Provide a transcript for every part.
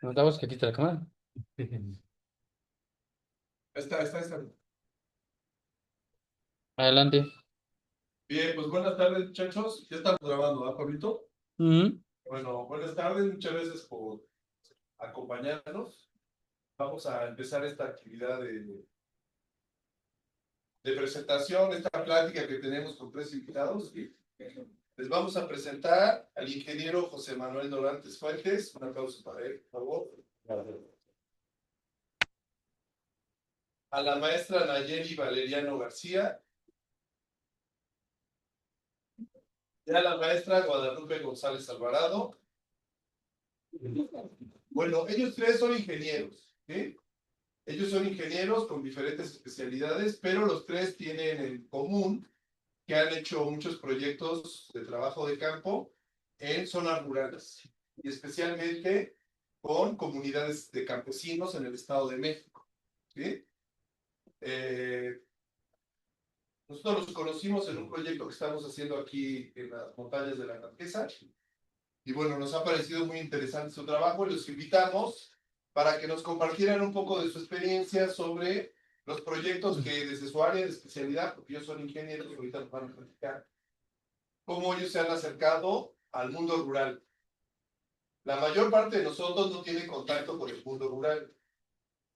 Notamos que quita la cámara. Está. Adelante. Bien, pues buenas tardes, muchachos. Ya estamos grabando, ¿ah, Pablito? Ujú. Bueno, buenas tardes, muchas gracias por acompañarnos. Vamos a empezar esta actividad de presentación, esta plática que tenemos con tres invitados. Les vamos a presentar al ingeniero José Manuel Dorantes Fuentes. Un aplauso para él, por favor. Gracias. A la maestra Nayeli Valeriano García y a la maestra Guadalupe González Alvarado. Bueno, ellos tres son ingenieros, ¿sí? Ellos son ingenieros con diferentes especialidades, pero los tres tienen en común que han hecho muchos proyectos de trabajo de campo en zonas rurales y especialmente con comunidades de campesinos en el Estado de México, ¿sí? Eh, Nosotros los conocimos en un proyecto que estamos haciendo aquí en las montañas de la Marquesa y bueno, nos ha parecido muy interesante su trabajo y los invitamos para que nos compartieran un poco de su experiencia sobre los proyectos que desde su área de especialidad, porque ellos son ingenieros, ahorita nos van a platicar, cómo ellos se han acercado al mundo rural. La mayor parte de nosotros no tiene contacto con el mundo rural.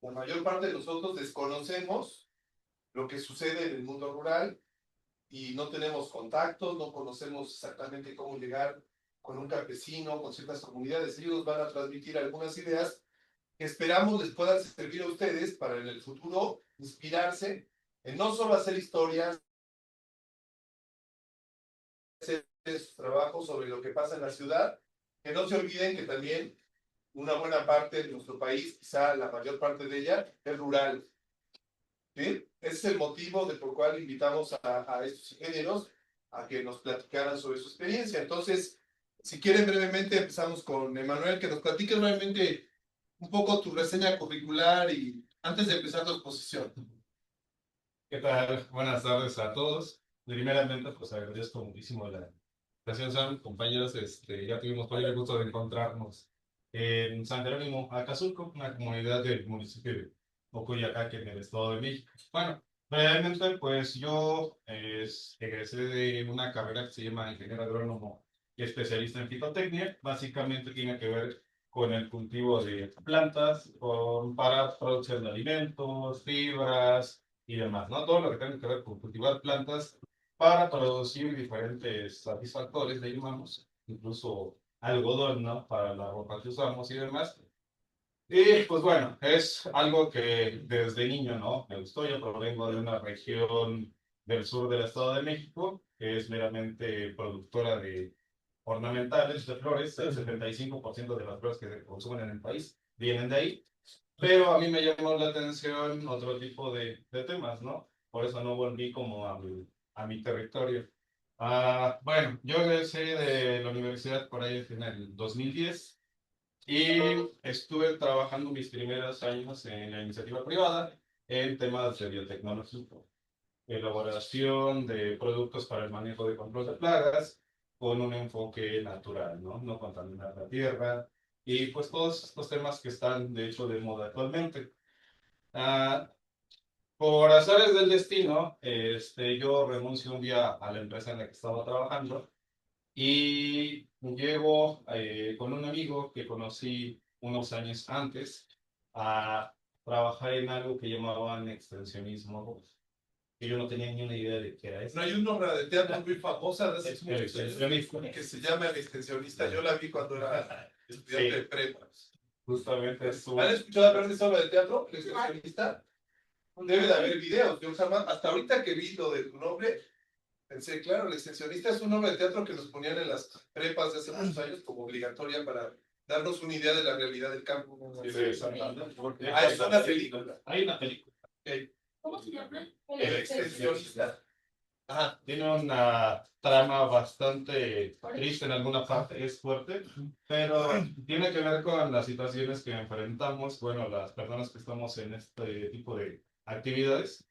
La mayor parte de nosotros desconocemos lo que sucede en el mundo rural y no tenemos contactos, no conocemos exactamente cómo llegar con un campesino, con ciertas comunidades. Ellos nos van a transmitir algunas ideas que esperamos les puedan servir a ustedes para en el futuro inspirarse en no solo hacer historias, hacer sus trabajos sobre lo que pasa en la ciudad, que no se olviden que también una buena parte de nuestro país, quizá la mayor parte de ella, es rural. ¿Sí? Ese es el motivo de por cual invitamos a estos ingenieros a que nos platicaran sobre su experiencia. Entonces, si quieren brevemente, empezamos con Emanuel, que nos platiques brevemente un poco tu reseña curricular y antes de empezar tu exposición. ¿Qué tal? Buenas tardes a todos. Primeramente, pues agradezco muchísimo la invitación, Sam. Compañeros, ya tuvimos por ahí el gusto de encontrarnos en San Jerónimo, Acazulco, una comunidad del municipio de Ocoyacaque, en el Estado de México. Bueno, realmente, pues yo egresé de una carrera que se llama Ingeniero Agrónomo y especialista en fitotecnia. Básicamente tiene que ver con el cultivo de plantas, para producción de alimentos, fibras y demás, ¿no? Todo lo que tenga que ver con cultivar plantas para producir diferentes satisfactores, le llamamos, incluso algodón, ¿no? Para la ropa que usamos y demás. Y pues bueno, es algo que desde niño, ¿no? Me gustó. Yo provengo de una región del sur del Estado de México, que es meramente productora de ornamentales, de flores. El 75% de las flores que se consumen en el país vienen de ahí. Pero a mí me llamó la atención otro tipo de temas, ¿no? Por eso no volví como a mi territorio. Bueno, yo egresé de la universidad por ahí en el 2010 y estuve trabajando mis primeros años en la iniciativa privada en temas de biotecnología, elaboración de productos para el manejo de control de plagas con un enfoque natural, ¿no? No contaminar la tierra y pues todos estos temas que están de hecho de moda actualmente. Ah, por azares del destino, yo renuncio un día a la empresa en la que estaba trabajando y llego con un amigo que conocí unos años antes a trabajar en algo que llamaban extensionismo, que yo no tenía ni una idea de qué era No eso. hay una obra de teatro muy famosa de hace El muchos extensionista. años que se llama El Extensionista. Yo la vi cuando era estudiante de Sí, prepa. justamente estuvo. ¿Han escuchado hablar de esa obra de teatro, El Extensionista? Debe de haber videos. Yo jamás, hasta ahorita que vi lo de tu nombre, pensé, claro, El Extensionista es una obra de teatro que nos ponían en las prepas de hace muchos años como obligatoria para darnos una idea de la realidad del campo. Sí, exactamente. Ah, es una película. Hay una película. Ok. El Extensionista. Ajá, tiene una trama bastante triste en alguna parte, es fuerte, pero tiene que ver con las situaciones que enfrentamos, bueno, las personas que estamos en este tipo de actividades,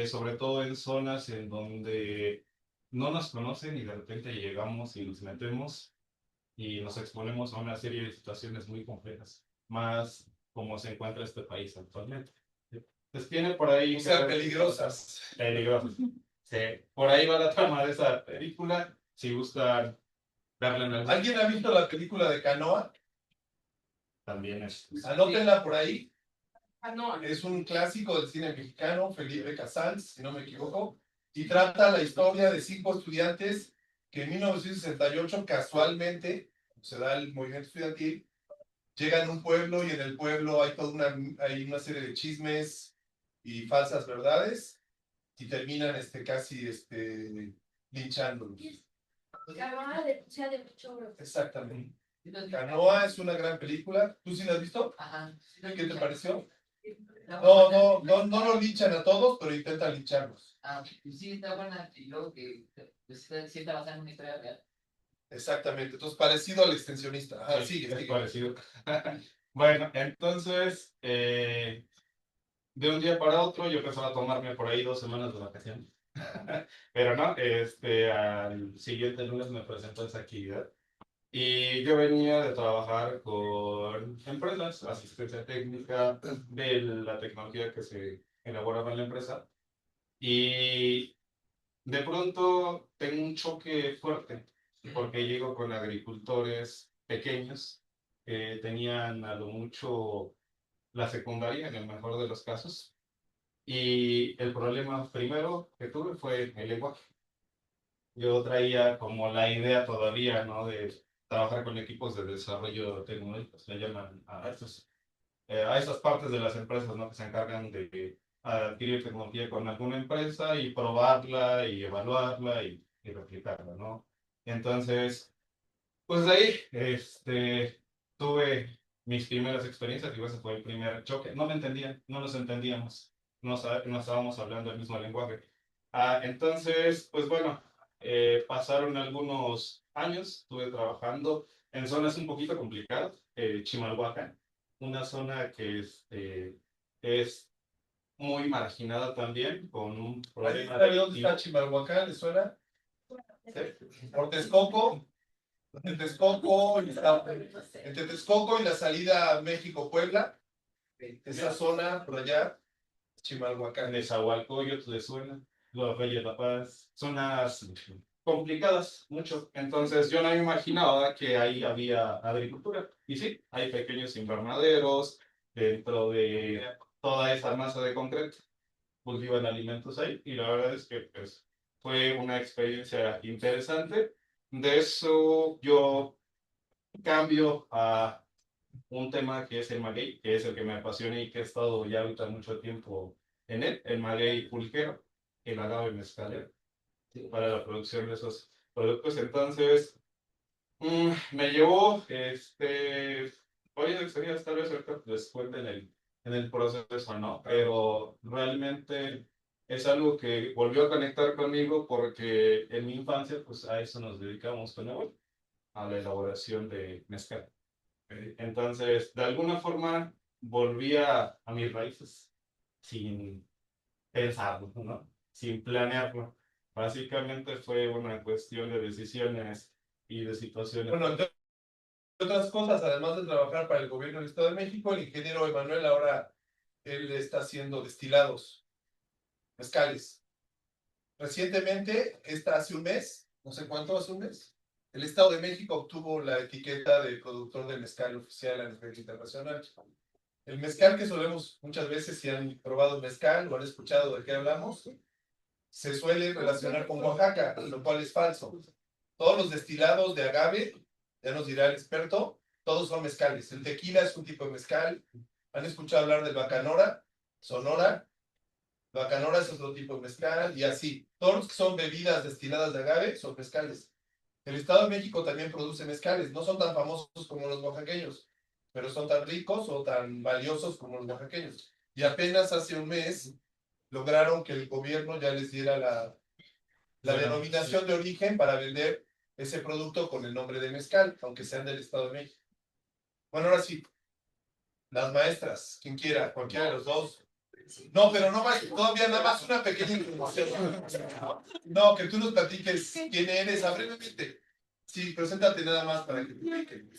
sobre todo en zonas en donde no nos conocen y de repente llegamos y nos metemos y nos exponemos a una serie de situaciones muy complejas. más como se encuentra este país actualmente. Pues tiene por ahí... O sea, peligrosas. Peligrosas. Sí, por ahí va la trama de esa película. Si gustan darle en algún... ¿Alguien ha visto la película de Canoa? También es... Anótenla por ahí. Canoa. Es un clásico del cine mexicano, Felipe Casals, si no me equivoco, y trata la historia de 5 estudiantes que en 1968 casualmente se da el movimiento estudiantil, llegan a un pueblo y en el pueblo hay hay una serie de chismes y falsas verdades y terminan casi linchándolos. Canoa de mucho. Exactamente. Canoa es una gran película. ¿Tú sí la has visto? Ajá. ¿Qué te pareció? No lo linchan a todos, pero intentan lincharlos. Ah, sí, está buena. Y luego que sí está basada en una historia real. Exactamente. Entonces, parecido al extensionista. Ajá, Sí, sigue, es sigue. parecido. Bueno, entonces, de un día para otro yo pensaba tomarme por ahí 2 semanas de vacaciones. Pero no, al siguiente lunes me presentó esa actividad. Y yo venía de trabajar con empresas, asistencia técnica de la tecnología que se elaboraba en la empresa. Y de pronto tengo un choque fuerte, porque llego con agricultores pequeños que tenían a lo mucho la secundaria, en el mejor de los casos. Y el problema primero que tuve fue el lenguaje. Yo traía como la idea todavía, ¿no? De trabajar con equipos de desarrollo tecnológico, se llaman a esas partes de las empresas, ¿no? Que se encargan de adquirir tecnología con alguna empresa y probarla y evaluarla y replicarla, ¿no? Entonces, pues de ahí, tuve mis primeras experiencias y ese fue el primer choque. No me entendían, no nos entendíamos, no estábamos hablando el mismo lenguaje. Entonces, pues bueno, pasaron algunos años, estuve trabajando en zonas un poquito complicadas, Chimalhuacán, una zona que es muy marginada también, con un problema ¿Ahí dónde está Chimalhuacán? ¿Le suena? ¿Sí? Por Texcoco. Entre Texcoco y la salida México-Puebla, esa zona por allá, Chimalhuacán. Nezahualcóyotl le suena, Los Reyes de la Paz, zonas complicadas mucho. Entonces yo no me imaginaba que ahí había agricultura. Y sí, hay pequeños invernaderos dentro de toda esa masa de concreto, cultivan alimentos ahí. Y la verdad es que pues, fue una experiencia interesante. De eso yo cambio a un tema que es el maguey, que es el que me apasiona y que he estado ya ahorita mucho tiempo en él, el maguey pulquero, el agave mezcalero, para la producción de esos productos. Entonces, me llevó, varias experiencias, tal vez ahorita les cuente en el proceso, ¿no? Pero realmente es algo que volvió a conectar conmigo porque en mi infancia, pues a eso nos dedicamos con mi abuelo, a la elaboración de mezcal. Entonces, de alguna forma, volví a mis raíces sin pensarlo, ¿no? Sin planearlo. Básicamente fue una cuestión de decisiones y de situaciones. Bueno, entre otras cosas, además de trabajar para el gobierno del Estado de México, el ingeniero Emanuel ahora él está haciendo destilados, mezcales. Recientemente, hace un mes, no sé cuánto, hace un mes, el Estado de México obtuvo la etiqueta de productor de mezcal oficial a nivel internacional. El mezcal que solemos muchas veces, si han probado mezcal o han escuchado de qué hablamos, se suele relacionar con Oaxaca, lo cual es falso. Todos los destilados de agave, ya nos dirá el experto, todos son mezcales. El tequila es un tipo de mezcal. ¿Han escuchado hablar del bacanora? Sonora. Bacanora es otro tipo de mezcal y así. Todos los que son bebidas destiladas de agave son mezcales. El Estado de México también produce mezcales. No son tan famosos como los oaxaqueños, pero son tan ricos o tan valiosos como los oaxaqueños. Y apenas hace un mes lograron que el gobierno ya les diera la denominación de origen para vender ese producto con el nombre de mezcal, aunque sean del Estado de México. Bueno, ahora sí, las maestras, quien quiera, cualquiera de los dos. No, pero no más, todavía nada más una pequeña información. No, que tú nos platiques quién eres, brevemente. Sí, preséntate nada más para que te expliquen.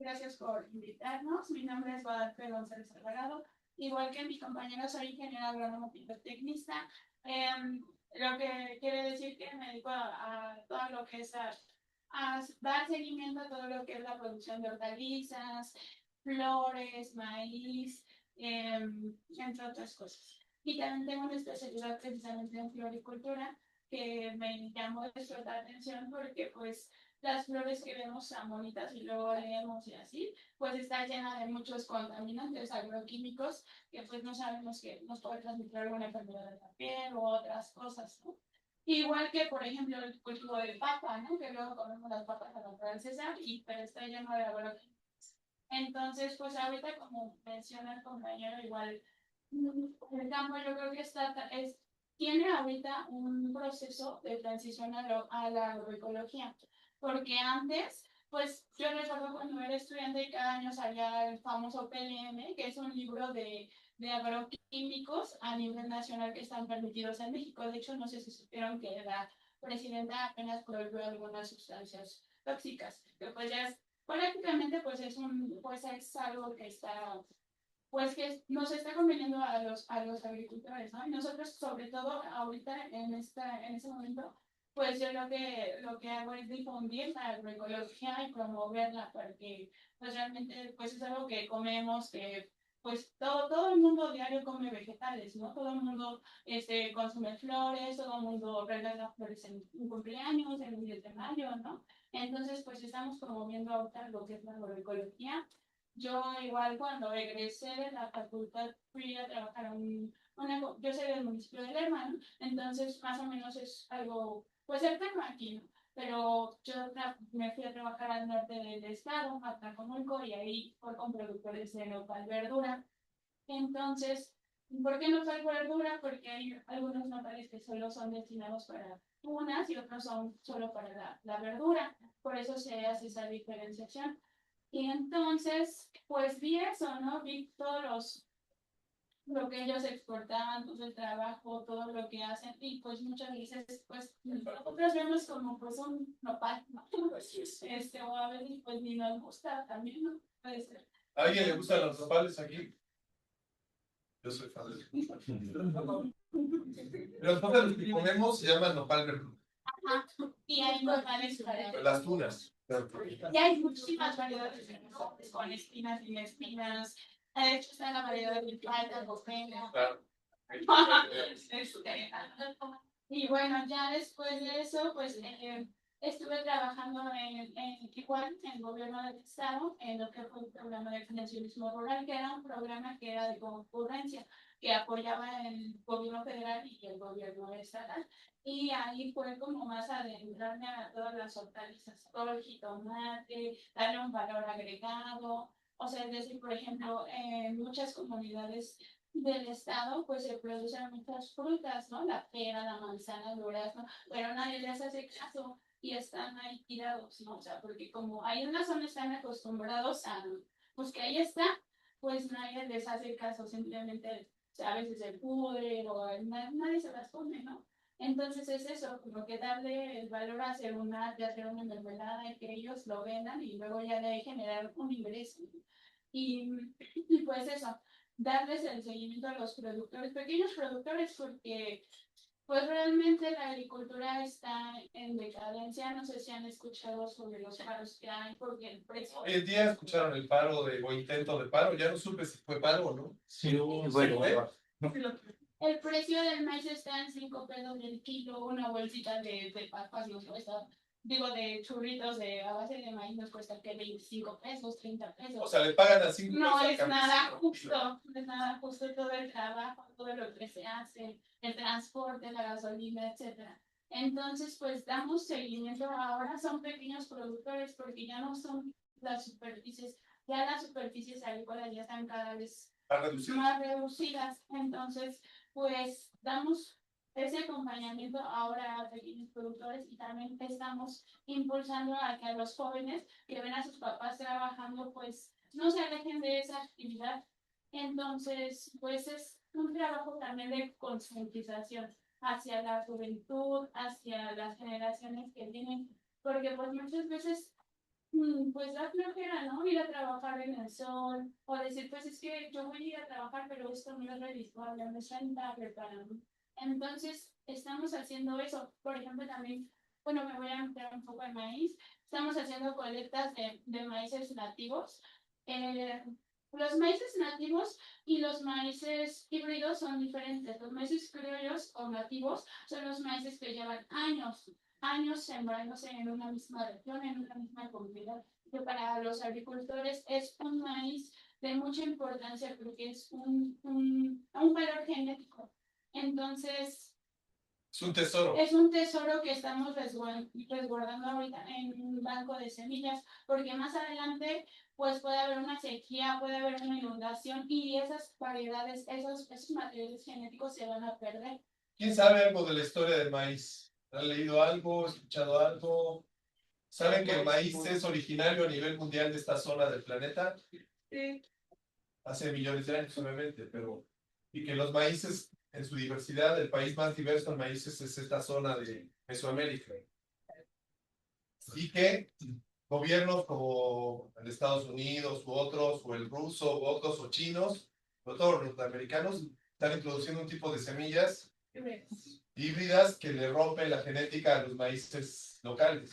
Gracias por invitarnos. Mi nombre es Guadalupe González Alvarado. Igual que mi compañero, soy ingeniero agrónomo tecnista. Lo que quiere decir que me dedico a todo lo que es a dar seguimiento a todo lo que es la producción de hortalizas, flores, maíz, entre otras cosas. Y también tengo una especialidad precisamente en floricultura que me llamó mucho la atención porque pues las flores que vemos tan bonitas y luego leemos y así, pues está llena de muchos contaminantes agroquímicos que pues no sabemos que nos puede transmitir alguna enfermedad de la piel u otras cosas, ¿no? Igual que, por ejemplo, el cultivo de papa, ¿no? Que luego comemos las papas a la francesa, pero está lleno de agroquímicos. Entonces, pues ahorita, como menciona el compañero, igual, el campo yo creo que tiene ahorita un proceso de transición a la agroecología, porque antes, pues yo recuerdo cuando era estudiante y cada año salía el famoso PLM, que es un libro de agroquímicos a nivel nacional que están permitidos en México. De hecho, no sé si supieron que la presidenta apenas prohibió algunas sustancias tóxicas, que pues ya es, prácticamente pues es algo que está pues que nos está conveniendo a los agricultores, ¿no? Y nosotros, sobre todo ahorita, en este momento, pues yo lo que hago es difundir la agroecología y promoverla, porque pues realmente pues es algo que comemos, que pues todo el mundo diario come vegetales, ¿no? Todo el mundo consume flores, todo el mundo regala flores en cumpleaños, en el 10 de mayo, ¿no? Entonces, pues estamos promoviendo ahorita lo que es la agroecología. Yo igual cuando egresé de la facultad fui a trabajar yo soy del municipio de Lerma, ¿no? Entonces más o menos es algo, pues cercano aquí, ¿no? Pero yo me fui a trabajar al norte del estado, a Tlacomulco, y ahí fue con productores de nopal verdura. Entonces, ¿por qué nopal verdura? Porque hay algunos nopales que solo son destinados para tunas y otros son solo para la verdura. Por eso se hace esa diferenciación. Y entonces, pues vi eso, ¿no? Vi lo que ellos exportaban, todo el trabajo, todo lo que hacen, y pues muchas veces, pues, nosotros vemos como pues un nopal, ¿no? O a veces pues ni nos gusta también, ¿no? Puede ser. ¿A alguien le gustan los nopales aquí? Yo soy fan de los nopales que comemos se llaman nopal verde. Ajá. Y hay nopales para Las tunas. y hay muchísimas variedades de nopales, con espinas, sin espinas. De hecho, está la variedad de plata, bofena. Claro. Y bueno, ya después de eso, pues estuve trabajando igual en el gobierno del estado, en lo que fue el programa de financiarismo rural, que era un programa que era de concurrencia, que apoyaba el gobierno federal y el gobierno estatal. Y ahí fue como más adentrarme a todas las hortalizas, todo el jitomate, darle un valor agregado. O sea, es decir, por ejemplo, en muchas comunidades del estado, pues se producen muchas frutas, ¿no? La pera, la manzana, el durazno, pero nadie les hace caso y están ahí tirados, ¿no? O sea, porque como ahí en la zona están acostumbrados a, pues que ahí está, pues nadie les hace caso, simplemente, o sea, a veces se pudre o nadie se las come, ¿no? Entonces es eso, como que darle el valor a hacer de hacer una mermelada y que ellos lo vendan y luego ya de ahí generar un ingreso. Y pues eso, darles el seguimiento a los productores, pequeños productores, porque pues realmente la agricultura está en decadencia. No sé si han escuchado sobre los paros que hay, porque el precio... Hoy en día escucharon el paro o intento de paro, ya no supe si fue paro o no. Sí, bueno. El precio del maíz está en 5 pesos el kilo, una bolsita de papas nos cuesta, digo, de churritos a base de maíz nos cuesta que 25 pesos, 30 pesos. O sea, le pagan a 5 No pesos. es nada justo, no es nada justo todo el trabajo, todo lo que se hace, el transporte, la gasolina, etcétera. Entonces, pues damos seguimiento ahora, son pequeños productores porque ya no son las superficies, ya las superficies agrícolas ya están cada vez más reducidas. Entonces, pues damos ese acompañamiento ahora a pequeños productores y también estamos impulsando a que a los jóvenes que ven a sus papás trabajando, pues no se alejen de esa actividad. Entonces, pues es un trabajo también de concientización hacia la juventud, hacia las generaciones que vienen, porque pues muchas veces pues da flojera, ¿no? Ir a trabajar en el sol, o decir, pues es que yo voy a ir a trabajar, pero esto no es redituable, no es rentable para mí. Entonces, estamos haciendo eso. Por ejemplo, también, bueno, me voy a meter un poco de maíz. Estamos haciendo colectas de maíces nativos. Eh, los maíces nativos y los maíces híbridos son diferentes. Los maíces criollos o nativos son los maíces que llevan años sembrándose en una misma región, en una misma comunidad, que para los agricultores es un maíz de mucha importancia porque es un valor genético. Entonces, Es un tesoro. es un tesoro que estamos resguardando ahorita en un banco de semillas, porque más adelante pues puede haber una sequía, puede haber una inundación y esas variedades, esos materiales genéticos se van a perder. ¿Quién sabe algo de la historia del maíz? ¿Han leído algo, escuchado algo? ¿Saben que el maíz es originario a nivel mundial de esta zona del planeta? Sí. Hace millones de años, obviamente, pero... Y que los maíces, en su diversidad, el país más diverso en maíces es esta zona de Mesoamérica. Y que gobiernos como el Estados Unidos u otros, o el ruso u otros, o chinos, o todos los norteamericanos, están introduciendo un tipo de semillas híbridas que le rompen la genética a los maíces locales.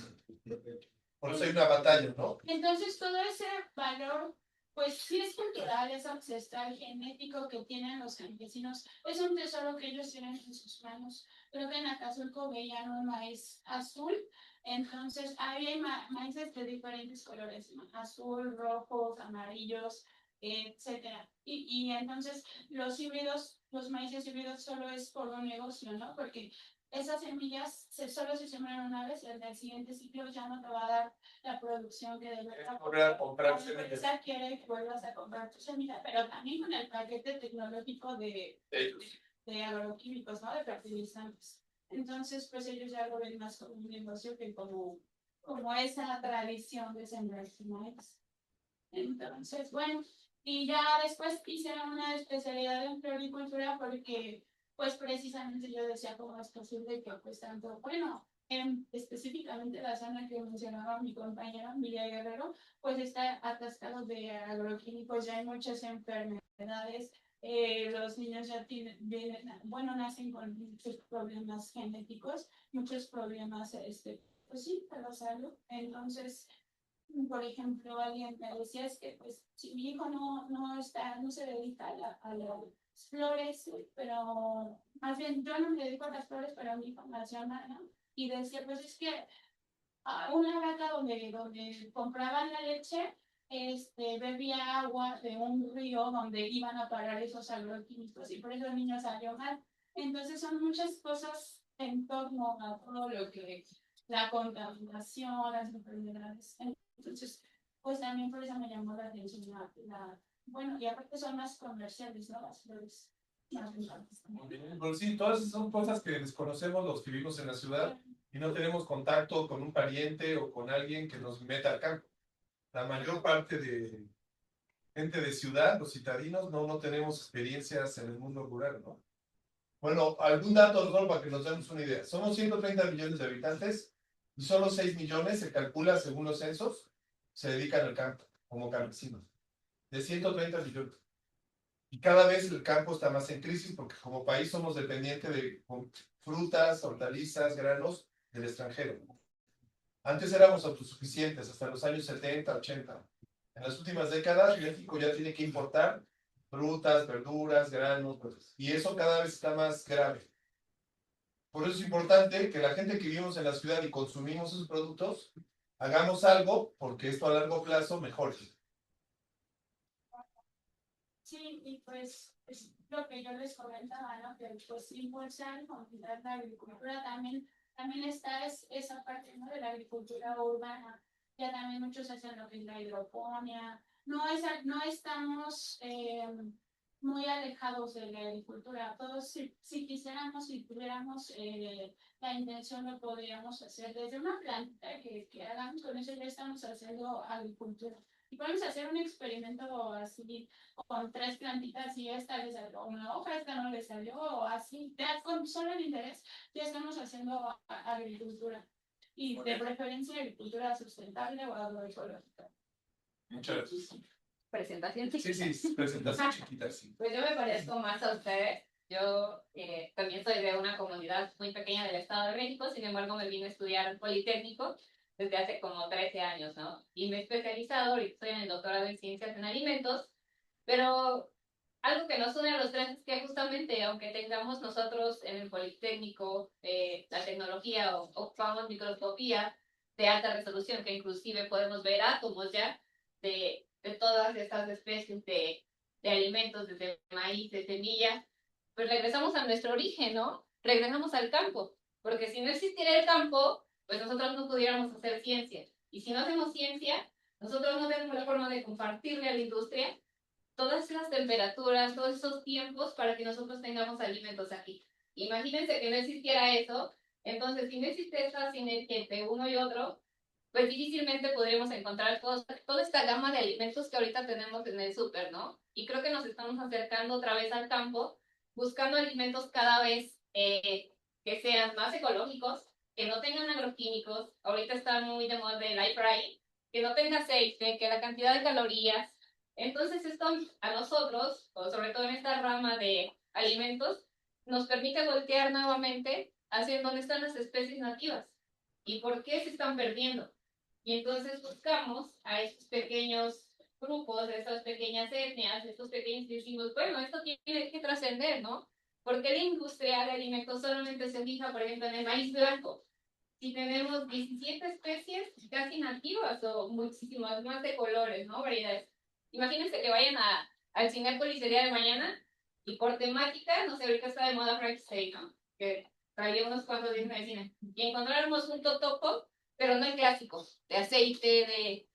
Por eso hay una batalla, ¿no? Entonces, todo ese valor, pues sí es cultural, es ancestral, genético que tienen los campesinos, es un tesoro que ellos tienen en sus manos. Creo que en Acapulco veían un maíz azul, entonces ahí hay maíces de diferentes colores, ¿no? Azul, rojos, amarillos, etcétera. Y entonces los maíces híbridos solo es por un negocio, ¿no? Porque esas semillas solo se sembran una vez y en el siguiente ciclo ya no te va a dar la producción que debe comprar la empresa quiere que vuelvas a comprar tu semilla, pero también con el paquete tecnológico de agroquímicos, ¿no? De fertilizantes. Entonces, pues ellos ya lo ven más como un negocio que como esa tradición de sembrar su maíz. Entonces, bueno, y ya después hice una especialidad en floricultura porque, pues precisamente yo decía cómo es posible que pues tanto, bueno, específicamente la zona que mencionaba mi compañera Miriam Guerrero, pues está atascado de agroquímicos, ya hay muchas enfermedades, los niños ya bueno, nacen con muchos problemas genéticos, muchos problemas, pues sí, de la salud. Entonces, por ejemplo, alguien me decía es que pues si mi hijo no se dedica a las flores, pero más bien yo no me dedico a las flores, pero mi hijo nació, ¿no? Y decía, pues es que una vaca donde compraban la leche, bebía agua de un río donde iban a parar esos agroquímicos y por eso el niño salió mal. Entonces son muchas cosas en torno a todo lo que la contaminación, las enfermedades. Entonces, pues también por eso me llamó la atención bueno, y aparte son más comerciales, ¿no? Las flores. Muy bien. Pero sí, todas son cosas que desconocemos los que vivimos en la ciudad y no tenemos contacto con un pariente o con alguien que nos meta al campo. La mayor parte de gente de ciudad, los citadinos, no tenemos experiencias en el mundo rural, ¿no? Bueno, algún dato, ¿no? Para que nos demos una idea. Somos 130 millones de habitantes y solo 6 millones, se calcula según los censos, se dedican al campo como campesinos. De 130 millones. Y cada vez el campo está más en crisis porque como país somos dependientes de frutas, hortalizas, granos del extranjero. Antes éramos autosuficientes hasta los años 70, 80. En las últimas décadas México ya tiene que importar frutas, verduras, granos, y eso cada vez está más grave. Por eso es importante que la gente que vivimos en la ciudad y consumimos esos productos, hagamos algo porque esto a largo plazo mejore. Sí, y pues es lo que yo les comentaba, ¿no? Que pues impulsar, fomentar la agricultura también está esa parte, ¿no? De la agricultura urbana. Ya también muchos hacen lo que es la hidroponía. No estamos muy alejados de la agricultura. Todos, si quisiéramos, si tuviéramos la intención, lo podríamos hacer desde una planta que hagamos con eso, ya estamos haciendo agricultura. Y podemos hacer un experimento así con 3 plantitas y esta le salió una hoja, esta no le salió, o así, ya con solo el interés, ya estamos haciendo agricultura. y de preferencia agricultura sustentable o agroecológica. Muchas gracias. Presentación. Sí, presentación chiquita, sí. Pues yo me parezco más a ustedes. Yo también soy de una comunidad muy pequeña del Estado de México, sin embargo me vine a estudiar Politécnico desde hace como 13 años, ¿no? Y me he especializado, ahorita estoy en el doctorado en Ciencias en Alimentos, pero algo que nos une a los tres es que justamente, aunque tengamos nosotros en el Politécnico la tecnología o ocupamos microscopía de alta resolución, que inclusive podemos ver átomos ya de todas estas especies de alimentos, desde maíz, de semillas, pues regresamos a nuestro origen, ¿no? Regresamos al campo, porque si no existiera el campo, pues nosotros no pudiéramos hacer ciencia. Y si no hacemos ciencia, nosotros no tenemos la forma de compartirle a la industria todas las temperaturas, todos esos tiempos para que nosotros tengamos alimentos aquí. Imagínense que no existiera eso, entonces si no existe esa sinergia entre uno y otro, pues difícilmente podríamos encontrar toda esta gama de alimentos que ahorita tenemos en el súper, ¿no? Y creo que nos estamos acercando otra vez al campo, buscando alimentos cada vez que sean más ecológicos, que no tengan agroquímicos. Ahorita está muy de moda el air fry, que no tenga aceite, que la cantidad de calorías. Entonces esto a nosotros, o sobre todo en esta rama de alimentos, nos permite voltear nuevamente hacia dónde están las especies nativas y por qué se están perdiendo. Y entonces buscamos a estos pequeños grupos, a estas pequeñas etnias, estos pequeños, y decimos, bueno, esto tiene que trascender, ¿no? ¿Por qué la industria de alimentos solamente se fija, por ejemplo, en el maíz blanco? Si tenemos 17 especies casi nativas o muchísimas más de colores, ¿no? Variedades. Imagínense que vayan al Cinépolis el día de mañana y por temática, no sé, ahorita está de moda Frankenstein, ¿no? Que traía unos cuantos días de cine. Y encontráramos un totopo, pero no el clásico, de aceite,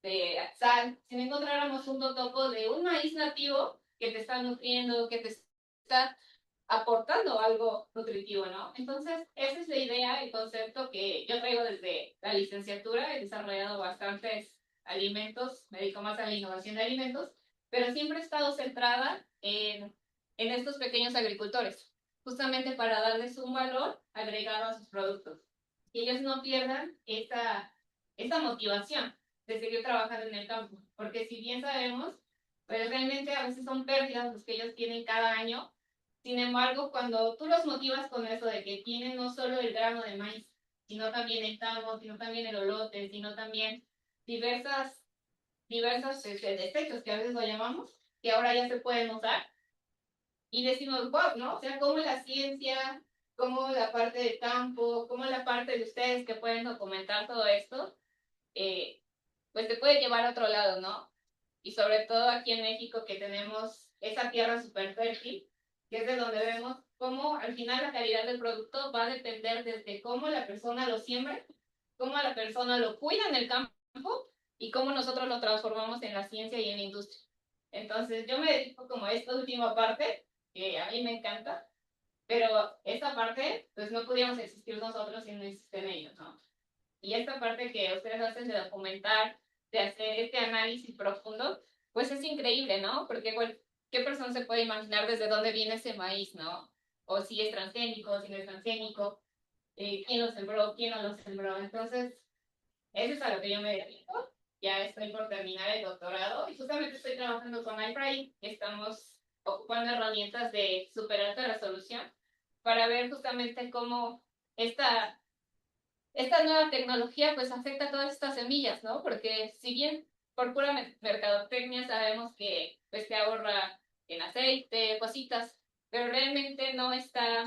de sal, si no encontráramos un totopo de un maíz nativo que te está nutriendo, que te está aportando algo nutritivo, ¿no? Entonces, esa es la idea, el concepto que yo traigo desde la licenciatura. He desarrollado bastantes alimentos, me dedico más a la innovación de alimentos, pero siempre he estado centrada en estos pequeños agricultores, justamente para darles un valor agregado a sus productos. Que ellos no pierdan esta motivación de seguir trabajando en el campo, porque si bien sabemos, pues realmente a veces son pérdidas los que ellos tienen cada año. Sin embargo, cuando tú los motivas con eso de que tienen no solo el grano de maíz, sino también el tamo, sino también el olote, sino también diversas desechos que a veces lo llamamos, que ahora ya se pueden usar, y decimos, wow, ¿no? O sea, cómo la ciencia, cómo la parte del campo, cómo la parte de ustedes que pueden documentar todo esto, pues te puede llevar a otro lado, ¿no? Y sobre todo aquí en México, que tenemos esa tierra súper fértil, que es de donde vemos cómo al final la calidad del producto va a depender desde cómo la persona lo siembra, cómo la persona lo cuida en el campo y cómo nosotros lo transformamos en la ciencia y en la industria. Entonces yo me dedico como a esta última parte, que a mí me encanta, pero esta parte, pues no pudiéramos existir nosotros si no existen ellos, ¿no? Y esta parte que ustedes hacen de documentar, de hacer este análisis profundo, pues es increíble, ¿no? Porque ¿qué persona se puede imaginar desde dónde viene ese maíz, ¿no? O si es transgénico, si no es transgénico, quién lo sembró, quién no lo sembró. Entonces, eso es a lo que yo me dedico. Ya estoy por terminar el doctorado y justamente estoy trabajando con iFry. Estamos ocupando herramientas de súper alta resolución para ver justamente cómo esta nueva tecnología pues afecta a todas estas semillas, ¿no? Porque si bien por pura mercadotecnia sabemos que pues te ahorra en aceite, cositas, pero realmente no está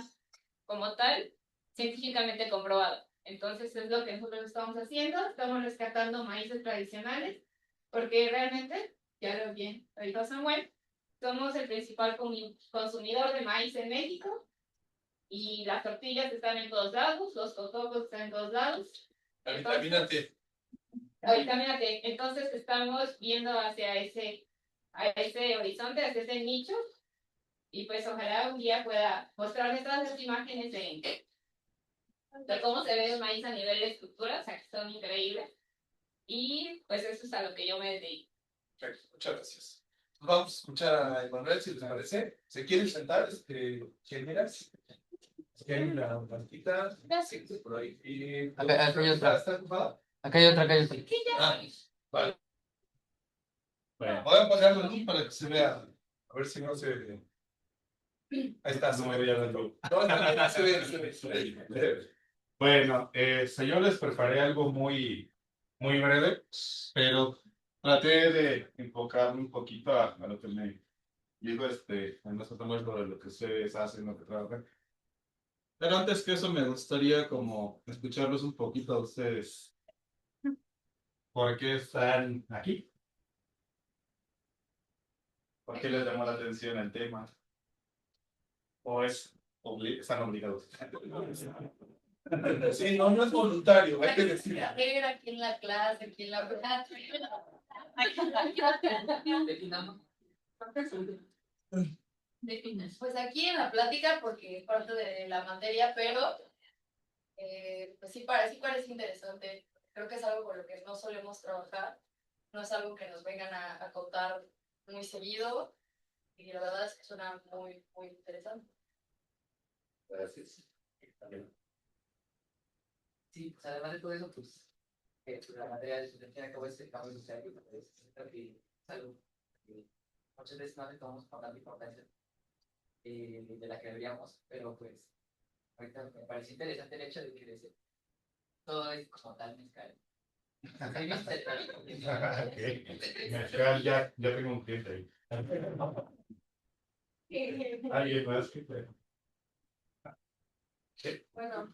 como tal científicamente comprobado. Entonces es lo que nosotros estamos haciendo, estamos rescatando maíces tradicionales, porque realmente, ya lo bien lo dijo Samuel, somos el principal consumidor de maíz en México, y las tortillas están en todos lados, los totopos están en todos lados. La vitamina T. Vitamina T. Entonces estamos viendo hacia ese horizonte, hacia ese nicho, y pues ojalá un día pueda mostrarles todas las imágenes de cómo se ve el maíz a nivel de estructura, o sea, que son increíbles. Y pues eso es a lo que yo me dedico. Perfecto, muchas gracias. Vamos a escuchar a Emanuel, si les parece. ¿Se quieren sentar, ingenieras? Aquí hay una plantita. Gracias. Por ahí. Y... Acá hay otra. ¿Está ocupada? Acá hay otra, acá hay otra. Ah, vale. Bueno, voy a apagar la luz para que se vea. A ver si no se... Ahí está, se me veía la luz. No, se ve, se ve. Bueno, yo les preparé algo muy breve, pero traté de enfocarme un poquito a lo que me dijo en los otros de lo que ustedes hacen, lo que trabajan. Pero antes que eso, me gustaría como escucharlos un poquito a ustedes. ¿Por qué están aquí? ¿Por qué les llamó la atención el tema? ¿O están obligados? Sí, no, no es voluntario, hay que decir. Aquí en la clase, aquí en la Definamos. Pues aquí en la plática, porque es parte de la materia, pero pues sí parece interesante. Creo que es algo con lo que no solemos trabajar, no es algo que nos vengan a contar muy seguido, y la verdad es que suena muy interesante. Gracias. Sí, pues además de todo eso, pues la materia de estudiantes acabó ese cambio social, pues, creo que es algo que muchas veces no le tomamos con tanta importancia de la que deberíamos, pero pues ahorita me parece interesante el hecho de que todo es como tal mezcal. Mezcal, ya tengo un cliente ahí. ¿Alguien más que Bueno,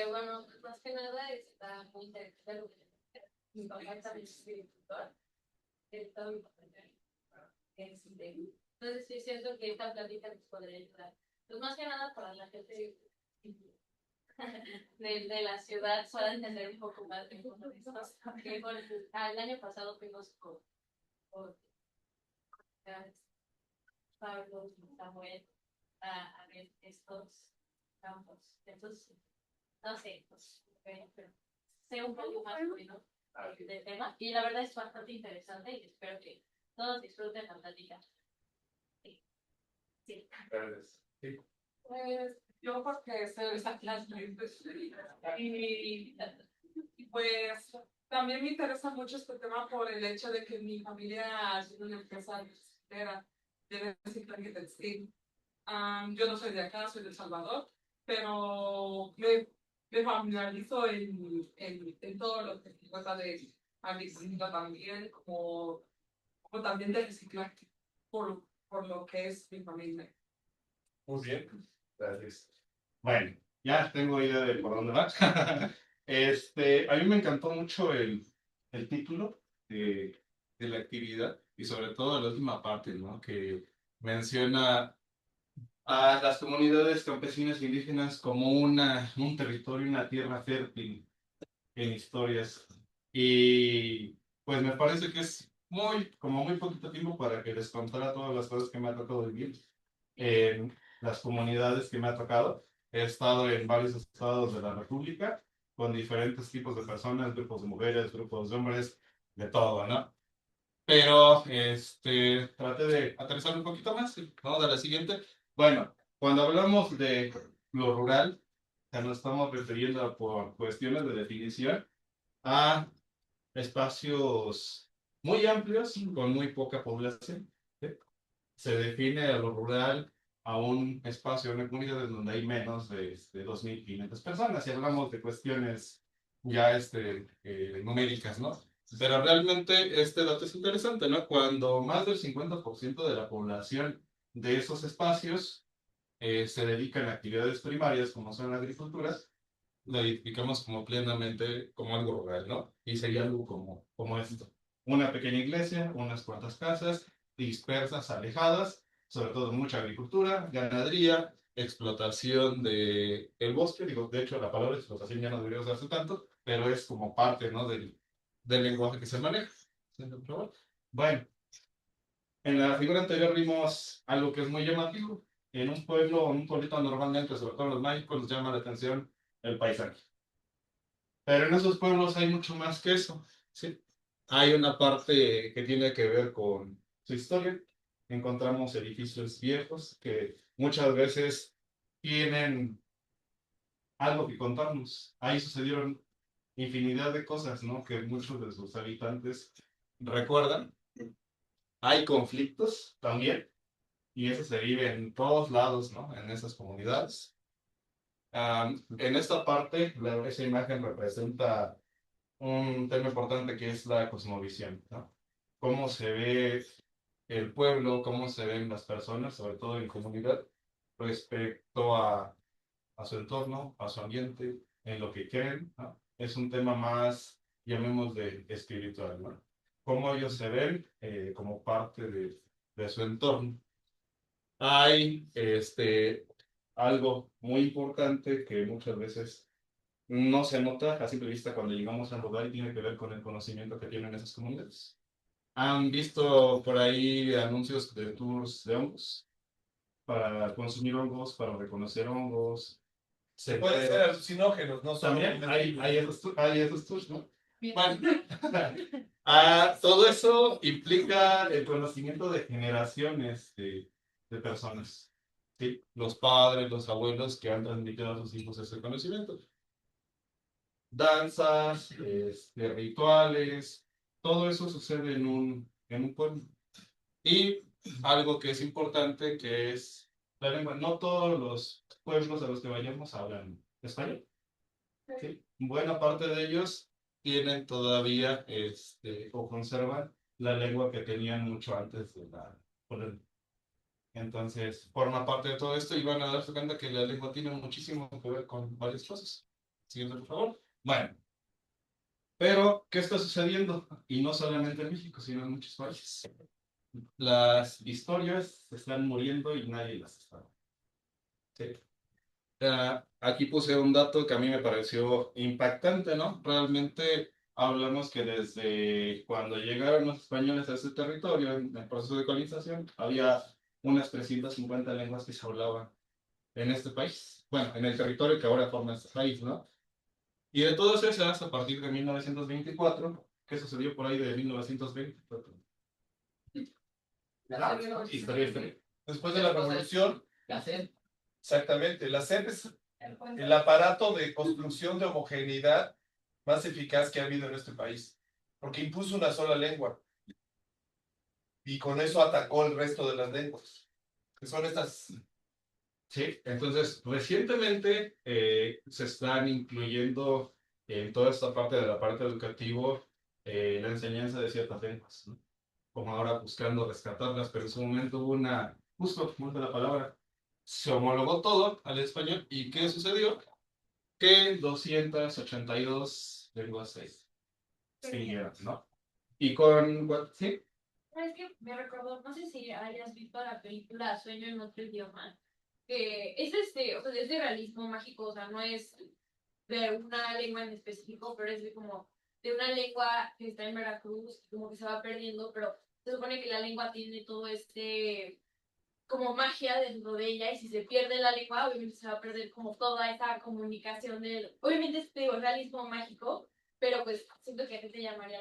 bueno, más que nada está muy interesante lo que mi papá también es agricultor, está muy importante. Entonces sí siento que esta plática nos podría ayudar. Pues más que nada para la gente de la ciudad pueda entender un poco más de cómo estos, porque el año pasado fuimos con Pablo y Samuel a ver estos campos. Entonces, no sé, pues, pero sé un poco más o menos del tema y la verdad es bastante interesante y espero que todos disfruten la plática. Sí. Sí. Gracias. Sí. Pues yo porque sé de esa clase y pues también me interesa mucho este tema por el hecho de que mi familia es una empresa de reciclaje textil. Yo no soy de acá, soy de El Salvador, pero me familiarizo en todo lo que se trata de agricultura también, como también de reciclaje, por lo que es mi familia. Muy bien. Gracias. Bueno, ya tengo idea de por dónde va. A mí me encantó mucho el título de la actividad y sobre todo la última parte, ¿no? Que menciona a las comunidades campesinas e indígenas como un territorio, una tierra fértil en historias. Y pues me parece que es como muy poquito tiempo para que les contara todas las cosas que me ha tocado vivir en las comunidades que me ha tocado. He estado en varios estados de la República con diferentes tipos de personas, grupos de mujeres, grupos de hombres, de todo, ¿no? Pero traté de aterrizar un poquito más. Vamos a la siguiente. Bueno, cuando hablamos de lo rural, ya nos estamos refiriendo por cuestiones de definición a espacios muy amplios con muy poca población. ¿Sí? Se define a lo rural a un espacio, una comunidad en donde hay menos de 2.500 personas. Y hablamos de cuestiones ya numéricas, ¿no? Pero realmente este dato es interesante, ¿no? Cuando más del 50% de la población de esos espacios se dedican a actividades primarias, como son la agricultura, lo identificamos como plenamente como algo rural, ¿no? Y sería algo como esto. Una pequeña iglesia, unas cuantas casas dispersas, alejadas, sobre todo mucha agricultura, ganadería, explotación del bosque. Digo, de hecho, la palabra explotación ya no debería usarse tanto, pero es como parte, ¿no? del lenguaje que se maneja. Bueno, en la figura anterior vimos algo que es muy llamativo. En un pueblo o un pueblito normalmente, sobre todo en los mágicos, les llama la atención el paisaje. Pero en esos pueblos hay mucho más que eso, ¿sí? Hay una parte que tiene que ver con su historia, encontramos edificios viejos que muchas veces tienen algo que contarnos. Ahí sucedieron infinidad de cosas, ¿no? Que muchos de sus habitantes recuerdan. Hay conflictos también, y eso se vive en todos lados, ¿no? En esas comunidades. En esta parte, esa imagen representa un tema importante que es la cosmovisión, ¿no? Cómo se ve el pueblo, cómo se ven las personas, sobre todo en comunidad, respecto a su entorno, a su ambiente, en lo que creen, ¿no? Es un tema más, llamémosle, espiritual, ¿no? Cómo ellos se ven como parte de su entorno. Hay algo muy importante que muchas veces no se nota a simple vista cuando llegamos al lugar y tiene que ver con el conocimiento que tienen esas comunidades. ¿Han visto por ahí anuncios de tours de hongos? Para consumir hongos, para reconocer hongos. Pueden ser alucinógenos, no solo. También hay esos tours, ¿no? Bien. Bueno, todo eso implica el conocimiento de generaciones de personas. ¿Sí? Los padres, los abuelos que han transmitido a sus hijos ese conocimiento. Danzas, rituales, todo eso sucede en un pueblo. Y algo que es importante, que es la lengua. No todos los pueblos a los que vayamos hablan español. ¿Sí? Buena parte de ellos tienen todavía o conservan la lengua que tenían mucho antes de la colonia. Entonces, forma parte de todo esto y van a darse cuenta que la lengua tiene muchísimo que ver con varias cosas. Siguiente, por favor. Bueno, pero, ¿qué está sucediendo? Y no solamente en México, sino en muchos países. Las historias se están muriendo y nadie las está. Sí. Aquí puse un dato que a mí me pareció impactante, ¿no? Realmente hablamos que desde cuando llegaron los españoles a ese territorio, en el proceso de colonización, había unas 350 lenguas que se hablaban en este país. Bueno, en el territorio que ahora forma este país, ¿no? Y de todas esas, a partir de 1924, ¿qué sucedió por ahí de 1920? Historia. Después de la revolución, La SED. exactamente, la SEP es el aparato de construcción de homogeneidad más eficaz que ha habido en este país, porque impuso una sola lengua y con eso atacó el resto de las lenguas, que son estas. Sí, entonces recientemente se están incluyendo en toda esta parte de la parte educativa la enseñanza de ciertas lenguas, ¿no? Como ahora buscando rescatarlas, pero en su momento hubo justo, como la palabra, se homologó todo al español. ¿Y qué sucedió? Que 282 lenguas se extinguieron, ¿no? Y sí, Es que me recordó, no sé si hayas visto la película Sueño en otro idioma, que es o sea, es de realismo mágico, o sea, no es de una lengua en específico, pero es como de una lengua que está en Veracruz, como que se va perdiendo, pero se supone que la lengua tiene todo como magia dentro de ella, y si se pierde la lengua, obviamente se va a perder como toda esa comunicación obviamente es realismo mágico, pero pues siento que a ti te llamaría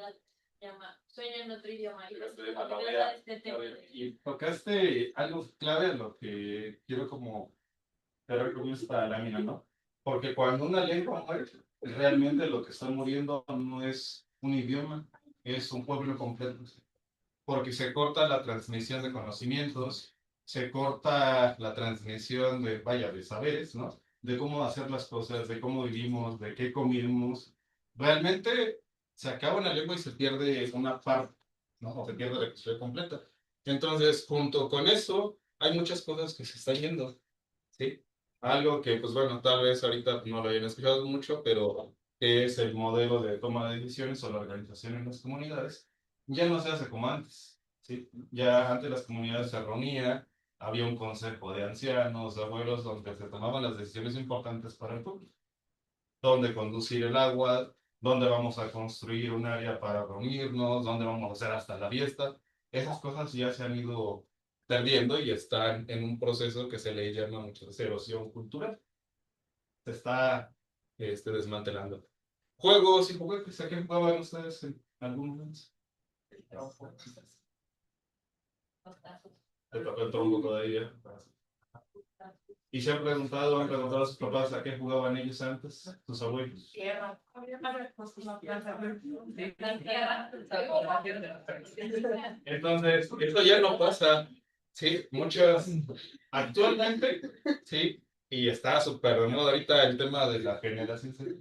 llama Sueño en otro idioma, y pues, como que trata de este tema. y tocaste algo clave a lo que quiero como ver con esta lámina, ¿no? Porque cuando una lengua muere, realmente lo que está muriendo no es un idioma, es un pueblo completo. Porque se corta la transmisión de conocimientos, se corta la transmisión de, vaya, de saberes, ¿no? De cómo hacer las cosas, de cómo vivimos, de qué comimos. Realmente se acaba una lengua y se pierde una parte, ¿no? O se pierde la historia completa. Entonces, junto con eso, hay muchas cosas que se están yendo, ¿sí? Algo que, pues bueno, tal vez ahorita no lo hayan escuchado mucho, pero que es el modelo de toma de decisiones o la organización en las comunidades, ya no se hace como antes, ¿sí? Ya antes las comunidades se reunían, había un consejo de ancianos, de abuelos, donde se tomaban las decisiones importantes para el pueblo. Dónde conducir el agua, dónde vamos a construir un área para reunirnos, dónde vamos a hacer hasta la fiesta. Esas cosas ya se han ido perdiendo y están en un proceso que se le llama mucho erosión cultural. Se está desmantelando. Juegos y juguetes, ¿a qué jugaban ustedes en algún momento? Los tazos. le tocó el trompo todavía. Y se han preguntado a sus papás a qué jugaban ellos antes, sus abuelos. Tierra. Entonces, esto ya no pasa, ¿sí? Muchas, actualmente, ¿sí? Y está súper de moda ahorita el tema de la generación Z.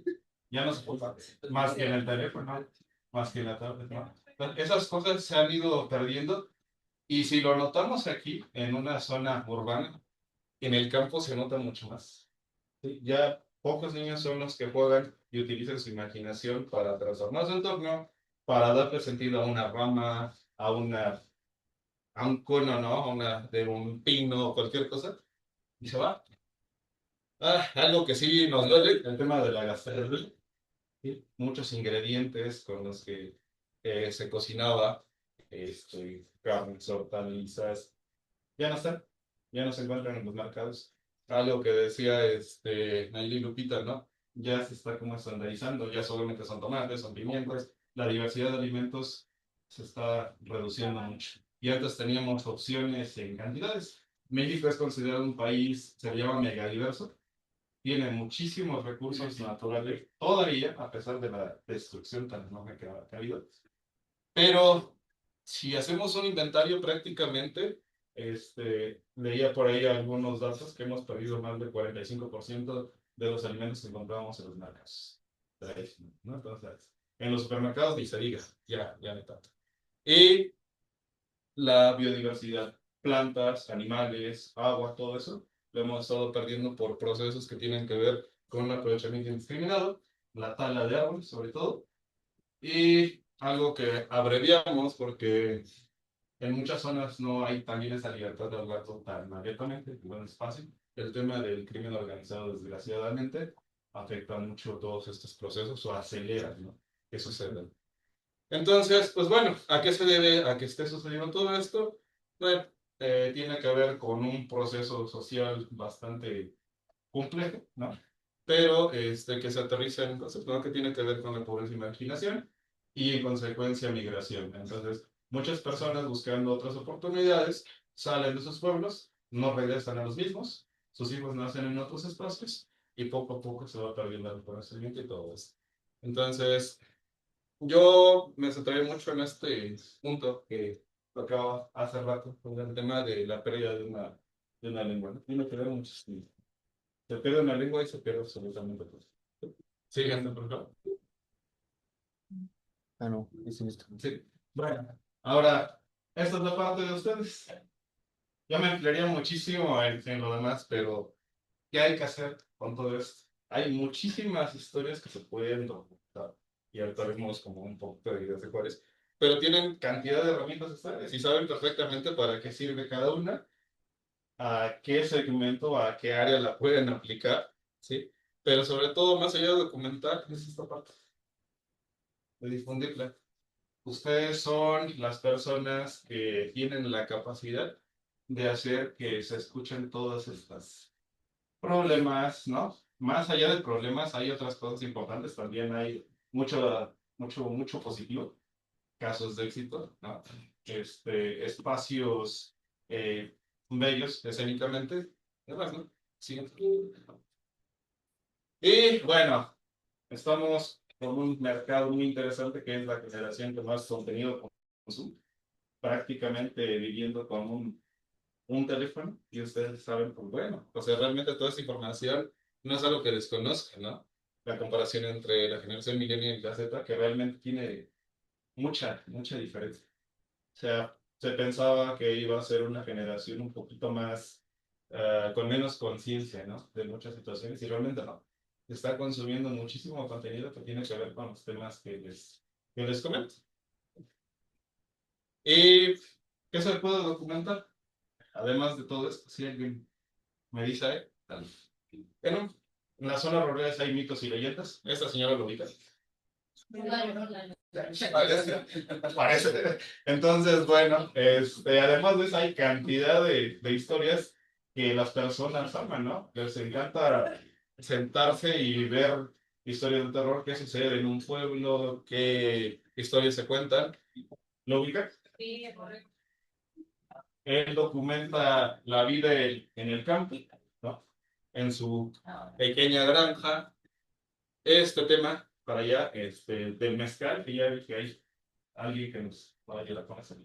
Ya no se puede más que en el teléfono, más que en la tablet, ¿no? Entonces, esas cosas se han ido perdiendo y si lo notamos aquí, en una zona urbana, en el campo se nota mucho más. ¿Sí? Ya pocos niños son los que juegan y utilizan su imaginación para transformar su entorno, para darle sentido a una rama, a un cono, ¿no? De un pino o cualquier cosa, y se va. Algo que sí nos duele, el tema de la gastronomía. ¿Sí? Muchos ingredientes con los que se cocinaba, carnes, hortalizas, ya no están, ya no se encuentran en los mercados. Algo que decía Nayeli Lupita, ¿no? Ya se está como estandarizando, ya solamente son tomates, son pimientos, la diversidad de alimentos se está reduciendo mucho. Y antes teníamos opciones en cantidades. México es considerado un país, se llama megadiverso, tiene muchísimos recursos naturales todavía, a pesar de la destrucción tan enorme que ha habido. Pero si hacemos un inventario prácticamente, leía por ahí algunos datos que hemos perdido más del 45% de los alimentos que encontramos en los mercados. ¿No? Entonces, en los supermercados ni se diga, ya no tanto. Y la biodiversidad, plantas, animales, agua, todo eso, lo hemos estado perdiendo por procesos que tienen que ver con un aprovechamiento indiscriminado, la tala de árboles sobre todo, y algo que abreviamos porque en muchas zonas no hay también esa libertad de hablar tan abiertamente, buen espacio. El tema del crimen organizado, desgraciadamente, afecta mucho todos estos procesos o acelera, ¿no? Que suceden. Entonces, pues bueno, ¿a qué se debe a que esté sucediendo todo esto? Bueno, tiene que ver con un proceso social bastante complejo, ¿no? Pero que se aterriza en cosas, ¿no? Que tiene que ver con la pobreza y marginación y en consecuencia migración. Entonces, muchas personas buscando otras oportunidades salen de sus pueblos, no regresan a los mismos, sus hijos nacen en otros espacios y poco a poco se va perdiendo el conocimiento y todo esto. Entonces, yo me centré mucho en este punto que tocaba hace rato, con el tema de la pérdida de una lengua, ¿no? Y me quedé muchísimo. Se pierde una lengua y se pierde absolutamente todo. Siguiente, por favor. Ah, no, es esto. Sí. Bueno, ahora, esta es la parte de ustedes. Yo me emplearía muchísimo en lo demás, pero ¿qué hay que hacer con todo esto? Hay muchísimas historias que se pueden documentar y ahorita vemos como un poco de ideas de cuáles, pero tienen cantidad de herramientas ustedes y saben perfectamente para qué sirve cada una, a qué segmento, a qué área la pueden aplicar, ¿sí? Pero sobre todo, más allá de documentar, es esta parte de difundirla. Ustedes son las personas que tienen la capacidad de hacer que se escuchen todas estas problemas, ¿no? Más allá de problemas, hay otras cosas importantes. También hay mucho positivo, casos de éxito, ¿no? Espacios bellos escénicamente. Demás, ¿no? Siguiente. Y bueno, estamos con un mercado muy interesante que es la generación que más contenido consume, prácticamente viviendo con un teléfono y ustedes saben, pues bueno, o sea, realmente toda esta información no es algo que desconozcan, ¿no? La comparación entre la generación millennial y la Z, que realmente tiene mucha diferencia. O sea, se pensaba que iba a ser una generación un poquito más, con menos conciencia, ¿no? De muchas situaciones y realmente no. Está consumiendo muchísimo contenido que tiene que ver con los temas que les comento. ¿Y qué se puede documentar? Además de todo esto, si alguien me dice, bueno, en las zonas rurales hay mitos y leyendas. Esta señora lo ubica. Parece. Entonces, bueno, además de eso hay cantidad de historias que las personas aman, ¿no? Les encanta sentarse y ver historias de terror, qué sucede en un pueblo, qué historias se cuentan. ¿Lo ubica? Sí, es correcto. Él documenta la vida en el campo, ¿no? En su pequeña granja. Este tema para allá, del mezcal, que ya vi que hay alguien que nos va a ayudar con eso.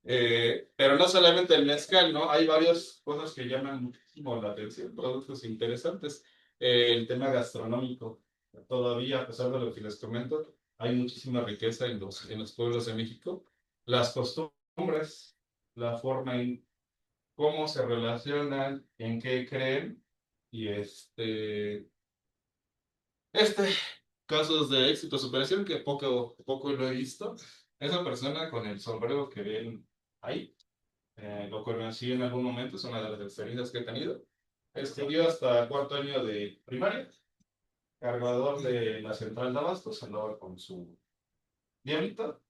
Pero no solamente el mezcal, ¿no? Hay varias cosas que llaman muchísimo la atención, productos interesantes. El tema gastronómico, todavía, a pesar de lo que les comento, hay muchísima riqueza en los pueblos de México. Las costumbres, la forma en cómo se relacionan, en qué creen, y este casos de éxito, superación, que poco lo he visto. Esa persona con el sombrero que ven ahí, lo conocí en algún momento, es una de las experiencias que he tenido. Estudió hasta cuarto año de primaria, cargador de la central de abastos, andaba con su diablito,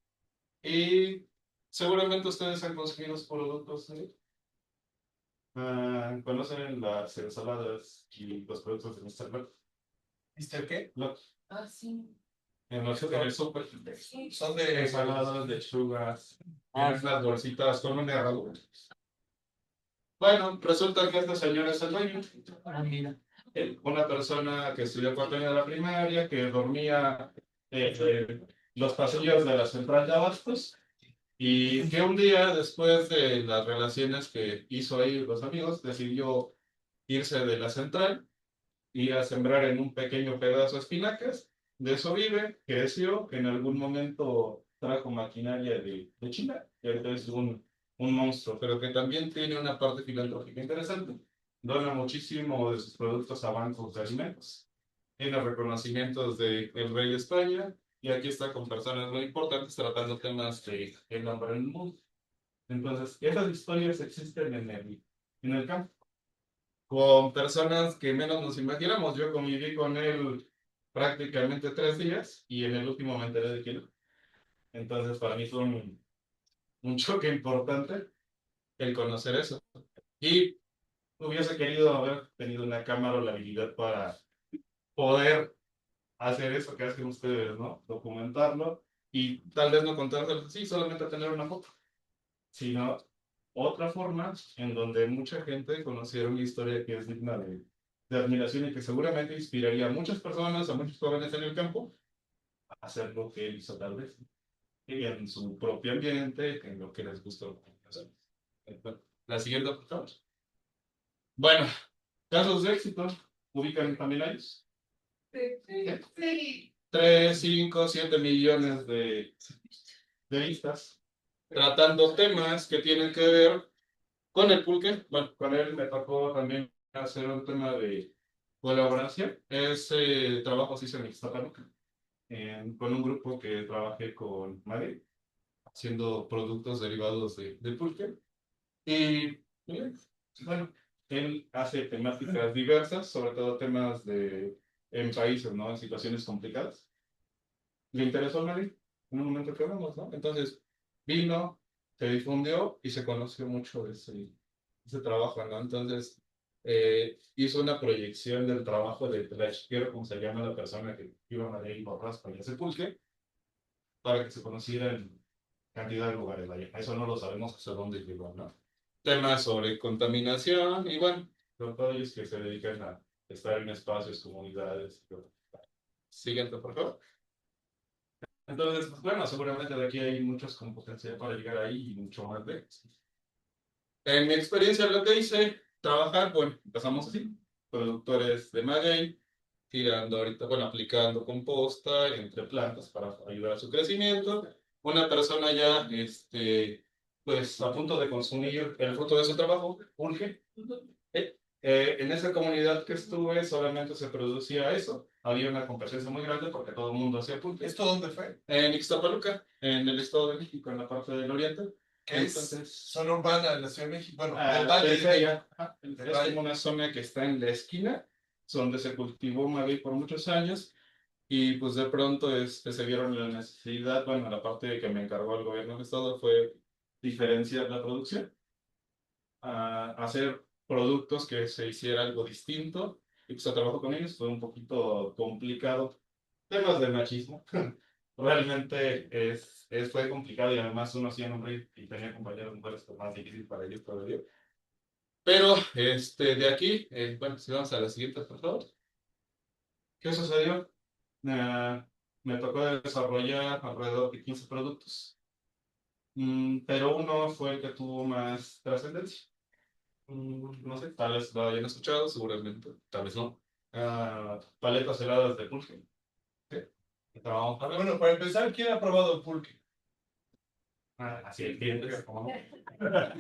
y seguramente ustedes han consumido los productos, ¿sí? ¿Conocen las ensaladas y los productos de Mr. Lord? ¿Mister qué? Lord, Ah, sí. en el súper. Son de Ensaladas, lechugas, tienes las bolsitas con una herradura. Bueno, resulta que este señor es el dueño. Ah, mira. Una persona que estudió cuarto año de la primaria, que dormía los pasillos de la central de abastos, y que un día, después de las relaciones que hizo ahí los amigos, decidió irse de la central y a sembrar en un pequeño pedazo de espinacas. De eso vive, creció, en algún momento trajo maquinaria de China, y ahorita es un monstruo, pero que también tiene una parte filantrópica interesante. Dona muchísimo de sus productos a bancos de alimentos. Tiene reconocimientos del rey de España, y aquí está con personas muy importantes tratando temas de el hambre en el mundo. Entonces, esas historias existen en el campo con personas que menos nos imaginamos. Yo conviví con él prácticamente 3 días y en el último me enteré de quién era. Entonces, para mí fue un choque importante el conocer eso. Y hubiese querido haber tenido una cámara o la habilidad para poder hacer eso que hacen ustedes, ¿no? Documentarlo y tal vez no contárselo así, solamente tener una foto, sino otra forma en donde mucha gente conociera una historia que es digna de admiración y que seguramente inspiraría a muchas personas, a muchos jóvenes en el campo, a hacer lo que él hizo tal vez, y en su propio ambiente, en lo que les gustó hacer. Bueno, la siguiente, por favor. Bueno, casos de éxito, ubican también a ellos. Sí. 3, 5, 7 millones de vistas, tratando temas que tienen que ver con el pulque. Bueno, con él me tocó también hacer un tema de colaboración. Ese trabajo se hizo en Ixtapaluca, con un grupo que trabajé con Madrid, haciendo productos derivados del pulque. Y bueno, él hace temáticas diversas, sobre todo temas en países, ¿no? En situaciones complicadas. Le interesó a Madrid en un momento que hablamos, ¿no? Entonces vino, se difundió y se conoció mucho de ese trabajo, ¿no? Entonces hizo una proyección del trabajo de Quiero, como se llama la persona que iba a Madrid por Raspa y ese pulque, para que se conociera en cantidad de lugares. Vaya. Eso no lo sabemos hasta dónde llegó, ¿no? Temas sobre contaminación y bueno, todos ellos que se dedican a estar en espacios, comunidades. Siguiente, por favor. Entonces, pues, bueno, seguramente de aquí hay muchos con potencial para llegar ahí y mucho más de. En mi experiencia, lo que hice, trabajar, bueno, empezamos así, productores de maguey, tirando ahorita, bueno, aplicando composta entre plantas para ayudar a su crecimiento. Una persona ya, pues, a punto de consumir el fruto de su trabajo, urge. En esa comunidad que estuve solamente se producía eso. Había una competencia muy grande porque todo el mundo hacía pulque. ¿Esto dónde fue? En Ixtapaluca, en el Estado de México, en la parte del oriente. ¿Qué es? Entonces, Zona urbana de la Ciudad de México. Bueno, del la Valle. periferia. Ajá, Del es Valle. como una zona que está en la esquina, donde se cultivó maguey por muchos años. Y pues de pronto se vieron la necesidad, bueno, la parte que me encargó el gobierno del Estado fue diferenciar la producción, hacer productos que se hiciera algo distinto. Y pues el trabajo con ellos fue un poquito complicado. Temas de machismo. realmente fue complicado y además uno hacía nombre y tenía compañeros mujeres, pues más difícil para ellos todavía. Pero de aquí, bueno, si vamos a la siguiente, por favor. ¿Qué sucedió? Me tocó desarrollar alrededor de 15 productos. Pero uno fue el que tuvo más trascendencia. No sé, tal vez lo hayan escuchado, seguramente, tal vez no. Paletas heladas de pulque. ¿Sí? Ahorita vamos a ver. Bueno, para empezar, ¿quién ha probado el pulque? Así el cliente es como. Mejor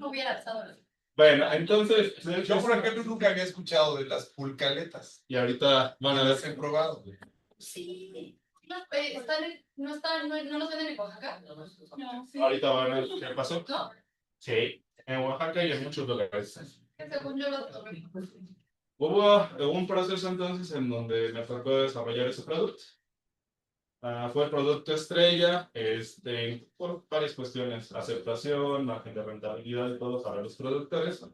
no hubiera estado. Bueno, entonces, Yo, por ejemplo, nunca había escuchado de las pulcaletas. y ahorita van a ver. Las he probado. Sí. No, no los venden en Oaxaca. No, sí. Ahorita van a ver qué pasó. No, Sí, en Oaxaca y en muchos lugares. según yo lo tomé. Hubo un proceso entonces en donde me tocó desarrollar ese producto. Fue el producto estrella, por varias cuestiones, aceptación, margen de rentabilidad y todo para los productores.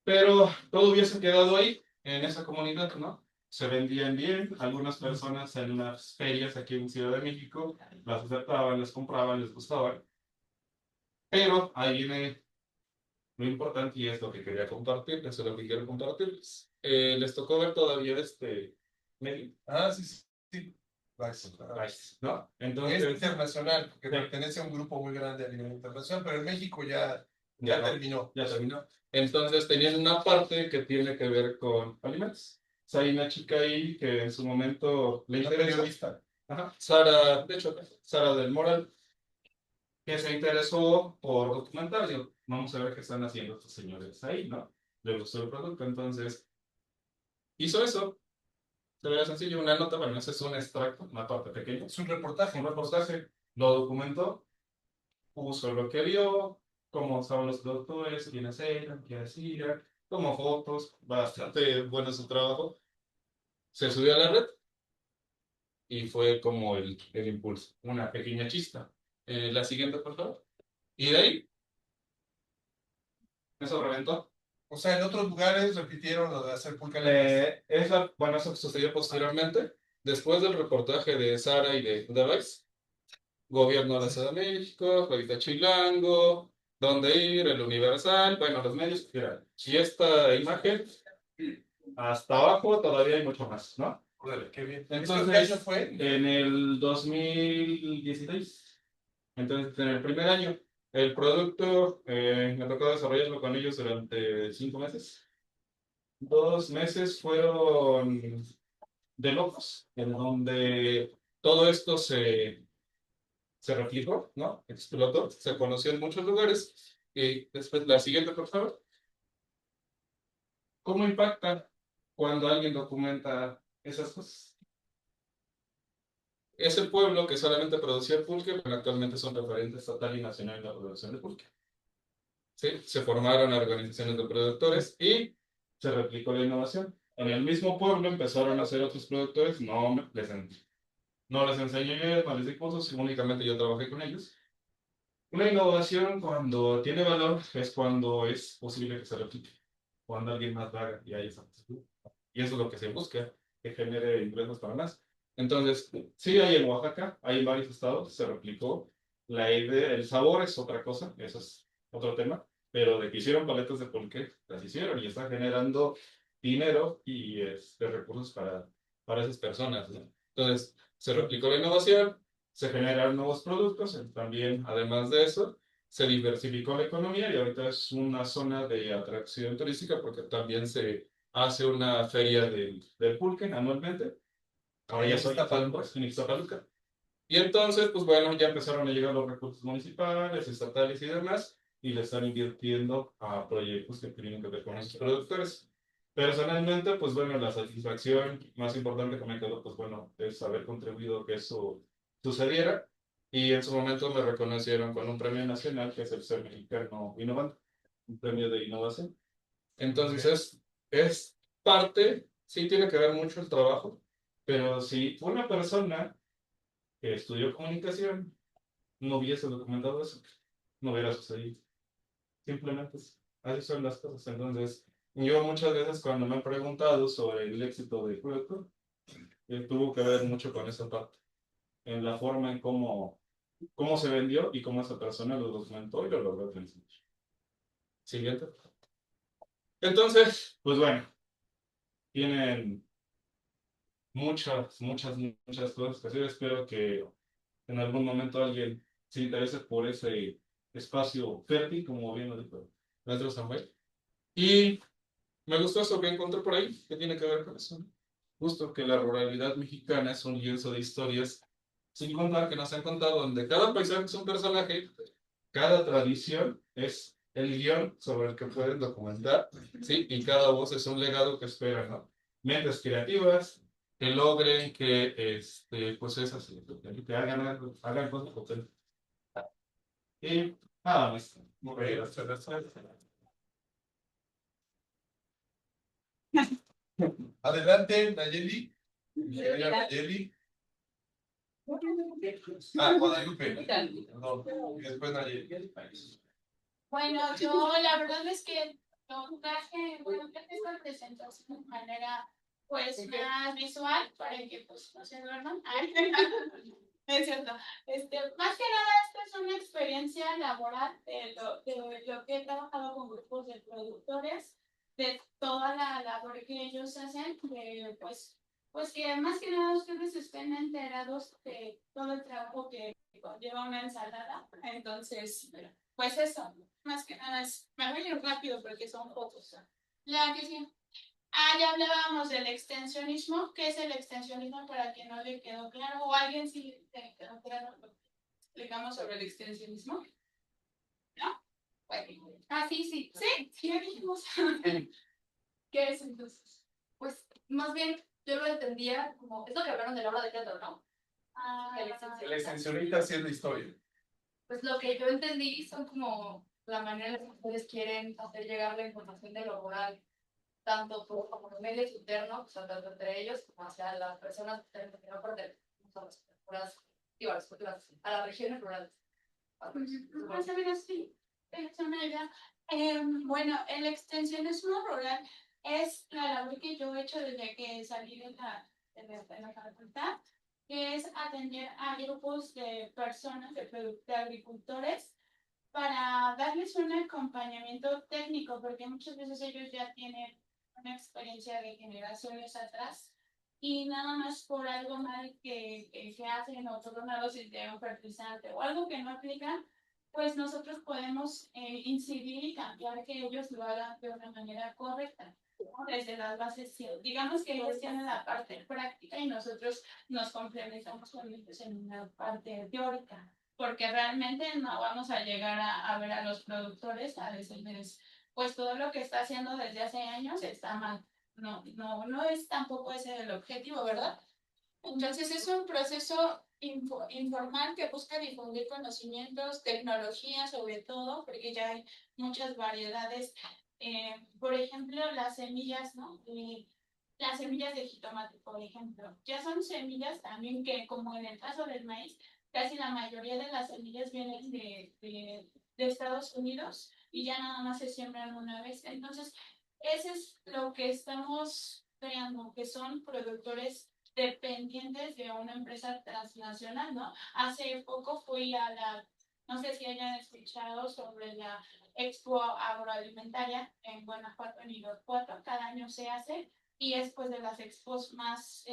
Pero todo hubiese quedado ahí, en esa comunidad, ¿no? Se vendían bien, algunas personas en las ferias aquí en Ciudad de México las aceptaban, les compraban, les gustaban. Pero ahí viene lo importante y es lo que quería compartirles, es lo que quiero compartirles. Les tocó ver todavía medio, Ah, sí, sí. Sí. ¿no? Es Entonces, internacional, porque Sí. pertenece a un grupo muy grande a nivel internacional, pero en México ya no, terminó. ya terminó. Entonces tenían una parte que tiene que ver con alimentos. O sea, hay una chica ahí que en su momento le Una interesó. periodista. Ajá, Sara, de hecho, Sara del Moral, que se interesó por documentar. Digo, vamos a ver qué están haciendo estos señores ahí, ¿no? Le gustó el producto, entonces hizo eso. Se ve sencillo, una nota, bueno, ese es un extracto, una parte pequeña. Es un reportaje. Un reportaje, lo documentó, puso lo que vio, cómo estaban los productores, quiénes eran, qué hacían, tomó fotos, bastante bueno su trabajo. Se subió a la red y fue como el impulso, una pequeña chispa. La siguiente, por favor. Y de ahí, eso reventó. O sea, en otros lugares repitieron lo de hacer pulcaletas. Bueno, eso sucedió posteriormente, después del reportaje de Sara y de Device. Gobierno de la Ciudad de México, Revista Chilango, Dónde Ir, El Universal, bueno, los medios que quieran. Y esta imagen, hasta abajo todavía hay mucho más, ¿no? Órale, qué bien. Entonces, ¿Esto qué año fue? en el 2016, entonces en el primer año, el producto me tocó desarrollarlo con ellos durante 5 meses. 2 meses fueron de locos, en donde todo esto se replicó, ¿no? Explotó, se conoció en muchos lugares. Y después, la siguiente, por favor. ¿Cómo impacta cuando alguien documenta esas cosas? Ese pueblo que solamente producía pulque, pero actualmente son referentes estatal y nacional en la producción de pulque. ¿Sí? Se formaron organizaciones de productores y se replicó la innovación. En el mismo pueblo empezaron a hacer otros productores, no les enseñé, no les di cursos, únicamente yo trabajé con ellos. Una innovación cuando tiene valor es cuando es posible que se replique, cuando alguien más lo haga y hay esa posibilidad. Y eso es lo que se busca, que genere ingresos para más. Entonces, sí hay en Oaxaca, hay en varios estados, se replicó. La idea, el sabor es otra cosa, eso es otro tema, pero de que hicieron paletas de pulque, las hicieron y están generando dinero y recursos para esas personas, ¿no? Entonces, se replicó la innovación, se generaron nuevos productos, también, además de eso, se diversificó la economía y ahorita es una zona de atracción turística porque también se hace una feria del pulque anualmente. Ahora ya soy en Ixtapaluca. Y entonces, pues bueno, ya empezaron a llegar los recursos municipales, estatales y demás, y le están invirtiendo a proyectos que tienen que ver con esos productores. Personalmente, pues bueno, la satisfacción más importante que me quedó, pues bueno, es haber contribuido a que eso sucediera. Y en su momento me reconocieron con un premio nacional, que es el Ser Mexicano Innovante, un premio de innovación. Entonces es parte, sí tiene que ver mucho el trabajo, pero si una persona que estudió comunicación no hubiese documentado eso, no hubiera sucedido. Simplemente así son las cosas. Entonces, yo muchas veces cuando me han preguntado sobre el éxito del proyecto, tuvo que ver mucho con esa parte, en la forma en cómo se vendió y cómo esa persona lo documentó y lo logró transmitir. Siguiente. Entonces, pues bueno, tienen muchas cosas que hacer. Espero que en algún momento alguien se interese por ese espacio fértil, como bien lo dijo nuestro Samuel. Y me gustó eso que encontré por ahí, que tiene que ver con eso, ¿no? Justo que la ruralidad mexicana es un lienzo de historias, sin contar que nos han contado donde cada paisaje es un personaje, cada tradición es el guión sobre el que pueden documentar, ¿sí? Y cada voz es un legado que espera, ¿no? Mentes creativas que logren que, pues esas, que hagan cosas potentes. Y nada más. Muy bien, gracias. Adelante, Nayeli. Ingeniera Nayeli. Guadalupe. Perdón. Y después Nayeli. Bueno, yo la verdad es que lo traje, bueno, traje esta presentación de manera pues más visual para que pues no se duerman. Ay, es cierto. Más que nada, esta es una experiencia laboral de lo que he trabajado con grupos de productores, de toda la labor que ellos hacen, de, pues que más que nada ustedes estén enterados de todo el trabajo que conlleva una ensalada. Entonces, pues eso, más que nada es, me voy a ir rápido porque son fotos. La que sí. Ya hablábamos del extensionismo. ¿Qué es el extensionismo para quien no le quedó claro? ¿O alguien sí le quedó claro lo que explicamos sobre el extensionismo? ¿No? Bueno. Sí, sí. Sí, sí, ya dijimos. ¿Qué es entonces? Pues más bien yo lo entendía como, es lo que hablaron de la obra de teatro, ¿no? El extensionista haciendo historia. Pues lo que yo entendí son como la manera en la que ustedes quieren hacer llegar la información de lo rural, tanto como los medios internos, o sea, tanto entre ellos como hacia las personas que no por las culturas, digo, a las regiones rurales. Más o menos sí, es una idea. Bueno, el extensionismo rural es la labor que yo he hecho desde que salí de la facultad, que es atender a grupos de personas, de agricultores, para darles un acompañamiento técnico, porque muchas veces ellos ya tienen una experiencia de generaciones atrás y nada más por algo mal que hacen o por una dosis de un fertilizante o algo que no aplican, pues nosotros podemos incidir y cambiar que ellos lo hagan de una manera correcta, ¿no? Desde las bases, digamos que ellos tienen la parte práctica y nosotros nos complementamos con ellos en una parte teórica, porque realmente no vamos a llegar a ver a los productores a decirles, pues todo lo que está haciendo desde hace años está mal. No es tampoco ese el objetivo, ¿verdad? Entonces es un proceso informal que busca difundir conocimientos, tecnología sobre todo, porque ya hay muchas variedades. Por ejemplo, las semillas, ¿no? Las semillas de jitomate, por ejemplo, ya son semillas también que, como en el caso del maíz, casi la mayoría de las semillas vienen de Estados Unidos y ya nada más se siembran una vez. Entonces, eso es lo que estamos creando, que son productores dependientes de una empresa transnacional, ¿no? Hace poco fui no sé si hayan escuchado sobre la Expo Agroalimentaria en Guanajuato, en Irapuato, cada año se hace y es pues de las expos más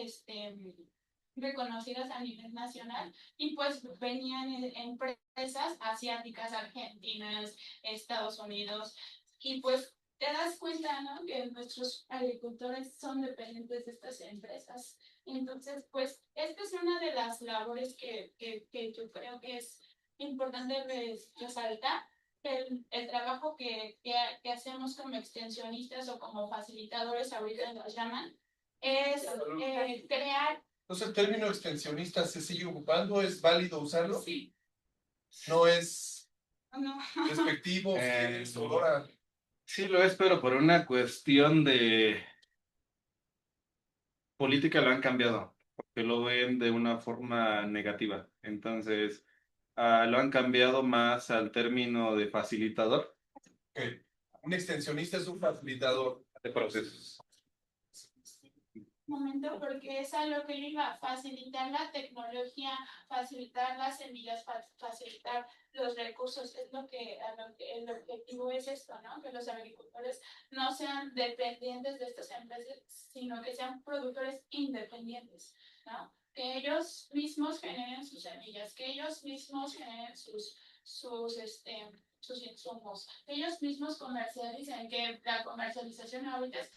reconocidas a nivel nacional y pues venían empresas asiáticas, argentinas, Estados Unidos y pues te das cuenta, ¿no? Que nuestros agricultores son dependientes de estas empresas. Entonces, pues, esta es una de las labores que yo creo que es importante resaltar. El trabajo que hacemos como extensionistas o como facilitadores, ahorita nos llaman, es crear. Entonces, el término extensionista se sigue ocupando, ¿es válido usarlo? Sí. No es No. despectivo, sonora. Sí lo es, pero por una cuestión de política lo han cambiado, porque lo ven de una forma negativa. Entonces, lo han cambiado más al término de facilitador Okay. Un extensionista es un facilitador de procesos. momento porque es algo que iba a facilitar la tecnología, facilitar las semillas, facilitar los recursos. Es lo que, el objetivo es esto, ¿no? Que los agricultores no sean dependientes de estas empresas, sino que sean productores independientes, ¿no? Que ellos mismos generen sus semillas, que ellos mismos generen sus insumos, que ellos mismos comercialicen, que la comercialización ahorita es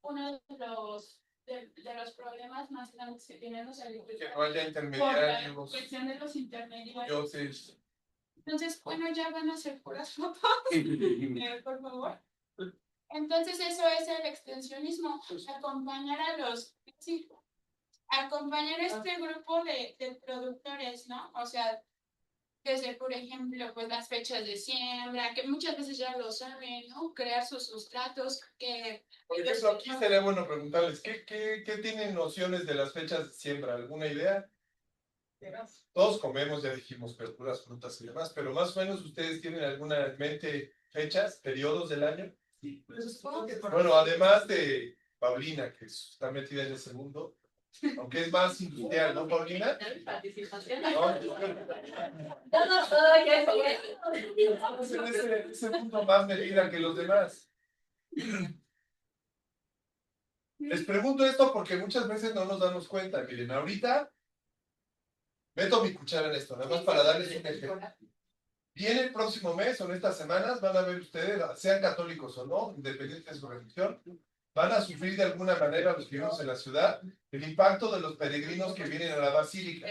uno de los problemas más grandes que tienen los Que agricultores no haya por la intermediarios. cuestión de los intermediarios. Yo sé. Entonces, bueno, ya van a ser puras fotos, por favor. Entonces, eso es el extensionismo, acompañar a los, sí, acompañar a este grupo de productores, ¿no? O sea, desde, por ejemplo, pues las fechas de siembra, que muchas veces ya lo saben, ¿no? Crear sus sustratos, que... Por ejemplo, aquí sería bueno preguntarles, ¿qué tienen nociones de las fechas de siembra? ¿Alguna idea? Todos comemos, ya dijimos, verduras, frutas y demás, pero más o menos ustedes tienen alguna en mente fechas, periodos del año. Sí, pues supongo que Bueno, además de Paulina, que está metida en ese mundo, aunque es más industrial, ¿no, Paulina? Participación. No, Todo ya estamos en ese mundo más metida que los demás. Les pregunto esto porque muchas veces no nos damos cuenta. Miren, ahorita meto mi cuchara en esto, nada más para darles un ejemplo. Viene el próximo mes o en estas semanas van a ver ustedes, sean católicos o no, independiente de su religión, van a sufrir de alguna manera los que vivimos en la ciudad el impacto de los peregrinos que vienen a la basílica.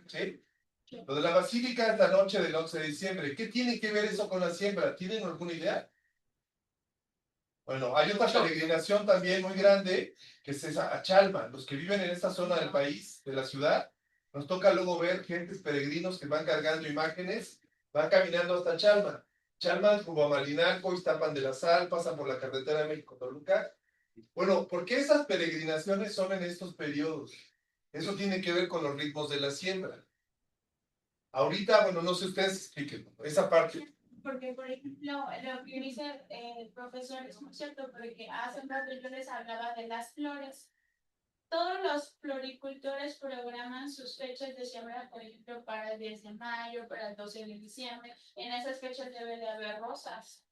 ¿Sí? Lo de la basílica es la noche del 11 de diciembre. ¿Qué tiene que ver eso con la siembra? ¿Tienen alguna idea? Bueno, hay otra peregrinación también muy grande que es esa a Chalma. Los que viven en esta zona del país, de la ciudad, nos toca luego ver gentes peregrinos que van cargando imágenes, van caminando hasta Chalma. Chalma es rumbo a Malinalco, Iztapan de la Sal, pasan por la carretera de México-Toluca. Bueno, ¿por qué esas peregrinaciones son en estos periodos? Eso tiene que ver con los ritmos de la siembra. Ahorita, bueno, no sé ustedes expliquen esa parte. Porque, por ejemplo, lo que dice el profesor es muy cierto, porque hace un rato yo les hablaba de las flores. Todos los floricultores programan sus fechas de siembra, por ejemplo, para el 10 de mayo, para el 12 de diciembre. En esas fechas debe de haber rosas.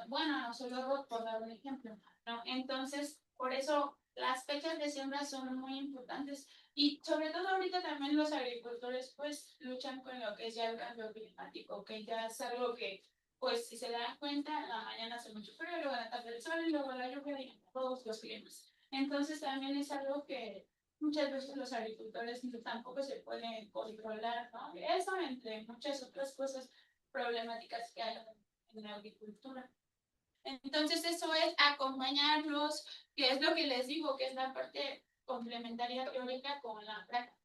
Bueno, no solo rosas, por dar un ejemplo, ¿no? Entonces, por eso las fechas de siembra son muy importantes. Y sobre todo ahorita también los agricultores pues luchan con lo que es ya el cambio climático, que ya es algo que, pues si se dan cuenta, en la mañana hace mucho frío, luego en la tarde el sol y luego la lluvia y todos los climas. Entonces también es algo que muchas veces los agricultores tampoco se pueden controlar, ¿no? Eso entre muchas otras cosas problemáticas que hay en la agricultura. Entonces eso es acompañarlos, que es lo que les digo, que es la parte complementaria teórica con la práctica.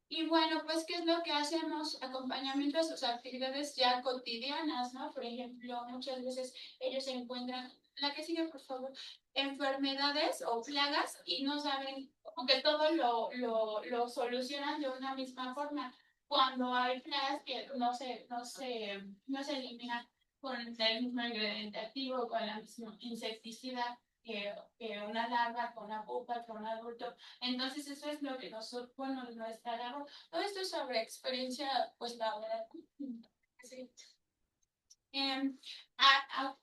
Y bueno, pues, ¿qué es lo que hacemos? Acompañamiento a sus actividades ya cotidianas, ¿no? Por ejemplo, muchas veces ellos se encuentran, la que sigue, por favor, enfermedades o plagas y no saben, como que todo lo solucionan de una misma forma. Cuando hay plagas que no se eliminan con el mismo ingrediente activo, con la misma insecticida que una larva, con una pupa, con un adulto. Entonces eso es lo que nosotros, bueno, nuestra labor, todo esto es sobre experiencia, pues laboral. Sí.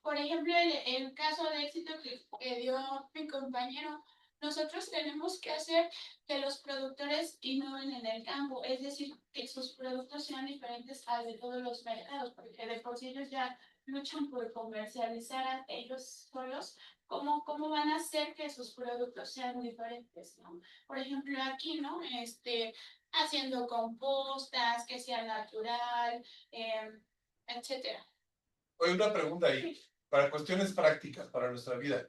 Por ejemplo, el caso de éxito que dio mi compañero, nosotros tenemos que hacer que los productores innoven en el campo, es decir, que sus productos sean diferentes a de todos los mercados, porque de por sí ellos ya luchan por comercializar a ellos solos. ¿Cómo van a hacer que sus productos sean diferentes, ¿no? Por ejemplo, aquí, ¿no? Haciendo compostas, que sea natural, etcétera. Hay una pregunta ahí, para cuestiones prácticas, para nuestra vida.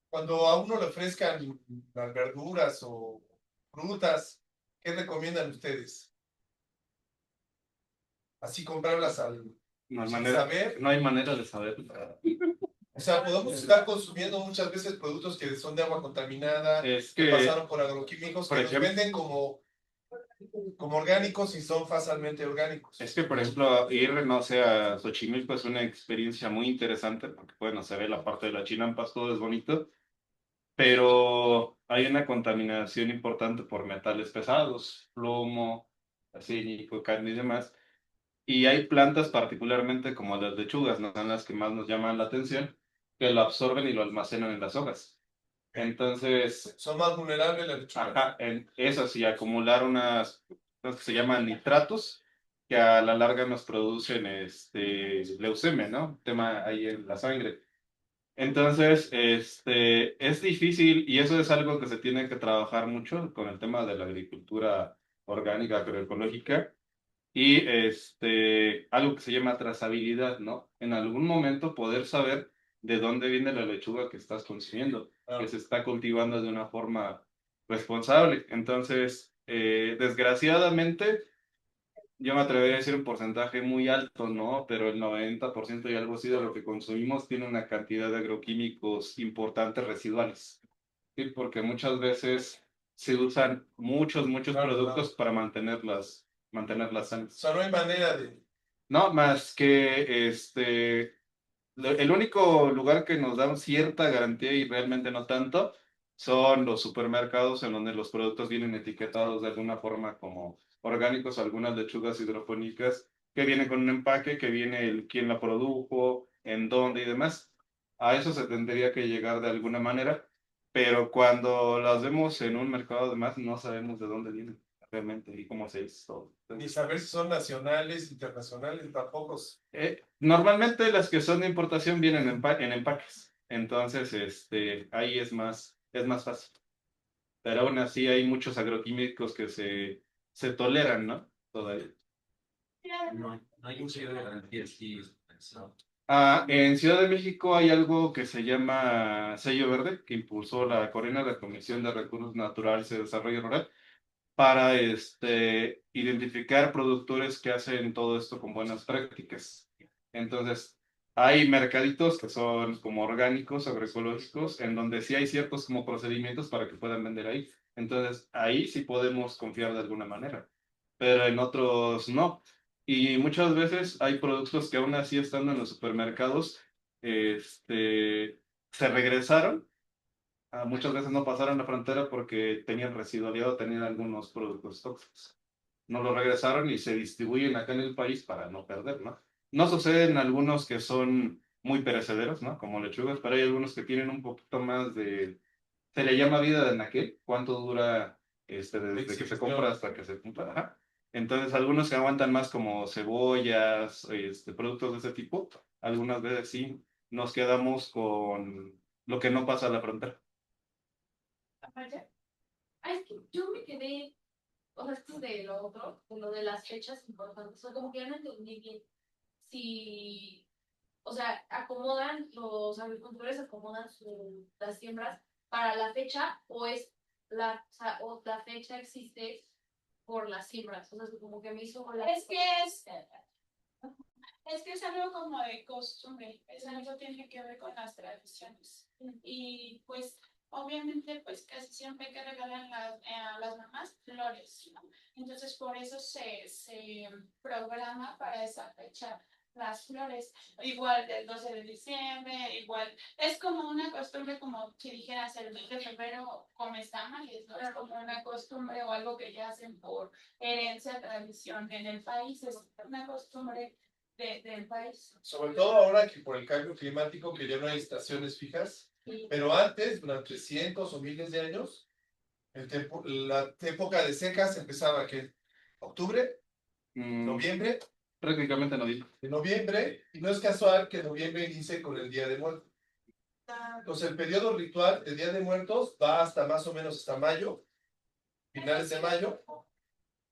Cuando a uno le ofrezcan las verduras o frutas, ¿qué recomiendan ustedes? Así comprarlas No hay sin manera, saber. no hay manera de saber. O sea, podemos estar consumiendo muchas veces productos que son de agua contaminada, Es que que, pasaron por agroquímicos, por que nos ejemplo, venden como orgánicos y son fácilmente orgánicos. es que, por ejemplo, ir, no sé, a Xochimilco es una experiencia muy interesante porque, bueno, se ve la parte de la chinampas, todo es bonito, pero hay una contaminación importante por metales pesados, plomo, arsénico, cadmio y demás. Y hay plantas particularmente como las lechugas, ¿no? Son las que más nos llaman la atención, que lo absorben y lo almacenan en las hojas. Entonces, Son más vulnerables las lechugas. ajá, en eso sí, acumular unas que se llaman nitratos, que a la larga nos producen leucemia, ¿no? Tema ahí en la sangre. Entonces, es difícil y eso es algo que se tiene que trabajar mucho con el tema de la agricultura orgánica, agroecológica y algo que se llama trazabilidad, ¿no? En algún momento poder saber de dónde viene la lechuga que estás consumiendo, que se está cultivando de una forma responsable. Entonces, desgraciadamente, yo me atrevería a decir un porcentaje muy alto, ¿no? Pero el 90% y algo así de lo que consumimos tiene una cantidad de agroquímicos importantes residuales. Sí, porque muchas veces se usan muchos Claro, productos claro. para mantenerlas O sanas. sea, no hay manera de... No, más que el único lugar que nos da cierta garantía y realmente no tanto son los supermercados en donde los productos vienen etiquetados de alguna forma como orgánicos, algunas lechugas hidropónicas que vienen con un empaque, que viene quién la produjo, en dónde y demás. A eso se tendría que llegar de alguna manera, pero cuando las vemos en un mercado además no sabemos de dónde vienen realmente y cómo se hizo. Ni saber si son nacionales, internacionales, tampoco. Normalmente las que son de importación vienen en empaques, entonces ahí es más fácil. Pero aún así hay muchos agroquímicos que se toleran, ¿no? Todavía. No hay un sello de garantía así. En Ciudad de México hay algo que se llama Sello Verde, que impulsó la CORENA, la Comisión de Recursos Naturales y Desarrollo Rural, para identificar productores que hacen todo esto con buenas prácticas. Entonces, hay mercaditos que son como orgánicos, agroecológicos, en donde sí hay ciertos como procedimientos para que puedan vender ahí. Entonces, ahí sí podemos confiar de alguna manera, pero en otros no. Y muchas veces hay productos que aún así estando en los supermercados, se regresaron, muchas veces no pasaron la frontera porque tenían residualidad o tenían algunos productos tóxicos. No lo regresaron y se distribuyen acá en el país para no perder, ¿no? No suceden algunos que son muy perecederos, ¿no? Como lechugas, pero hay algunos que tienen un poquito más se le llama vida de anaquel, cuánto dura desde que se compra hasta que se compra. Ajá. Entonces, algunos que aguantan más como cebollas, productos de ese tipo, algunas veces sí nos quedamos con lo que no pasa a la frontera. Aparte, ay, es que yo me quedé, o sea, esto de lo otro, de lo de las fechas importantes, o sea, como que ya no entendí bien si, o sea, los agricultores acomodan las siembras para la fecha o sea, o la fecha existe por las siembras, o sea, como que me hizo Es que es algo como de costumbre, es algo que tiene que ver con las tradiciones. Y pues, obviamente, pues casi siempre que regalan a las mamás flores, ¿no? Entonces, por eso se programa para esa fecha las flores. Igual del 12 de diciembre, igual. Es como una costumbre, como si dijeras el 2 de febrero comes tamales, ¿no? Es como una costumbre o algo que ya hacen por herencia, tradición en el país. Es una costumbre del país. Sobre todo ahora que por el cambio climático, que ya no hay estaciones fijas, pero antes, durante cientos o miles de años, la época de secas empezaba que octubre, noviembre, Prácticamente no digo. de noviembre, y no es casual que noviembre inicie con el Día de Muertos. Entonces el periodo ritual del Día de Muertos va hasta más o menos hasta mayo, finales de mayo,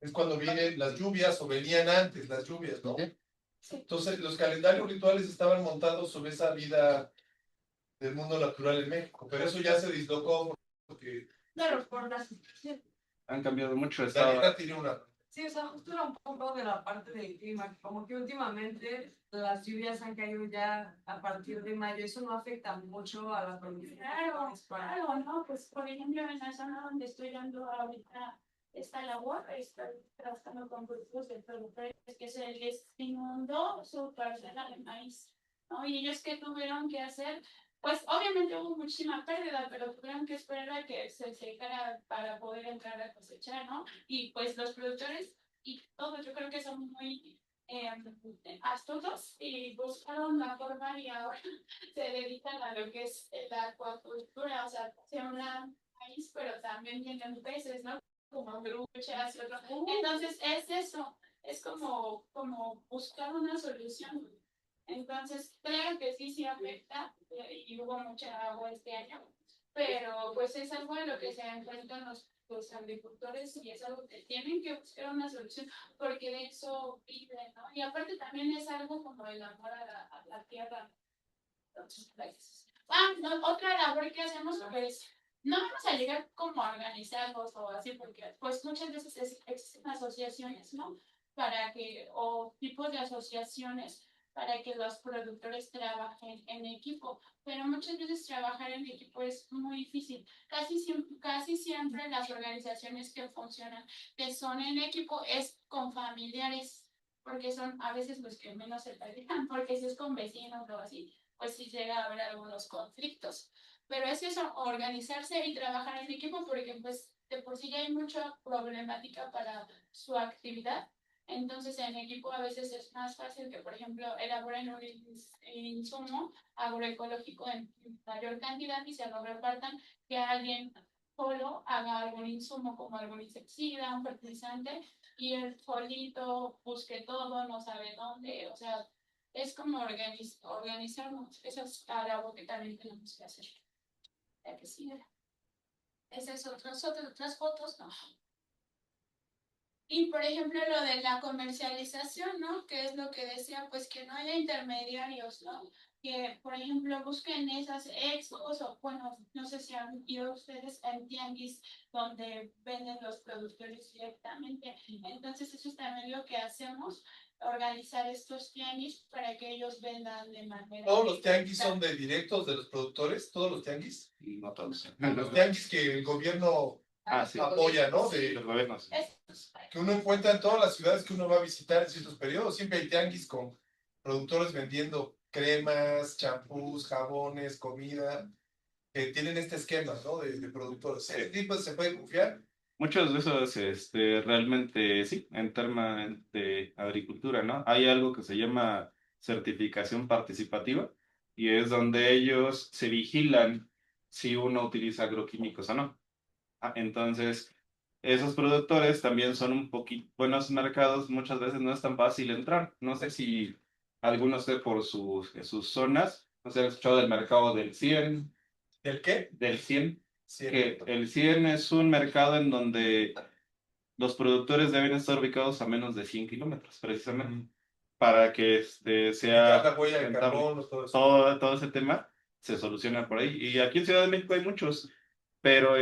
es cuando vienen las lluvias o venían antes las lluvias, ¿no? Entonces los calendarios rituales estaban montados sobre esa vida del mundo natural en México, pero eso ya se dislocó porque claro, por las Han cambiado mucho. Daniela tiene una... Sí, o sea, justo era un poco de la parte del clima, como que últimamente las lluvias han caído ya a partir de mayo, eso no afecta mucho a la producción. Claro, ¿no? Pues por ejemplo en la zona donde estoy dando ahorita está el agua, estoy trabajando con grupos de productores que se les inundó su parcela de maíz, ¿no? Y ellos, ¿qué tuvieron que hacer? pues obviamente hubo muchísima pérdida, pero tuvieron que esperar a que se secara para poder entrar a cosechar, ¿no? Y pues los productores y todos yo creo que son muy astutos y buscaron la forma y ahora se dedican a lo que es la acuacultura, o sea, siembran maíz, pero también tienen peces, ¿no? Como truchas y otros. Entonces es eso, es como buscar una solución. Entonces, claro que sí, sí afecta y hubo mucha agua este año, pero pues es algo en lo que se enfrentan los agricultores y es algo que tienen que buscar una solución porque de eso viven, ¿no? Y aparte también es algo como el amor a la tierra. Entonces, pues, no, otra labor que hacemos pues no vamos a llegar como a organizarnos o así porque pues muchas veces existen asociaciones, ¿no? Para que, o tipos de asociaciones para que los productores trabajen en equipo, pero muchas veces trabajar en equipo es muy difícil. Casi siempre las organizaciones que funcionan, que son en equipo, es con familiares, porque son a veces los que menos se pelean, porque si es con vecinos o así, pues sí llega a haber algunos conflictos. Pero es eso, organizarse y trabajar en equipo, porque pues de por sí ya hay mucha problemática para su actividad. Entonces, en equipo a veces es más fácil que, por ejemplo, elaboren un insumo agroecológico en mayor cantidad y se lo repartan que alguien solo haga algún insumo como algún insecticida, un fertilizante, y el solito busque todo, no sabe dónde, o sea, es como organizarnos. Eso es algo que también tenemos que hacer. Ya que sí, esas es otras fotos, ¿no? Y por ejemplo lo de la comercialización, ¿no? Que es lo que decía, pues que no haya intermediarios, ¿no? Que por ejemplo busquen esas expos o bueno, no sé si han ido ustedes en tianguis donde venden los productores directamente. Entonces eso es también lo que hacemos, organizar estos tianguis para que ellos vendan de manera... ¿Todos los tianguis son de directos de los productores? ¿Todos los tianguis? No todos. Los tianguis que el gobierno Sí. apoya, ¿no? Sí, los gobiernos. Que uno encuentra en todas las ciudades que uno va a visitar en ciertos periodos. Siempre hay tianguis con productores vendiendo cremas, champús, jabones, comida, que tienen este esquema, ¿no? De productores. ¿Ese tipo se puede confiar? Muchos de esos, realmente sí, en temas de agricultura, ¿no? Hay algo que se llama certificación participativa y es donde ellos se vigilan si uno utiliza agroquímicos o no. Entonces, esos productores también son un poquito buenos mercados, muchas veces no es tan fácil entrar. No sé si algunos de por sus zonas, no sé, han escuchado del mercado del 100, ¿Del qué? del 100, Sí. que el 100 es un mercado en donde los productores deben estar ubicados a menos de 100 kilómetros, precisamente, para que sea La huella de rentable. carbono, todo eso. Todo ese tema se soluciona por ahí. Y aquí en Ciudad de México hay muchos, pero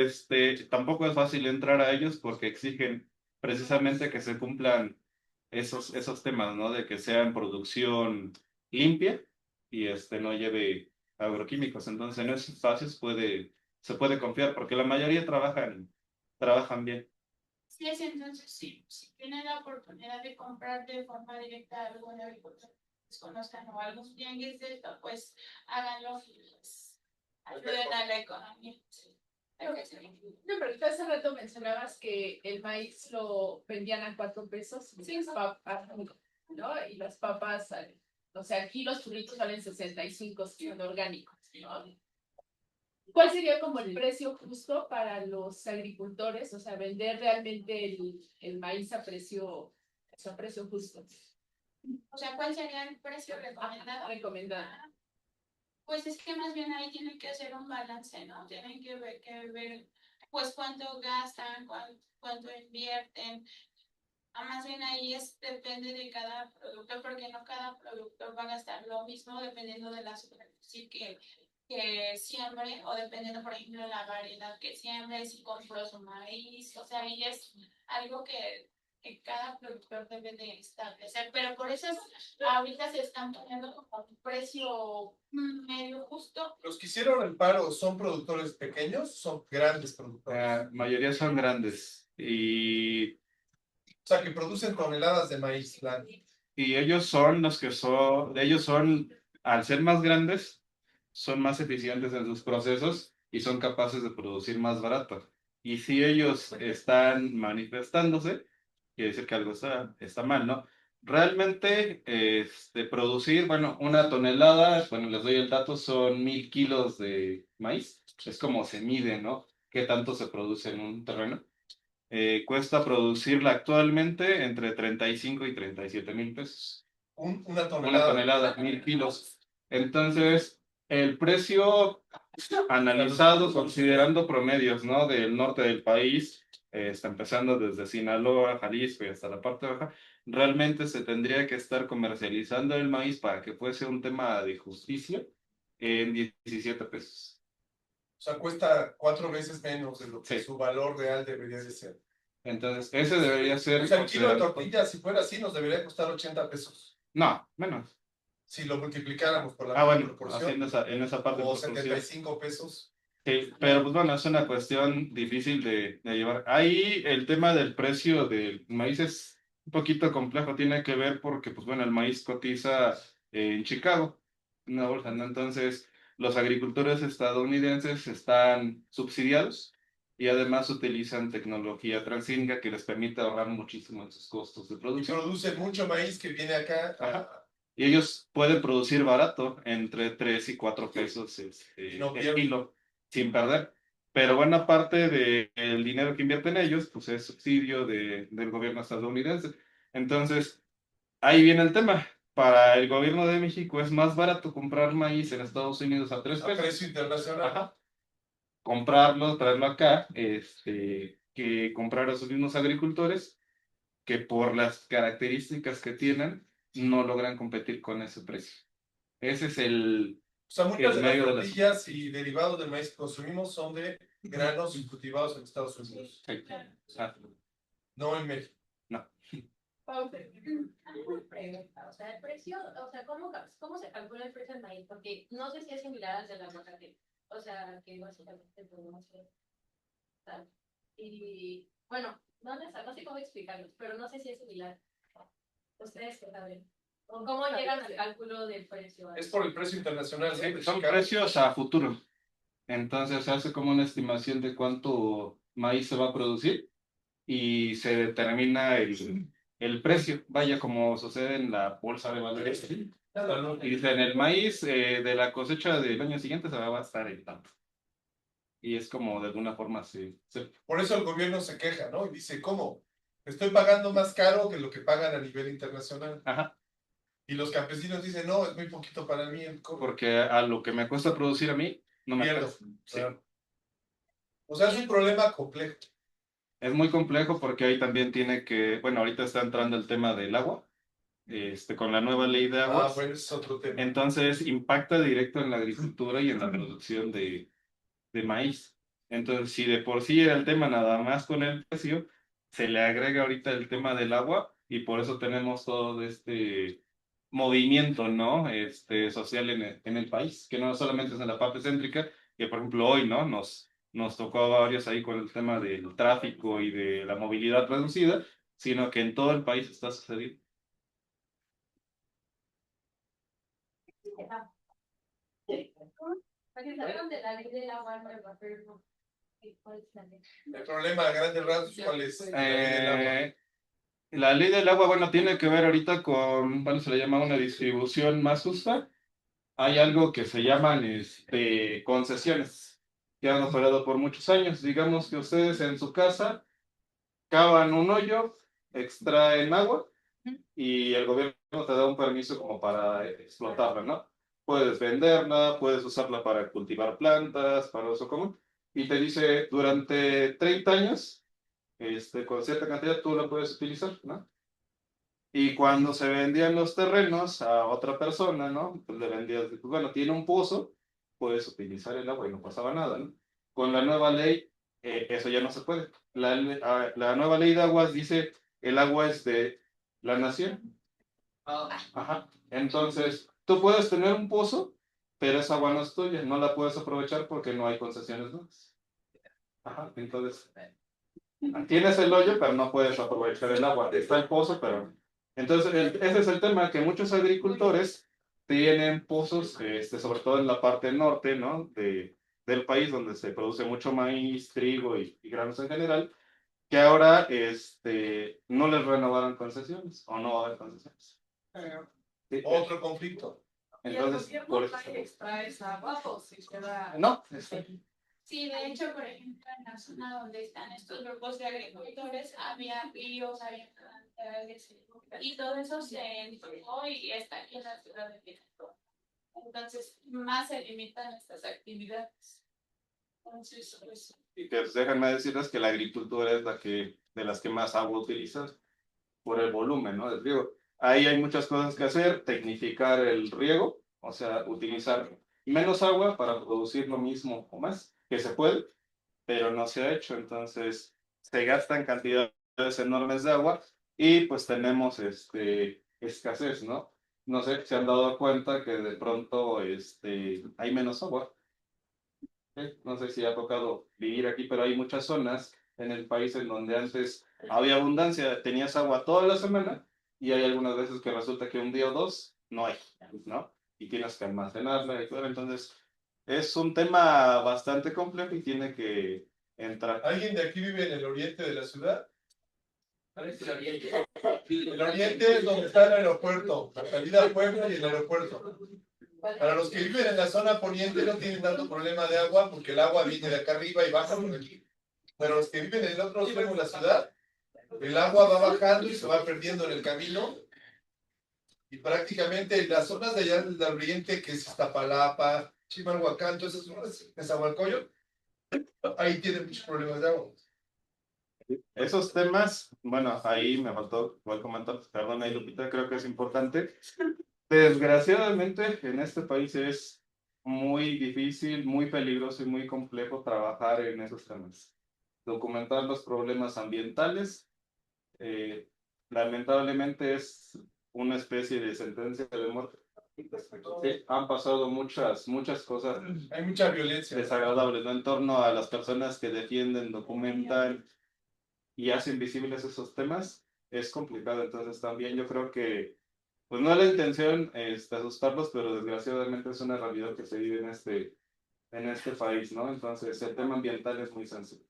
tampoco es fácil entrar a ellos porque exigen precisamente que se cumplan esos temas, ¿no? De que sea en producción limpia y no lleve agroquímicos. Entonces, en esos espacios se puede confiar porque la mayoría trabajan bien. Sí, es entonces sí, si tienen la oportunidad de comprar de forma directa a algún agricultor que desconozcan o algún tianguis de esto, pues háganlo y pues, ayuden a la economía. Sí. Creo que sí. No, pero tú hace rato mencionabas que el maíz lo vendían a 4 pesos, sí, ¿no? Y las papas, o sea, aquí los churritos valen 65 siendo orgánicos, ¿no? ¿Cuál sería como el precio justo para los agricultores? O sea, vender realmente el maíz a precio justo. O sea, ¿cuál sería el precio recomendado? Recomendado. Pues es que más bien ahí tienen que hacer un balance, ¿no? Tienen que ver pues cuánto gastan, cuánto invierten. Más bien ahí depende de cada productor, porque no cada productor va a gastar lo mismo dependiendo de la superficie que siembre o dependiendo, por ejemplo, de la variedad que siembre, si compró su maíz, o sea, ahí es algo que cada productor debe de establecer, pero por eso ahorita se están poniendo como un precio medio justo. ¿Los que hicieron el paro son productores pequeños? ¿Son grandes productores? La mayoría son grandes O sea, que producen toneladas de maíz. y ellos son al ser más grandes, son más eficientes en sus procesos y son capaces de producir más barato. Y si ellos están manifestándose, quiere decir que algo está mal, ¿no? Realmente, producir, bueno, una tonelada, bueno, les doy el dato, son 1000 kilos de maíz. Es como se mide, ¿no? ¿Qué tanto se produce en un terreno? Cuesta producirla actualmente entre 35 y 37,000 pesos. Una Una tonelada. tonelada, 1000 kilos. Entonces, el precio analizado, considerando promedios, ¿no? Del norte del país, está empezando desde Sinaloa, Jalisco y hasta la parte baja, realmente se tendría que estar comercializando el maíz para que fuese un tema de justicia en 17 pesos. O sea, cuesta 4 veces menos de lo que Sí. su valor real debería de ser. Entonces, ese debería ser... O sea, el kilo de considerado- tortilla, si fuera así, nos debería costar 80 pesos. No, menos. Si lo multiplicáramos por la Ah, bueno, proporción, haciendo en esa parte de o proporción. 75 pesos. Sí, pero pues bueno, es una cuestión difícil de llevar. Ahí el tema del precio del maíz es un poquito complejo, tiene que ver porque pues bueno, el maíz cotiza en Chicago, una bolsa, ¿no? Entonces, los agricultores estadounidenses están subsidiados y además utilizan tecnología transgénica que les permite ahorrar muchísimo en sus costos de Y producción. produce mucho maíz que viene acá. Ajá. Y ellos pueden producir barato, entre 3 y 4 pesos Y no el pierden. kilo, sin perder. Pero buena parte del dinero que invierten ellos, pues es subsidio del gobierno estadounidense. Entonces, ahí viene el tema. Para el gobierno de México es más barato comprar maíz en Estados Unidos a 3 A pesos. precio internacional. Ajá. Comprarlo, traerlo acá, que comprar a sus mismos agricultores, que por las características que tienen, no logran competir con ese precio. Ese es el O sea, muchas de las medio de las... tortillas y derivados del maíz que consumimos son de granos cultivados en Estados Unidos, Ah, no en México. no. Una pregunta, o sea, el precio, o sea, ¿cómo se calcula el precio del maíz? Porque no sé si es similar al del aguacate, o sea, que básicamente podemos hacer tal. Y bueno, no sé cómo explicarlo, pero no sé si es similar. Ustedes qué saben. ¿O cómo llegan al cálculo del precio? Es por el precio internacional. ¿no? Sí, De son Chicago. precios a futuro. Entonces se hace como una estimación de cuánto maíz se va a producir y se determina el precio. Vaya, como sucede en la bolsa de valores. Y dicen, el maíz de la cosecha del año siguiente se va a gastar en tanto. Y es como de alguna forma Por eso el gobierno se queja, ¿no? Y dice, ¿cómo? Estoy pagando más caro que lo que pagan a nivel internacional. Ajá. Y los campesinos dicen, no, es muy poquito para mí el cobre. Porque a lo que me cuesta producir a mí, no me Pierdo. cuesta. Sí. Claro. O sea, es un problema complejo. Es muy complejo porque ahí también tiene que, bueno, ahorita está entrando el tema del agua, con la nueva ley de aguas. Bueno, ese es otro tema. Entonces impacta directo en la agricultura y en la producción de maíz. Entonces, si de por sí era el tema nada más con el precio, se le agrega ahorita el tema del agua y por eso tenemos todo este movimiento, ¿no? Social en el país, que no solamente es en la parte céntrica, que por ejemplo hoy, ¿no? Nos tocó a varios ahí con el tema del tráfico y de la movilidad reducida, sino que en todo el país está sucediendo. ¿Hablaron de la ley del agua nueva, pero no. ¿Cuál es la ley? El problema a grandes rasgos, ¿cuál es? La ley del agua. La ley del agua, bueno, tiene que ver ahorita con, bueno, se le llama una distribución más justa. Hay algo que se llaman concesiones, que han operado por muchos años. Digamos que ustedes en su casa cavan un hoyo, extraen agua y el gobierno te da un permiso como para explotarla, ¿no? Puedes venderla, puedes usarla para cultivar plantas, para uso común. Y te dice, durante 30 años, con cierta cantidad tú la puedes utilizar, ¿no? Y cuando se vendían los terrenos a otra persona, ¿no? Pues le vendías, pues bueno, tiene un pozo, puedes utilizar el agua y no pasaba nada, ¿no? Con la nueva ley, eso ya no se puede. La nueva ley de aguas dice, el agua es de la nación. Ajá. Entonces, tú puedes tener un pozo, pero esa agua no es tuya, no la puedes aprovechar porque no hay concesiones nuevas. Ajá. Entonces, tienes el hoyo, pero no puedes aprovechar el agua. Está el pozo, pero... Entonces, ese es el tema, que muchos agricultores tienen pozos, sobre todo en la parte norte, ¿no? Del país, donde se produce mucho maíz, trigo y granos en general, que ahora no les renovaron concesiones o no va a haber concesiones. Sí, Otro conflicto. entonces, ¿Y el por gobierno eso. va a extraer esa agua o si queda? No, Sí, de hecho, por ejemplo, en la zona donde están estos grupos de agricultores, había ríos, había canales, y todo eso se enfocó y está aquí en la ciudad de México. Entonces, más se limitan estas actividades. Entonces, pues, y que pues, déjenme decirles que la agricultura es de las que más agua utiliza por el volumen, ¿no? Del riego. Ahí hay muchas cosas que hacer, tecnificar el riego, o sea, utilizar menos agua para producir lo mismo o más, que se puede, pero no se ha hecho, entonces se gastan cantidades enormes de agua y pues tenemos escasez, ¿no? No sé si se han dado cuenta que de pronto hay menos agua. No sé si ha tocado vivir aquí, pero hay muchas zonas en el país en donde antes había abundancia, tenías agua toda la semana y hay algunas veces que resulta que un día o dos no hay, ¿no? Y tienes que almacenarla y todo. Entonces, es un tema bastante complejo y tiene que entrar. ¿Alguien de aquí vive en el oriente de la ciudad? ¿Cuál es el oriente? El oriente es donde está el aeropuerto, la salida a Puebla y el aeropuerto. Para los que viven en la zona poniente no tienen tanto problema de agua porque el agua viene de acá arriba y baja por aquí. Pero los que viven en el otro extremo de la ciudad, el agua va bajando y se va perdiendo en el camino. Y prácticamente en las zonas de allá del oriente, que es Iztapalapa, Chimalhuacán, todas esas zonas, Nezahualcóyotl, ahí tienen muchos problemas de agua. Esos temas, bueno, ahí me faltó igual comentar, perdón ahí Lupita, creo que es importante. Desgraciadamente en este país es muy difícil, muy peligroso y muy complejo trabajar en esos temas. Documentar los problemas ambientales, lamentablemente es una especie de sentencia de muerte. Sí, han pasado muchas cosas Hay mucha violencia. desagradables, ¿no? En torno a las personas que defienden, documentan y hacen visibles esos temas, es complicado. Entonces también yo creo que, pues no es la intención asustarlos, pero desgraciadamente es una realidad que se vive en este país, ¿no? Entonces el tema ambiental es muy sensible.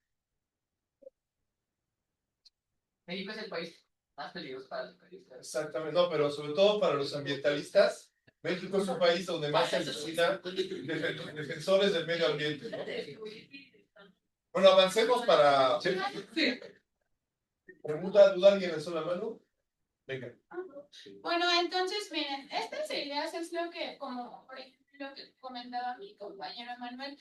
México es el país más peligroso para los periodistas. Exactamente, no, pero sobre todo para los ambientalistas, México es un país donde más se necesita defensores del medio ambiente, ¿no? Bueno, avancemos para... Sí. ¿Pregunta, duda alguien alzó la mano? Venga. bueno, entonces, miren, estas ideas es lo que, como por ejemplo, lo que comentaba mi compañero Manuel,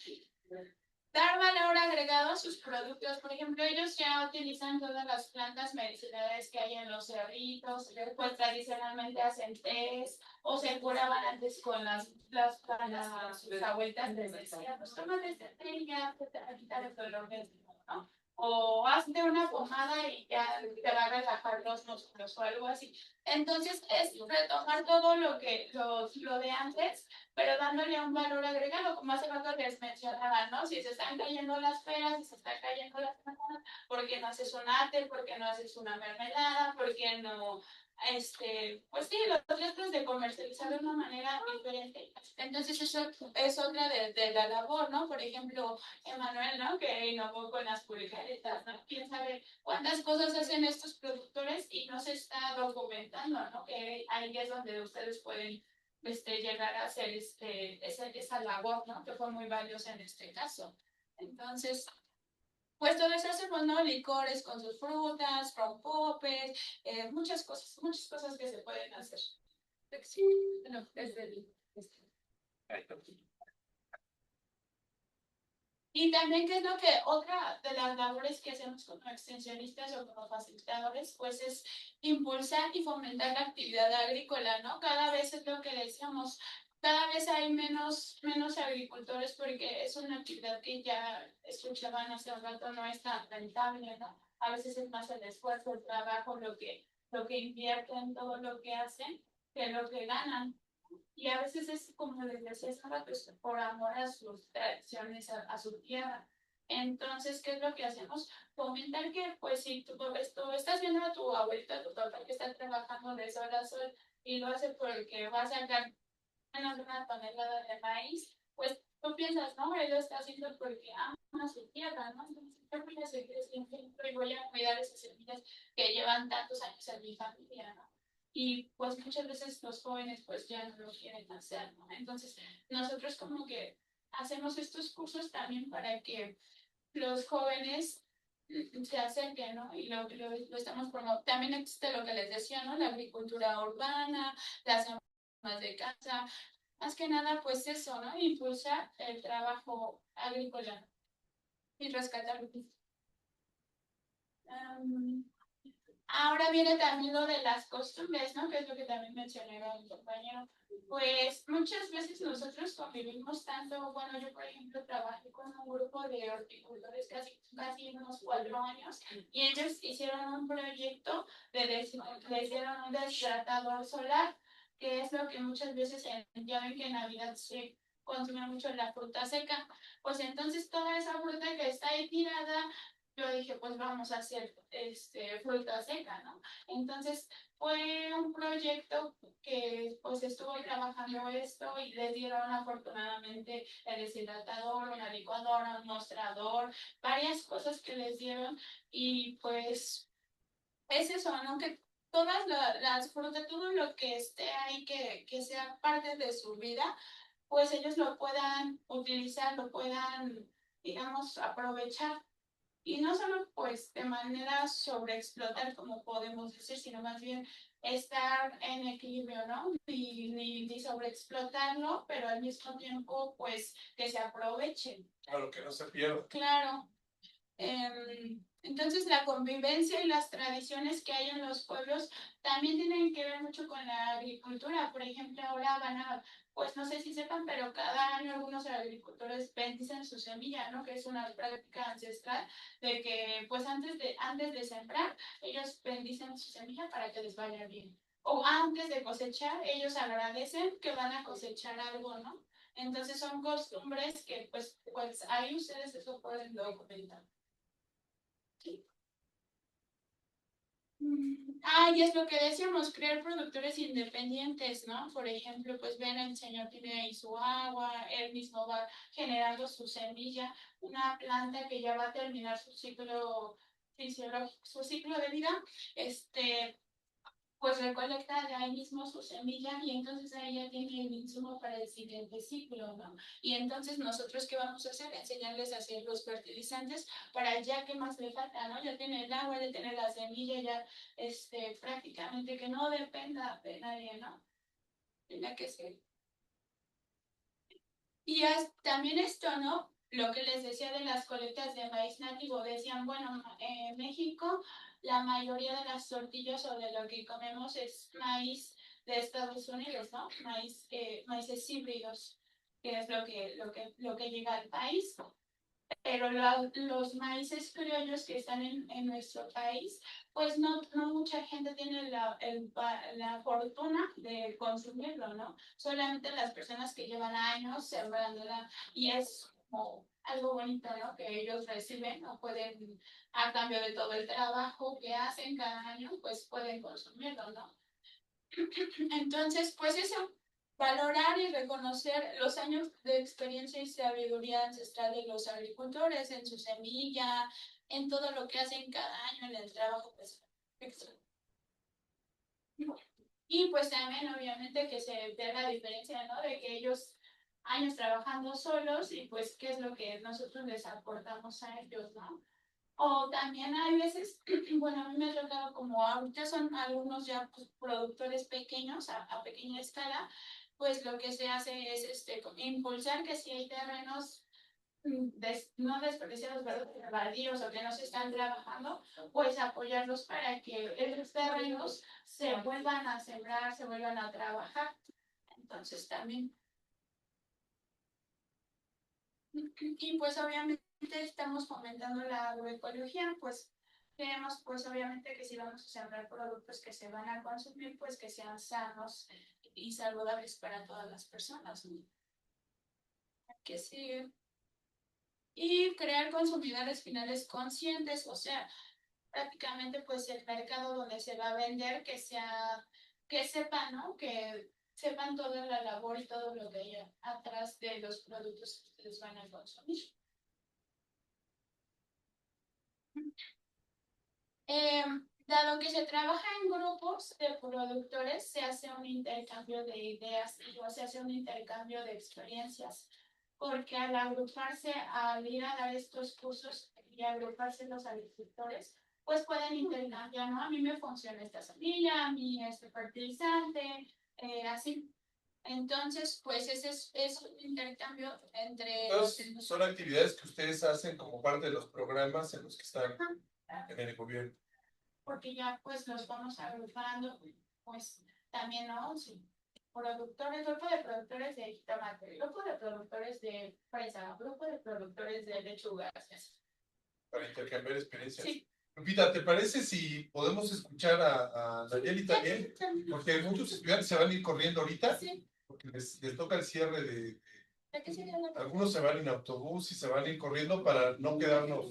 dar valor agregado a sus productos. Por ejemplo, ellos ya utilizan todas las plantas medicinales que hay en los cerritos, pues tradicionalmente hacen tés, o se curaban antes con sus abuelitas les decían, pues tómate este té y ya te va a quitar el dolor del estómago, ¿no? O hazte una pomada y ya te va a relajar los músculos o algo así. Entonces, es retomar todo lo de antes, pero dándole un valor agregado, como hace rato les mencionaba, ¿no? Si se están cayendo las peras, si se están cayendo las bananas, ¿por qué no haces un ate? ¿Por qué no haces una mermelada? ¿Por qué no, pues sí, los tratas de comercializar de una manera diferente? Entonces, eso es otra de la labor, ¿no? Por ejemplo, Emanuel, ¿no? Que innovó con las pulgaretas, ¿no? Quién sabe cuántas cosas hacen estos productores y no se está documentando, ¿no? Que ahí es donde ustedes pueden llegar a hacer esa labor, ¿no? Que fue muy valiosa en este caso. Entonces, pues todo eso hacemos, ¿no? Licores con sus frutas, con popes, muchas cosas que se pueden hacer. Sí, bueno, y también, ¿qué es lo que otra de las labores que hacemos como extensionistas o como facilitadores? Pues es impulsar y fomentar la actividad agrícola, ¿no? Cada vez es lo que decíamos, cada vez hay menos agricultores porque es una actividad que ya escuchaban hace un rato, no es tan rentable, ¿no? A veces es más el esfuerzo, el trabajo, lo que invierten, todo lo que hacen, que lo que ganan. Y a veces es como les decía hace rato, por amor a sus tradiciones, a su tierra. Entonces, ¿qué es lo que hacemos? Fomentar que, pues, si tú estás viendo a tu abuelita, a tu papá que está trabajando de sol a sol y lo hace porque va a sacar menos de una tonelada de maíz, pues tú piensas, no, él lo está haciendo porque ama su tierra, ¿no? Entonces, yo voy a seguir siempre y voy a cuidar esas semillas que llevan tantos años en mi familia, ¿no? Y pues muchas veces los jóvenes pues ya no lo quieren hacer, ¿no? Entonces, nosotros como que hacemos estos cursos también para que los jóvenes se acerquen, ¿no? Y lo estamos promoviendo. También existe lo que les decía, ¿no? La agricultura urbana, las amas de casa, más que nada, pues eso, ¿no? Impulsar el trabajo agrícola y rescatarlo. Um, Ahora viene también lo de las costumbres, ¿no? Que es lo que también mencionaba mi compañero. Pues muchas veces nosotros convivimos tanto, bueno, yo por ejemplo trabajé con un grupo de horticultores casi unos 4 años y ellos hicieron un proyecto les dieron un deshidratador solar, que es lo que muchas veces ya ven que en Navidad se consume mucho la fruta seca. Pues entonces toda esa fruta que está ahí tirada yo dije, pues vamos a hacer fruta seca, ¿no? Entonces fue un proyecto que pues estuvo trabajando esto y les dieron afortunadamente el deshidratador, una licuadora, un mostrador, varias cosas que les dieron y pues es eso, ¿no? Que todas las frutas, todo lo que esté ahí que sea parte de su vida, pues ellos lo puedan utilizar, lo puedan, digamos, aprovechar. Y no solo pues de manera sobreexplotar, como podemos decir, sino más bien estar en equilibrio, ¿no? Ni sobreexplotarlo, pero al mismo tiempo pues que se aprovechen. Claro, que no se pierda. Claro. Entonces la convivencia y las tradiciones que hay en los pueblos también tienen que ver mucho con la agricultura. Por ejemplo, ahora van a, pues no sé si sepan, pero cada año algunos agricultores bendicen su semilla, ¿no? Que es una práctica ancestral de que pues antes de sembrar, ellos bendicen su semilla para que les vaya bien. O antes de cosechar, ellos agradecen que van a cosechar algo, ¿no? Entonces son costumbres que pues ahí ustedes eso pueden documentar. Y es lo que decíamos, crear productores independientes, ¿no? Por ejemplo, pues ven, el señor tiene ahí su agua, él mismo va generando su semilla, una planta que ya va a terminar su ciclo fisiológico, su ciclo de vida, pues recolecta de ahí mismo su semilla y entonces ahí ya tiene el insumo para el siguiente ciclo, ¿no? Y entonces nosotros, ¿qué vamos a hacer? Enseñarles a hacer los fertilizantes para ya que más le falta, ¿no? Ya tiene el agua, ya tiene la semilla, ya prácticamente que no dependa de nadie, ¿no? Tenga que ser. Y también esto, ¿no? Lo que les decía de las colectas de maíz nativo, decían, bueno, en México la mayoría de las tortillas o de lo que comemos es maíz de Estados Unidos, ¿no? Maíces híbridos, que es lo que llega al país. Pero los maíces criollos que están en nuestro país, pues no mucha gente tiene la fortuna de consumirlo, ¿no? Solamente las personas que llevan años sembrándola y es como algo bonito, ¿no? Que ellos reciben o pueden, a cambio de todo el trabajo que hacen cada año, pues pueden consumirlo, ¿no? Entonces, pues eso, valorar y reconocer los años de experiencia y sabiduría ancestral de los agricultores en su semilla, en todo lo que hacen cada año en el trabajo pues, extra. Y pues también obviamente que se vea la diferencia, ¿no? De que ellos años trabajando solos y pues qué es lo que nosotros les aportamos a ellos, ¿no? O también hay veces, bueno, a mí me ha tocado como ahorita son algunos ya pues, productores pequeños, a pequeña escala, pues lo que se hace es impulsar que si hay terrenos no desperdiciados, ¿verdad? Baldíos o que no se están trabajando, pues apoyarlos para que esos terrenos se vuelvan a sembrar, se vuelvan a trabajar. Entonces también. Y pues obviamente estamos fomentando la agroecología, pues queremos pues obviamente que si vamos a sembrar productos que se van a consumir, pues que sean sanos y saludables para todas las personas, ¿no? Que sí. Y crear consumidores finales conscientes, o sea, prácticamente pues el mercado donde se va a vender que sepa, ¿no? Que sepan toda la labor y todo lo que hay atrás de los productos que ustedes van a consumir. Dado que se trabaja en grupos de productores, se hace un intercambio de ideas y se hace un intercambio de experiencias, porque al agruparse, al ir a dar estos cursos y agruparse los agricultores, pues pueden intercambiar, ¿no? A mí me funciona esta semilla, a mí este fertilizante, así. Entonces, pues ese es un intercambio entre... Entonces, son actividades que ustedes hacen como parte de los programas en los que están en el gobierno. Porque ya pues nos vamos agrupando, pues también, ¿no? Sí. Productores, grupo de productores de jitomate, grupo de productores de fresa, grupo de productores de lechugas. Para intercambiar experiencias. Sí. Lupita, ¿te parece si podemos escuchar a Nayeli también? Porque muchos estudiantes se van a ir corriendo ahorita, Sí. porque les toca el cierre de... ¿De qué sería la... Algunos se van en autobús y se van a ir corriendo para no quedarnos...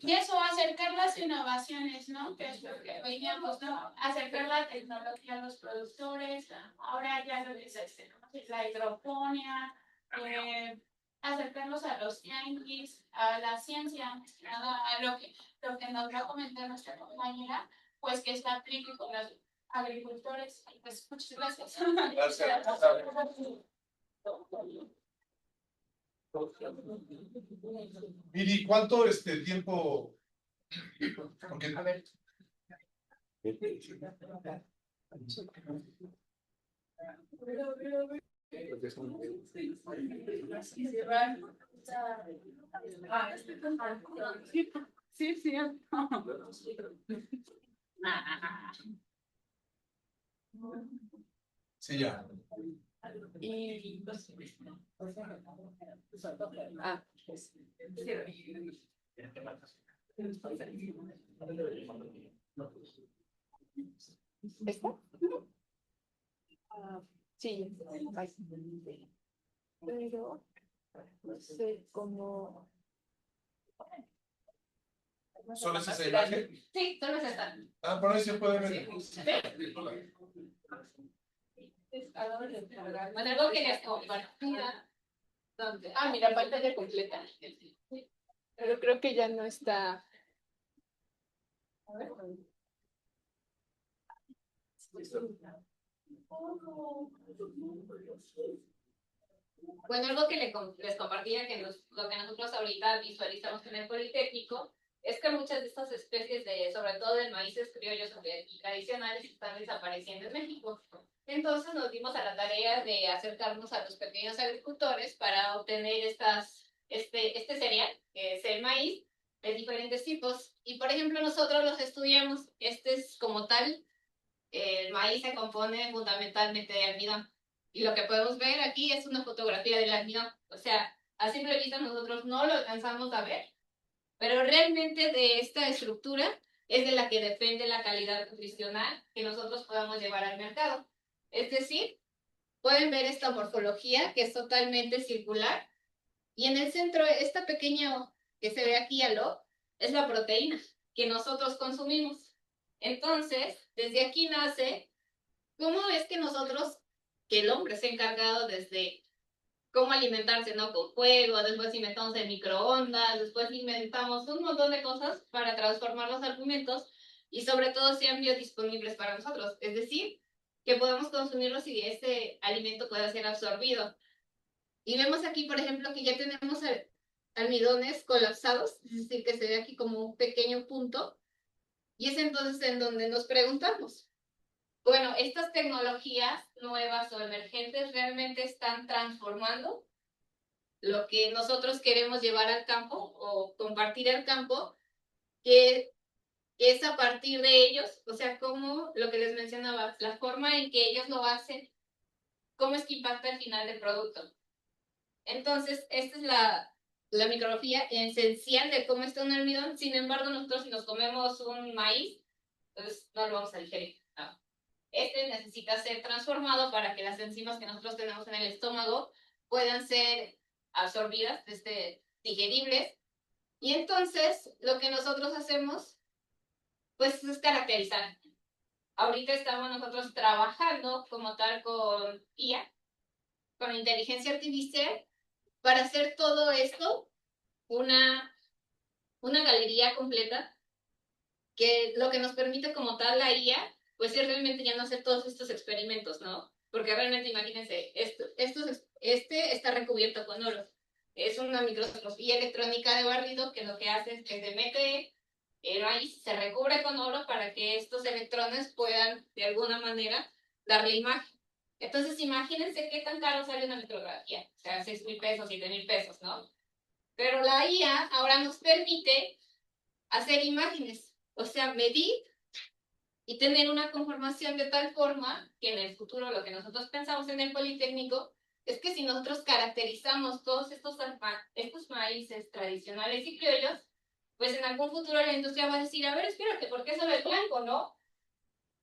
Y eso, acercar las innovaciones, ¿no? Que es lo que veíamos, ¿no? Acercar la tecnología a los productores, ahora ya lo que es la hidroponía, acercarlos a los yanquis, a la ciencia, a lo que nos va a comentar nuestra compañera, pues que se aplique con los agricultores. Pues muchas gracias. Miri, ¿cuánto tiempo? Porque... A ver. Sí, sí. Sí, ya. Y ¿está? Sí, pero no sé cómo. ¿Solo es esa imagen? Sí, solo es esta. Ah, por ahí se puede ver. Bueno, algo que les compartía. ¿Dónde? Ah, mira, pantalla completa. Pero creo que ya no está. A ver. Bueno, algo que les compartía, lo que nosotros ahorita visualizamos en el Politécnico, es que muchas de estas especies, sobre todo de maíces criollos y tradicionales, están desapareciendo en México. Entonces nos dimos a la tarea de acercarnos a los pequeños agricultores para obtener este cereal, que es el maíz, de diferentes tipos. Y por ejemplo, nosotros los estudiamos, este es como tal, el maíz se compone fundamentalmente de almidón. Y lo que podemos ver aquí es una fotografía del almidón. O sea, a simple vista nosotros no lo alcanzamos a ver, pero realmente de esta estructura es de la que depende la calidad nutricional que nosotros podamos llevar al mercado. Es decir, pueden ver esta morfología que es totalmente circular y en el centro, esta pequeña que se ve aquí es la proteína que nosotros consumimos. Entonces, desde aquí nace cómo es que nosotros, que el hombre se ha encargado desde cómo alimentarse, ¿no? Con fuego, después inventamos el microondas, después inventamos un montón de cosas para transformar los alimentos y sobre todo sean biodisponibles para nosotros. Es decir, que podamos consumirlos y este alimento pueda ser absorbido. Y vemos aquí, por ejemplo, que ya tenemos almidones colapsados, es decir, que se ve aquí como un pequeño punto. Y es entonces en donde nos preguntamos, bueno, estas tecnologías nuevas o emergentes realmente están transformando lo que nosotros queremos llevar al campo o compartir al campo, que es a partir de ellos, o sea, como lo que les mencionaba, la forma en que ellos lo hacen, cómo es que impacta el final del producto. Entonces, esta es la micrografía esencial de cómo está un almidón. Sin embargo, nosotros si nos comemos un maíz, pues no lo vamos a digerir. No. Este necesita ser transformado para que las enzimas que nosotros tenemos en el estómago puedan ser absorbidas, digeribles. Y entonces, lo que nosotros hacemos, pues es caracterizar. ahorita estamos nosotros trabajando como tal con IA, con inteligencia artificial, para hacer todo esto una galería completa, que lo que nos permite como tal la IA, pues es realmente ya no hacer todos estos experimentos, ¿no? Porque realmente imagínense, este está recubierto con oro. Es una microscopía electrónica de barrido que lo que hace es que se mete el maíz, se recubre con oro para que estos electrones puedan de alguna manera darle imagen. Entonces imagínense qué tan caro sale una micrografía, o sea, 6,000 pesos, 7,000 pesos, ¿no? Pero la IA ahora nos permite hacer imágenes, o sea, medir y tener una conformación de tal forma que en el futuro lo que nosotros pensamos en el Politécnico es que si nosotros caracterizamos todos estos maíces tradicionales y criollos, pues en algún futuro la industria va a decir, a ver, espérate, ¿por qué solo el blanco, no?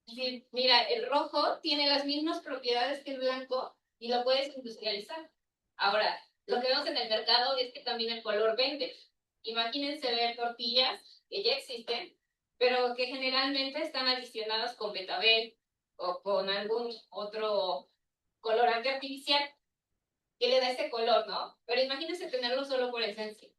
Es decir, mira, el rojo tiene las mismas propiedades que el blanco y lo puedes industrializar. Ahora, lo que vemos en el mercado es que también el color vende. Imagínense ver tortillas que ya existen, pero que generalmente están adicionadas con betabel o con algún otro colorante artificial que le da ese color, ¿no? Pero imagínense tenerlo solo por esencia.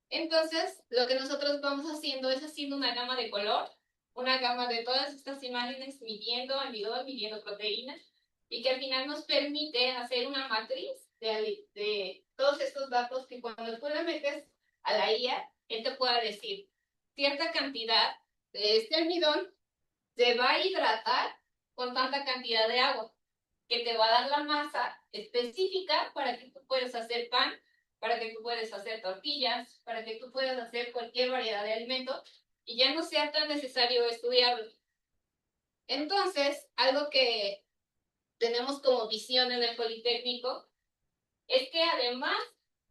Entonces, lo que nosotros vamos haciendo es haciendo una gama de color, una gama de todas estas imágenes, midiendo almidón, midiendo proteínas, y que al final nos permite hacer una matriz de todos estos datos que cuando tú le metes a la IA, él te pueda decir cierta cantidad de este almidón se va a hidratar con tanta cantidad de agua, que te va a dar la masa específica para que tú puedas hacer pan, para que tú puedas hacer tortillas, para que tú puedas hacer cualquier variedad de alimentos y ya no sea tan necesario estudiarlo. Entonces, algo que tenemos como visión en el Politécnico es que además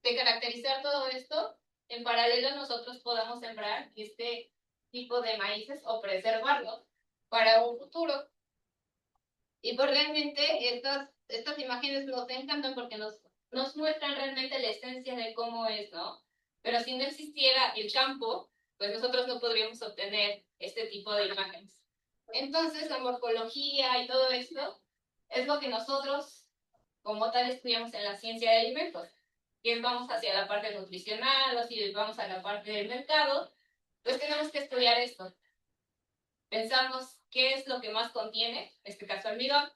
de caracterizar todo esto, en paralelo nosotros podamos sembrar este tipo de maíces o preservarlos para un futuro. Y pues realmente estas imágenes nos encantan porque nos muestran realmente la esencia de cómo es, ¿no? Pero si no existiera el campo, pues nosotros no podríamos obtener este tipo de imágenes. Entonces, la morfología y todo esto es lo que nosotros, como tal, estudiamos en la ciencia de alimentos. Que vamos hacia la parte nutricional o si vamos a la parte del mercado, pues tenemos que estudiar esto. Pensamos qué es lo que más contiene, en este caso almidón,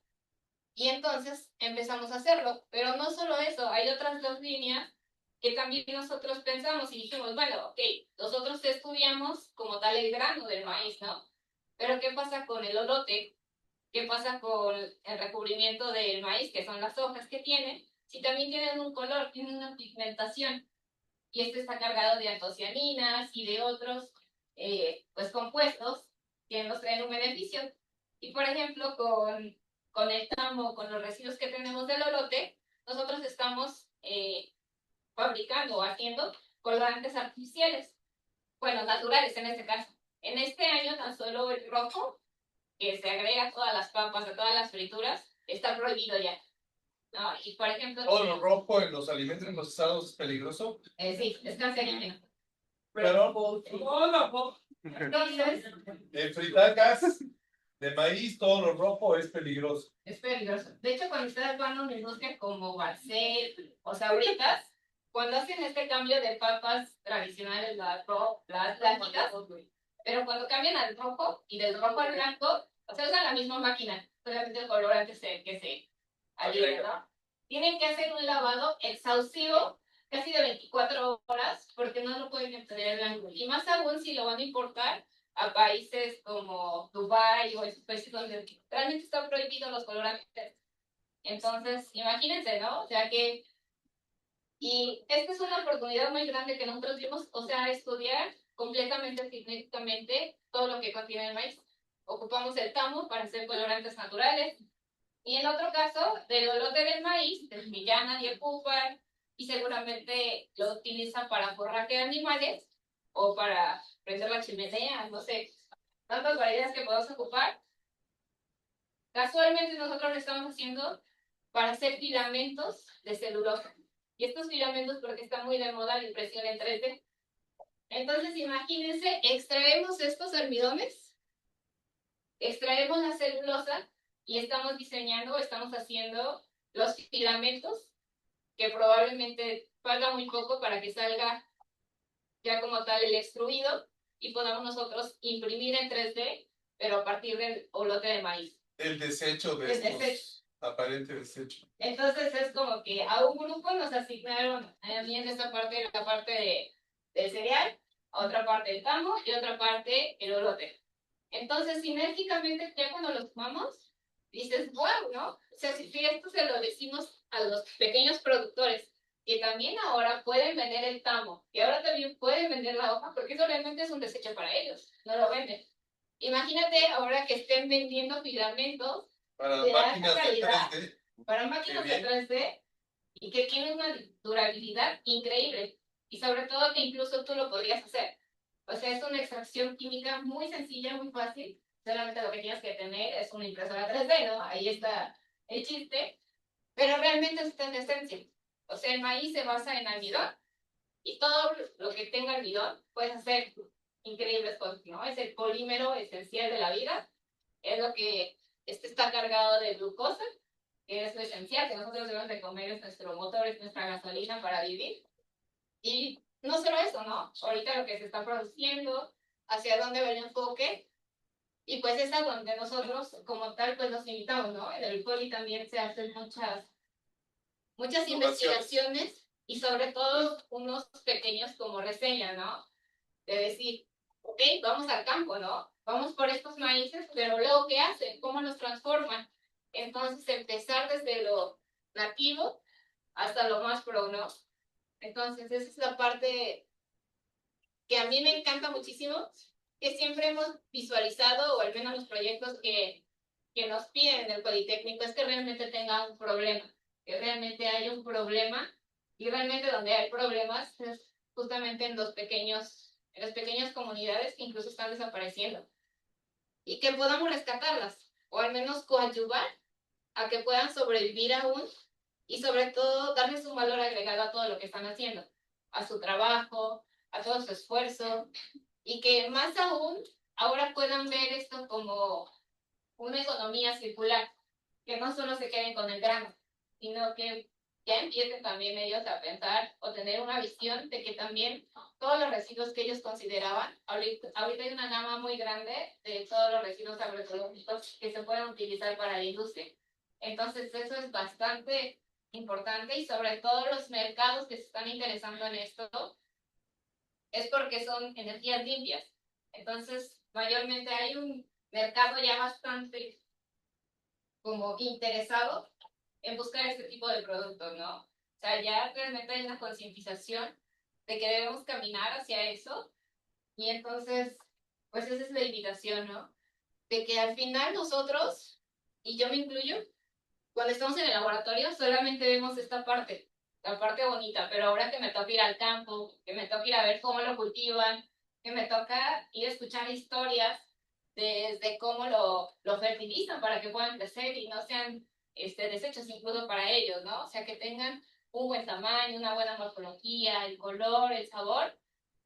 y entonces empezamos a hacerlo. Pero no solo eso, hay otras dos líneas que también nosotros pensamos y dijimos, bueno, ok, nosotros estudiamos como tal el grano del maíz, ¿no? Pero ¿qué pasa con el olote? ¿Qué pasa con el recubrimiento del maíz, que son las hojas que tiene? Si también tienen un color, tienen una pigmentación, y este está cargado de antocianinas y de otros pues compuestos que nos traen un beneficio. Y por ejemplo, con el tamo, con los residuos que tenemos del olote, nosotros estamos fabricando o haciendo colorantes artificiales, bueno, naturales en este caso. En este año tan solo el rojo, que se agrega a todas las papas, a todas las frituras, está prohibido ya. No, y por ejemplo... ¿Todo lo rojo en los alimentos procesados es peligroso? Sí, es cancerígeno. Pero Entonces, en fritacas de maíz, todo lo rojo es peligroso. es peligroso. De hecho, cuando ustedes van a una industria como Barcel o Sabritas, cuando hacen este cambio de papas tradicionales, las blancas, pero cuando cambian al rojo y del rojo al blanco, o sea, usan la misma máquina, solamente el colorante que se adhiere, ¿no? Tienen que hacer un lavado exhaustivo casi de 24 horas porque no lo pueden obtener blanco. Y más aún si lo van a importar a países como Dubái o esos países donde realmente están prohibidos los colorantes. Entonces, imagínense, ¿no? O sea que... Y esta es una oportunidad muy grande que nosotros vimos, o sea, estudiar completamente, científicamente, todo lo que contiene el maíz. Ocupamos el tamo para hacer colorantes naturales. Y en otro caso, del olote del maíz, del que ya nadie ocupa, y seguramente lo utilizan para forraje de animales o para prender la chimenea, no sé, tantas variedades que podemos ocupar. Casualmente nosotros lo estamos haciendo para hacer filamentos de celulosa. Y estos filamentos, porque está muy de moda la impresión en 3D. Entonces, imagínense, extraemos estos almidones extraemos la celulosa y estamos diseñando, estamos haciendo los filamentos que probablemente falta muy poco para que salga ya como tal el extruido y podamos nosotros imprimir en 3D, pero a partir del olote de maíz. El desecho de El estos desecho. aparente desecho. Entonces es como que a un grupo nos asignaron a mí en esta parte, la parte del cereal, a otra parte el tamo y otra parte el olote. Entonces, sinérgicamente, ya cuando lo sumamos, dices, wow, ¿no? O sea, si esto se lo decimos a los pequeños productores, que también ahora pueden vender el tamo, y ahora también pueden vender la hoja, porque eso realmente es un desecho para ellos, no lo venden. Imagínate ahora que estén vendiendo filamentos Para de alta máquinas de calidad, 3D. para máquinas de 3D, y que tienen una durabilidad increíble, y sobre todo que incluso tú lo podrías hacer. O sea, es una extracción química muy sencilla, muy fácil. Solamente lo que tienes que tener es una impresora 3D, ¿no? Ahí está el chiste. Pero realmente está en esencia. O sea, el maíz se basa en almidón. Y todo lo que tenga almidón puedes hacer increíbles cosas, ¿no? Es el polímero esencial de la vida. Es lo que está cargado de glucosa, que es lo esencial, que nosotros debemos de comer, es nuestro motor, es nuestra gasolina para vivir. Y no solo eso, ¿no? Ahorita lo que se está produciendo, hacia dónde va el enfoque, y pues es a donde nosotros como tal pues nos limitamos, ¿no? En el poli también se hacen muchas investigaciones y sobre todo unos pequeños como reseña, ¿no? De decir, ok, vamos al campo, ¿no? Vamos por estos maíces, pero luego ¿qué hacen? ¿Cómo los transforman? Entonces empezar desde lo nativo hasta lo más pro, ¿no? Entonces esa es la parte que a mí me encanta muchísimo, que siempre hemos visualizado, o al menos los proyectos que nos piden del Politécnico, es que realmente tenga un problema, que realmente haya un problema, y realmente donde hay problemas es justamente en las pequeñas comunidades que incluso están desapareciendo, y que podamos rescatarlas, o al menos coadyuvar a que puedan sobrevivir aún, y sobre todo darles un valor agregado a todo lo que están haciendo, a su trabajo, a todo su esfuerzo, y que más aún ahora puedan ver esto como una economía circular, que no solo se queden con el grano, sino que ya empiecen también ellos a pensar o tener una visión de que también todos los residuos que ellos consideraban, ahorita hay una gama muy grande de todos los residuos agroecológicos que se pueden utilizar para la industria. Entonces eso es bastante importante, y sobre todo los mercados que se están interesando en esto es porque son energías limpias. Entonces, mayormente hay un mercado ya bastante como interesado en buscar este tipo de productos, ¿no? O sea, ya realmente hay una concientización de que debemos caminar hacia eso, y entonces, pues esa es la invitación, ¿no? De que al final nosotros, y yo me incluyo, cuando estamos en el laboratorio solamente vemos esta parte, la parte bonita, pero ahora que me toca ir al campo, que me toca ir a ver cómo lo cultivan, que me toca ir a escuchar historias de cómo lo fertilizan para que puedan crecer y no sean desechos incluso para ellos, ¿no? O sea, que tengan un buen tamaño, una buena morfología, el color, el sabor,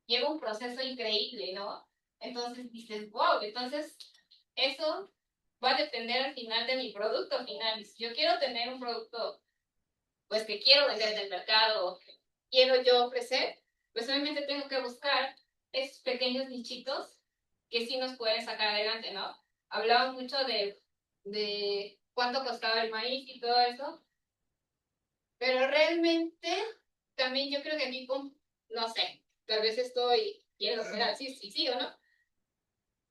lleva un proceso increíble, ¿no? Entonces dices, wow, entonces eso va a depender al final de mi producto final. Si yo quiero tener un producto, pues que quiero vender en el mercado, que quiero yo ofrecer, pues obviamente tengo que buscar esos pequeños nichitos que sí nos pueden sacar adelante, ¿no? Hablaba mucho de cuánto costaba el maíz y todo eso, pero realmente también yo creo que aquí, no sé, tal vez estoy quiero ser así, sí o no.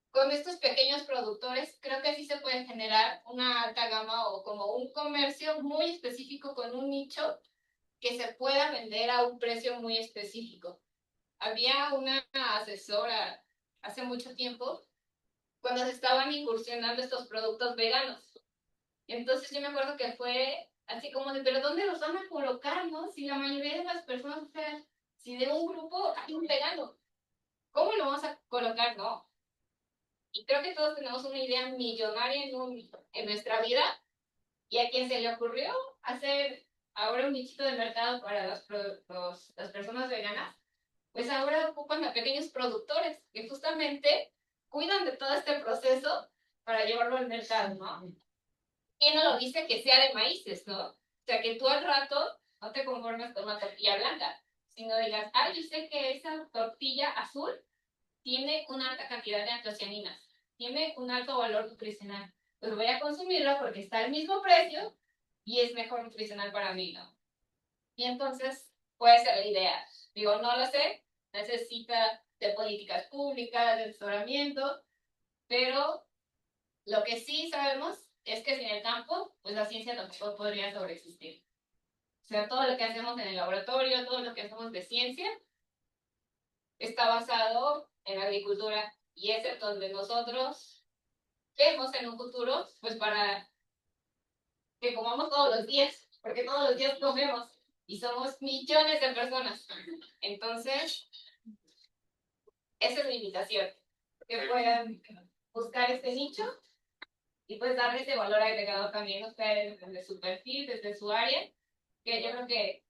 Con estos pequeños productores, creo que sí se puede generar una alta gama o como un comercio muy específico con un nicho que se pueda vender a un precio muy específico. Había una asesora hace mucho tiempo cuando se estaban incursionando estos productos veganos. Entonces yo me acuerdo que fue así como de, pero ¿dónde los van a colocar, no? Si la mayoría de las personas, o sea, si de un grupo hay un vegano, ¿cómo lo vamos a colocar, no? Y creo que todos tenemos una idea millonaria en nuestra vida, y a quien se le ocurrió hacer ahora un nichito de mercado para las personas veganas, pues ahora ocupan a pequeños productores que justamente cuidan de todo este proceso para llevarlo al mercado, ¿no? ¿Quién no lo dice que sea de maíces, no? O sea, que tú al rato no te conformes con una tortilla blanca, sino digas, ah, yo sé que esa tortilla azul tiene una alta cantidad de antocianinas, tiene un alto valor nutricional. Pues voy a consumirla porque está al mismo precio y es mejor nutricional para mí, ¿no? Y entonces puede ser la idea. Digo, no lo sé, necesita de políticas públicas, de asesoramiento, pero lo que sí sabemos es que sin el campo, pues la ciencia tampoco podría sobreexistir. O sea, todo lo que hacemos en el laboratorio, todo lo que hacemos de ciencia, está basado en la agricultura y es en donde nosotros vemos en un futuro, pues para que comamos todos los días, porque todos los días comemos y somos millones de personas. Entonces, esa es mi invitación, que puedan buscar este nicho y pues darle ese valor agregado también a ustedes desde su perfil, desde su área, que yo creo que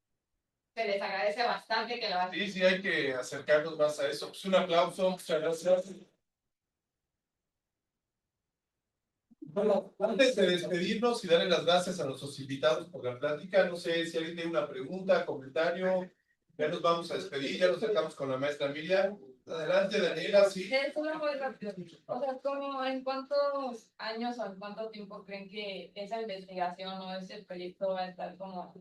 se les agradece bastante que lo hagan. Sí, sí, hay que acercarnos más a eso. Pues un aplauso, muchas gracias. Bueno, antes de despedirnos y darle las gracias a nuestros invitados por la plática, no sé si alguien tiene una pregunta, comentario. Ya nos vamos a despedir, ya nos sentamos con la maestra Miriam. Adelante, Daniela, sí. Es una muy rápido. O sea, como en cuántos años o en cuánto tiempo creen que esa investigación o ese proyecto va a estar como,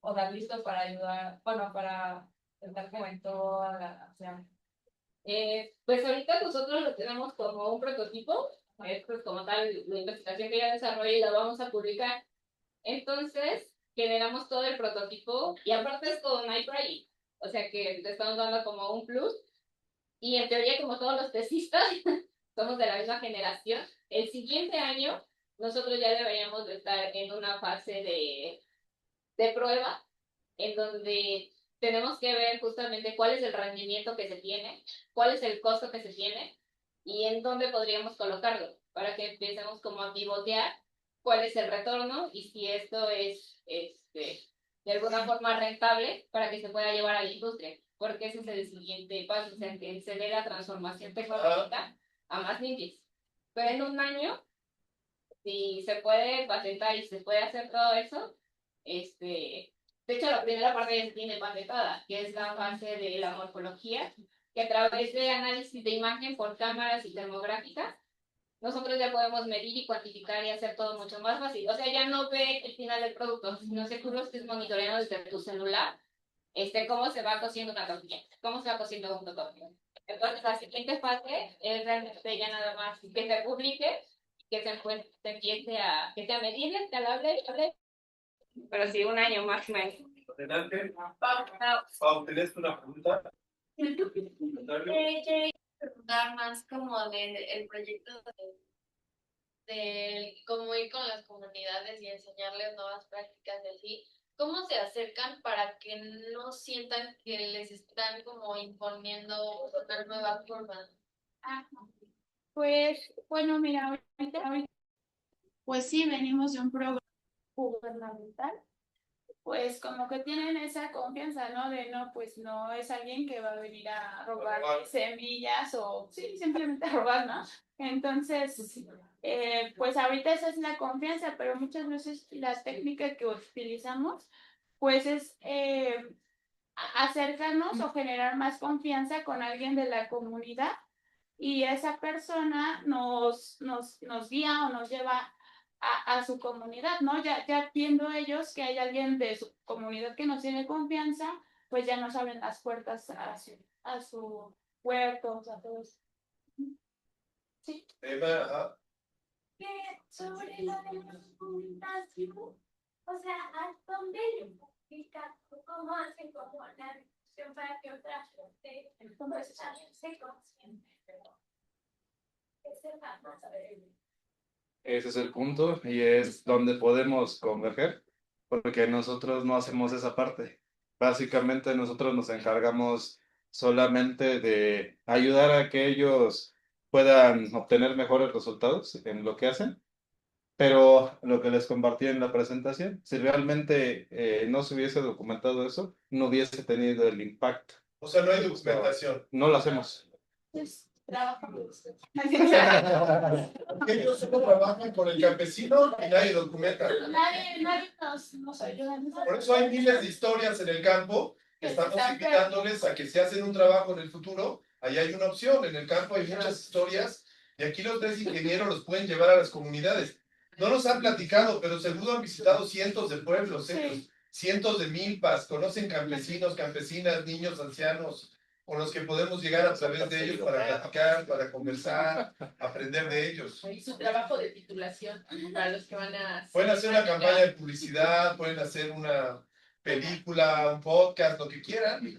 o sea, listo para ayudar, bueno, para estar como en toda la, o sea, Pues ahorita nosotros lo tenemos como un prototipo, esto es como tal la investigación que ya desarrollé y la vamos a publicar. Entonces, generamos todo el prototipo y aparte es con iPrice, o sea que le estamos dando como un plus. Y en teoría, como todos los tesistas, somos de la misma generación. El siguiente año, nosotros ya deberíamos de estar en una fase de prueba, en donde tenemos que ver justamente cuál es el rendimiento que se tiene, cuál es el costo que se tiene y en dónde podríamos colocarlo, para que empecemos como a pivotear cuál es el retorno y si esto es de alguna forma rentable para que se pueda llevar a la industria, porque ese es el siguiente paso, o sea, que se dé la transformación tecnológica a más limpias. Pero en un año, si se puede patentar y se puede hacer todo eso, de hecho, la primera parte ya se tiene patentada, que es la fase de la morfología, que a través de análisis de imagen por cámaras y termográficas, nosotros ya podemos medir y cuantificar y hacer todo mucho más fácil. O sea, ya no ve el final del producto, sino que tú lo estés monitoreando desde tu celular, cómo se va cociendo una tortilla, cómo se va cociendo un tortilla. Entonces, la siguiente fase es realmente ya nada más que se publique, que se empiece a, que sea medible, escalable, pero sí, un año más o menos. Adelante. Pau, ¿tenés una pregunta? preguntar más como del proyecto de cómo ir con las comunidades y enseñarles nuevas prácticas de sí. ¿Cómo se acercan para que no sientan que les están como imponiendo una nueva forma? Pues, bueno, mira, ahorita, pues sí, venimos de un programa gubernamental, pues como que tienen esa confianza, ¿no? De no, pues no es alguien que va a venir a robar semillas o sí, simplemente a robar, ¿no? Entonces, pues ahorita esa es la confianza, pero muchas veces la técnica que utilizamos, pues es acercarnos o generar más confianza con alguien de la comunidad y esa persona nos guía o nos lleva a su comunidad, ¿no? Ya viendo ellos que hay alguien de su comunidad que nos tiene confianza, pues ya nos abren las puertas a su huerto, o sea, todo eso. Sí. Eva, Sobre lo de la comunicación, o sea, ¿a dónde le publican? ¿Cómo hacen como la difusión para que otra gente pues, también se consciente? Ese es el punto y es donde podemos converger, porque nosotros no hacemos esa parte. Básicamente nosotros nos encargamos solamente de ayudar a que ellos puedan obtener mejores resultados en lo que hacen, pero lo que les compartí en la presentación, si realmente no se hubiese documentado eso, no hubiese tenido el impacto. o sea, no hay documentación. No lo hacemos. Pues trabajamos. Ellos solo trabajan con el campesino y nadie documenta. Nadie nos ayuda. Por eso hay miles de historias en el campo que estamos invitándoles a que si hacen un trabajo en el futuro, ahí hay una opción. En el campo hay muchas historias y aquí los tres ingenieros los pueden llevar a las comunidades. No nos han platicado, pero seguro han visitado cientos de pueblos, cientos de milpas, conocen campesinos, campesinas, niños, ancianos, con los que podemos llegar a través de ellos para platicar, para conversar, aprender de ellos. Y su trabajo de titulación para los que van a... Pueden hacer una campaña de publicidad, pueden hacer una película, un podcast, lo que quieran.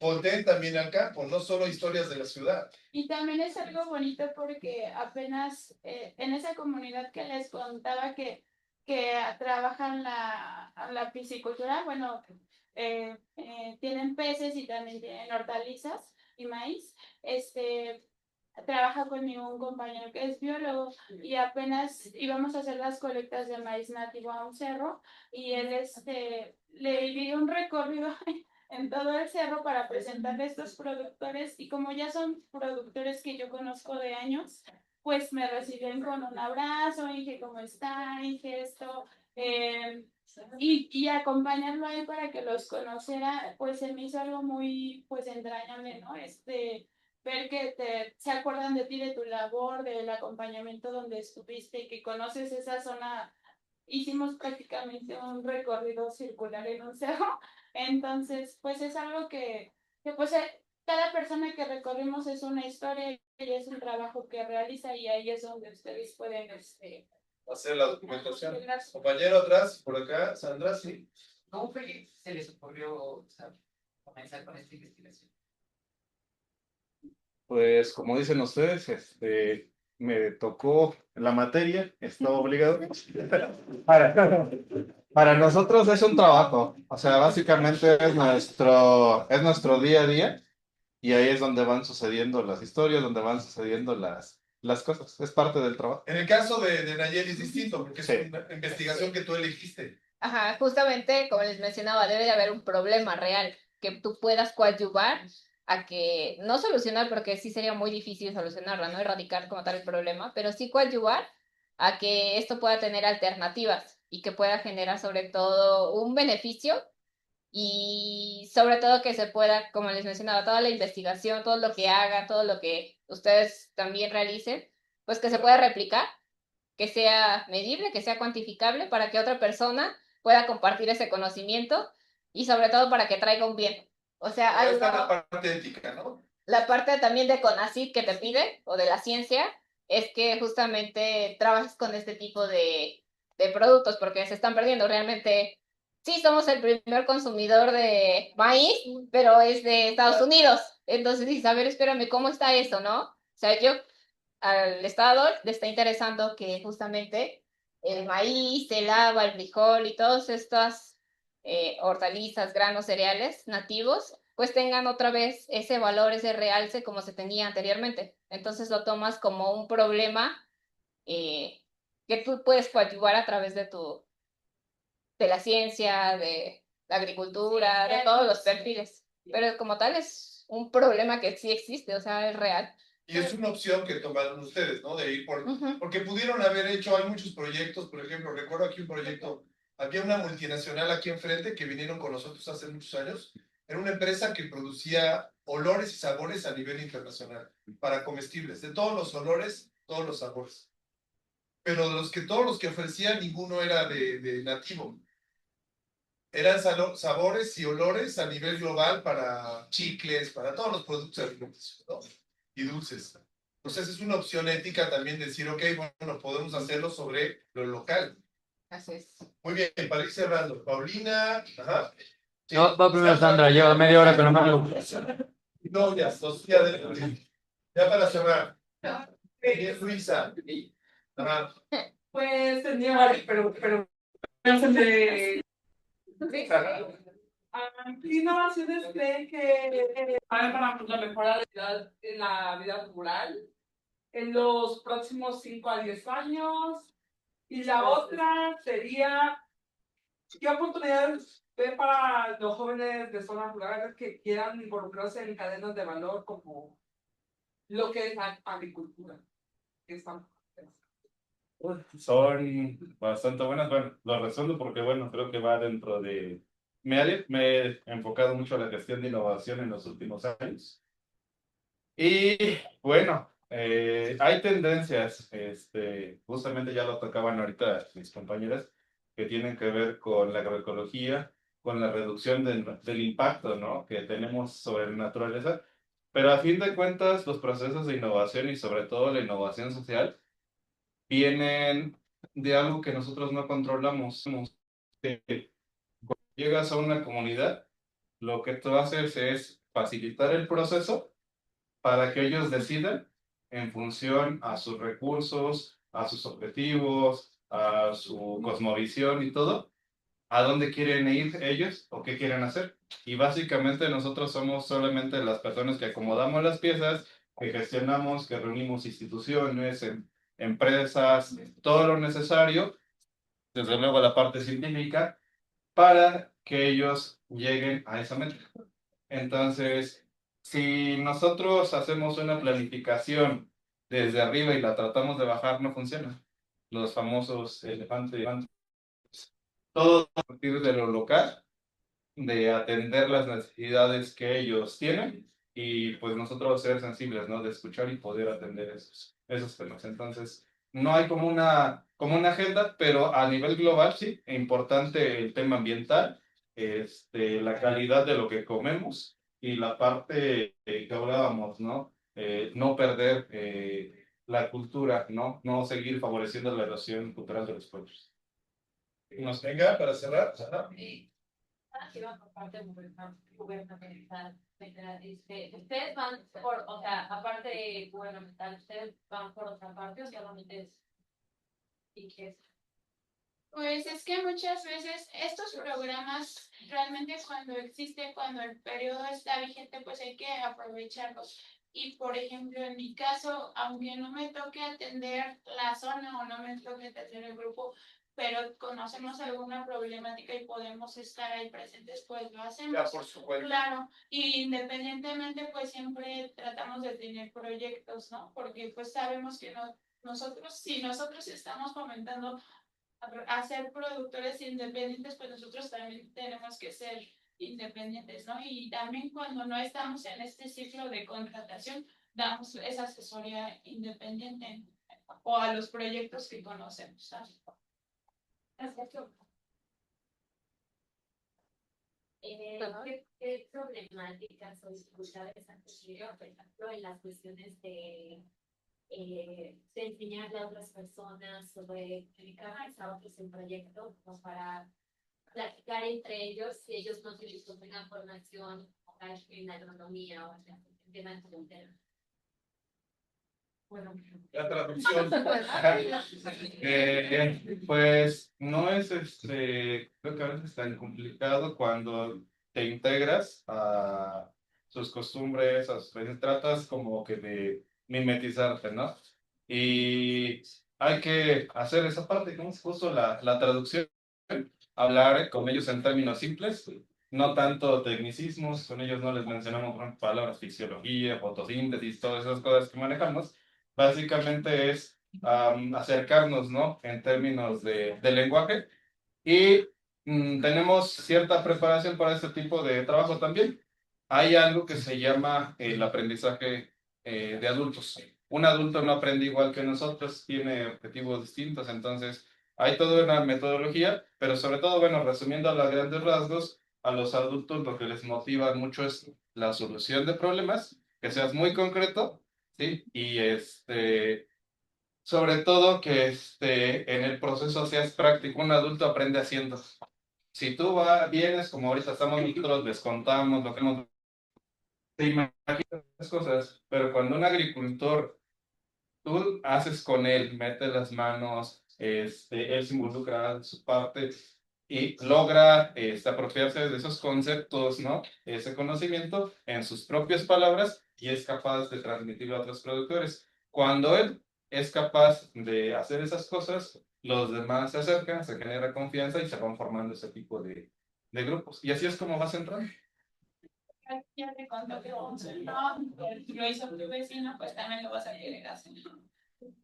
Volteen también al campo, no solo historias de la ciudad. Y también es algo bonito porque apenas en esa comunidad que les contaba que trabajan la piscicultura, bueno, tienen peces y también tienen hortalizas y maíz. Trabaja conmigo un compañero que es biólogo y apenas íbamos a hacer las colectas de maíz nativo a un cerro y él le di un recorrido en todo el cerro para presentarle a estos productores y como ya son productores que yo conozco de años, pues me reciben con un abrazo, Inge, ¿cómo está? Inge, esto, y acompañarlo ahí para que los conociera, pues se me hizo algo muy, pues, entrañable, ¿no? Ver que se acuerdan de ti, de tu labor, del acompañamiento donde estuviste y que conoces esa zona. Hicimos prácticamente un recorrido circular en un cerro, entonces pues es algo que pues cada persona que recorrimos es una historia y es un trabajo que realiza y ahí es donde ustedes pueden hacer la documentación. Compañero atrás, por acá, Sandra, sí. ¿Cómo fue que se les ocurrió, o sea, comenzar con esta investigación? Pues como dicen ustedes, me tocó la materia, estaba obligado. Para nosotros es un trabajo, o sea, básicamente es nuestro día a día y ahí es donde van sucediendo las historias, donde van sucediendo las cosas, es parte del trabajo. En el caso de Nayeli es distinto, porque es Sí. una investigación que tú elegiste. Ajá, justamente, como les mencionaba, debe de haber un problema real que tú puedas coadyuvar a que, no solucionar, porque sí sería muy difícil solucionarlo, no erradicar como tal el problema, pero sí coadyuvar a que esto pueda tener alternativas y que pueda generar sobre todo un beneficio y sobre todo que se pueda, como les mencionaba, toda la investigación, todo lo que haga, todo lo que ustedes también realicen, pues que se pueda replicar, que sea medible, que sea cuantificable para que otra persona pueda compartir ese conocimiento y sobre todo para que traiga un bien. O sea, Ahí algo, está la parte ética, ¿no? la parte también de CONACYT que te pide, o de la ciencia, es que justamente trabajes con este tipo de productos, porque se están perdiendo realmente. Sí, somos el primer consumidor de maíz, pero es de Estados Unidos. Entonces dices, a ver, espérame, ¿cómo está eso, no? O sea, al Estado le está interesando que justamente el maíz, el haba, el frijol y todas estas hortalizas, granos, cereales nativos, pues tengan otra vez ese valor, ese realce como se tenía anteriormente. Entonces lo tomas como un problema que tú puedes coadyuvar a través de la ciencia, de la agricultura, de todos los perfiles. Pero como tal es un problema que sí existe, o sea, es real. Y es una opción que tomaron ustedes, ¿no? De ir porque pudieron haber hecho, hay muchos proyectos, por ejemplo, recuerdo aquí un proyecto, había una multinacional aquí enfrente que vinieron con nosotros hace muchos años, era una empresa que producía olores y sabores a nivel internacional para comestibles, de todos los olores, todos los sabores. Pero todos los que ofrecían, ninguno era de nativo. Eran sabores y olores a nivel global para chicles, para todos los productos alimenticios, ¿no? Y dulces. Entonces es una opción ética también decir, ok, bueno, podemos hacerlo sobre lo local. Así es. Muy bien, para ir cerrando. Paulina, ajá. Sí. No, va primero Sandra, lleva media hora con la No, ya, Sofía, ya para cerrar. Bien, Luisa. Ajá. Pues tenía varios, pero de innovaciones creen que para la mejora de en la vida rural en los próximos 5 a 10 años. Y la otra sería, ¿qué oportunidades ve para los jóvenes de zonas rurales que quieran involucrarse en cadenas de valor como lo que es la agricultura. Que están- Son bastante buenas. Bueno, lo resuelvo porque, bueno, creo que va dentro de mi área. Me he enfocado mucho a la gestión de innovación en los últimos años. Y bueno, hay tendencias, justamente ya lo tocaban ahorita mis compañeras, que tienen que ver con la agroecología, con la reducción del impacto, ¿no?, que tenemos sobre la naturaleza. Pero a fin de cuentas, los procesos de innovación y sobre todo la innovación social vienen de algo que nosotros no controlamos. Llegas a una comunidad, lo que tú haces es facilitar el proceso para que ellos decidan en función a sus recursos, a sus objetivos, a su cosmovisión y todo, a dónde quieren ir ellos o qué quieren hacer. Y básicamente nosotros somos solamente las personas que acomodamos las piezas, que gestionamos, que reunimos instituciones, empresas, todo lo necesario, desde luego la parte científica, para que ellos lleguen a esa meta. Entonces, si nosotros hacemos una planificación desde arriba y la tratamos de bajar, no funciona. Los famosos elefantes, todo a partir de lo local, de atender las necesidades que ellos tienen y pues nosotros ser sensibles, ¿no? De escuchar y poder atender esos temas. Entonces, no hay como una agenda, pero a nivel global sí, es importante el tema ambiental, la calidad de lo que comemos y la parte que hablábamos, ¿no? No perder la cultura, ¿no? No seguir favoreciendo la erosión cultural de los pueblos. Nos venga para cerrar. Ajá. Que van por parte gubernamental, ustedes van por, o sea, aparte de gubernamental, ustedes van por otra parte, o solamente es, ¿y qué es? Pues es que muchas veces estos programas realmente cuando el periodo está vigente, pues hay que aprovecharlos. Y por ejemplo, en mi caso, aunque no me toque atender la zona o no me toque atender el grupo, pero conocemos alguna problemática y podemos estar ahí presentes, pues lo hacemos. Ya, por supuesto. Claro, y independientemente, pues siempre tratamos de tener proyectos, ¿no? Porque pues sabemos que si nosotros estamos fomentando a ser productores independientes, pues nosotros también tenemos que ser independientes, ¿no? Y también cuando no estamos en este ciclo de contratación, damos esa asesoría independiente o a los proyectos que conocemos, ¿sabes? ¿Qué problemáticas o dificultades han tenido, por ejemplo, en las cuestiones de enseñarle a otras personas sobre dedicarse a otros en proyectos, como para platicar entre ellos si ellos no tengan formación en agronomía o en temas de frontera? Bueno, La traducción. Pues no es creo que a veces es tan complicado cuando te integras a sus costumbres, a sus tratas como que de mimetizarte, ¿no? Y hay que hacer esa parte, como es justo la traducción, hablar con ellos en términos simples, no tanto tecnicismos, con ellos no les mencionamos por ejemplo, palabras, fisiología, fotosíntesis, todas esas cosas que manejamos. Básicamente es acercarnos, ¿no? En términos de lenguaje y tenemos cierta preparación para este tipo de trabajo también. Hay algo que se llama el aprendizaje de adultos. Un adulto no aprende igual que nosotros, tiene objetivos distintos, entonces hay toda una metodología, pero sobre todo, bueno, resumiendo a los grandes rasgos, a los adultos lo que les motiva mucho es la solución de problemas, que seas muy concreto, ¿sí? Y sobre todo que en el proceso seas práctico, un adulto aprende haciendo. Si tú vienes, como ahorita estamos nosotros, les contamos lo que hemos... Te imaginas las cosas, pero cuando un agricultor, tú haces con él, mete las manos, él se involucra de su parte y logra apropiarse de esos conceptos, ¿no? Ese conocimiento en sus propias palabras y es capaz de transmitirlo a otros productores. Cuando él es capaz de hacer esas cosas, los demás se acercan, se genera confianza y se van formando ese tipo de grupos. Y así es como vas entrando. ya te contó que funcionó, lo hizo tu vecino, pues también lo vas a querer hacer.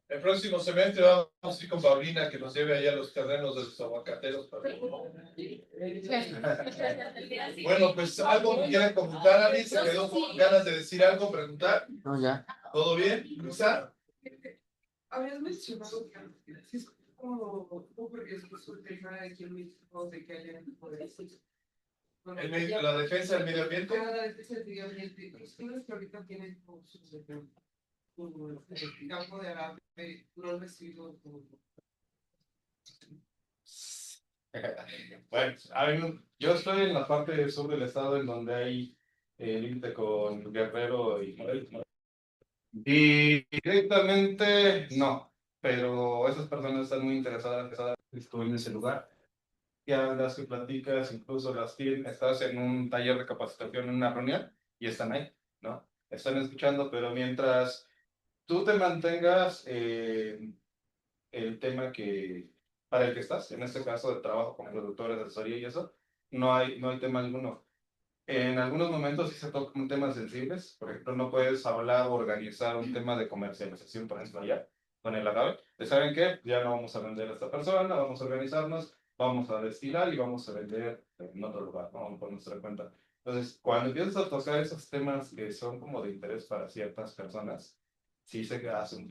El próximo semestre vamos a ir con Paulina que nos lleve allá a los terrenos de los aguacateros. Bueno, pues algo que quieran comentar, Ali, ¿se quedó con ganas de decir algo, preguntar? No, ya. ¿Todo bien, Luisa? Habías mencionado que es como un poco riesgoso el tema aquí en México de que haya La defensa del medio ambiente. la defensa del medio ambiente. Ustedes que ahorita tienen como su campo de arte, no han recibido como... Bueno, yo estoy en la parte sur del estado en donde hay límite con Guerrero y Morelos. Y directamente no, pero esas personas están muy interesadas en estuve en ese lugar. Y hablas y platicas, incluso las tienen, estás en un taller de capacitación, en una reunión, y están ahí, ¿no? Están escuchando, pero mientras tú te mantengas el tema que para el que estás, en este caso de trabajo con productores, de asesoría y eso, no hay tema alguno. En algunos momentos sí se tocan temas sensibles, por ejemplo, no puedes hablar o organizar un tema de comercialización, por ejemplo, allá, con el agave. ¿Saben qué? Ya no vamos a vender a esta persona, vamos a organizarnos, vamos a destilar y vamos a vender en otro lugar, ¿no? Por nuestra cuenta. Entonces, cuando empiezas a tocar esos temas que son como de interés para ciertas personas, sí se hacen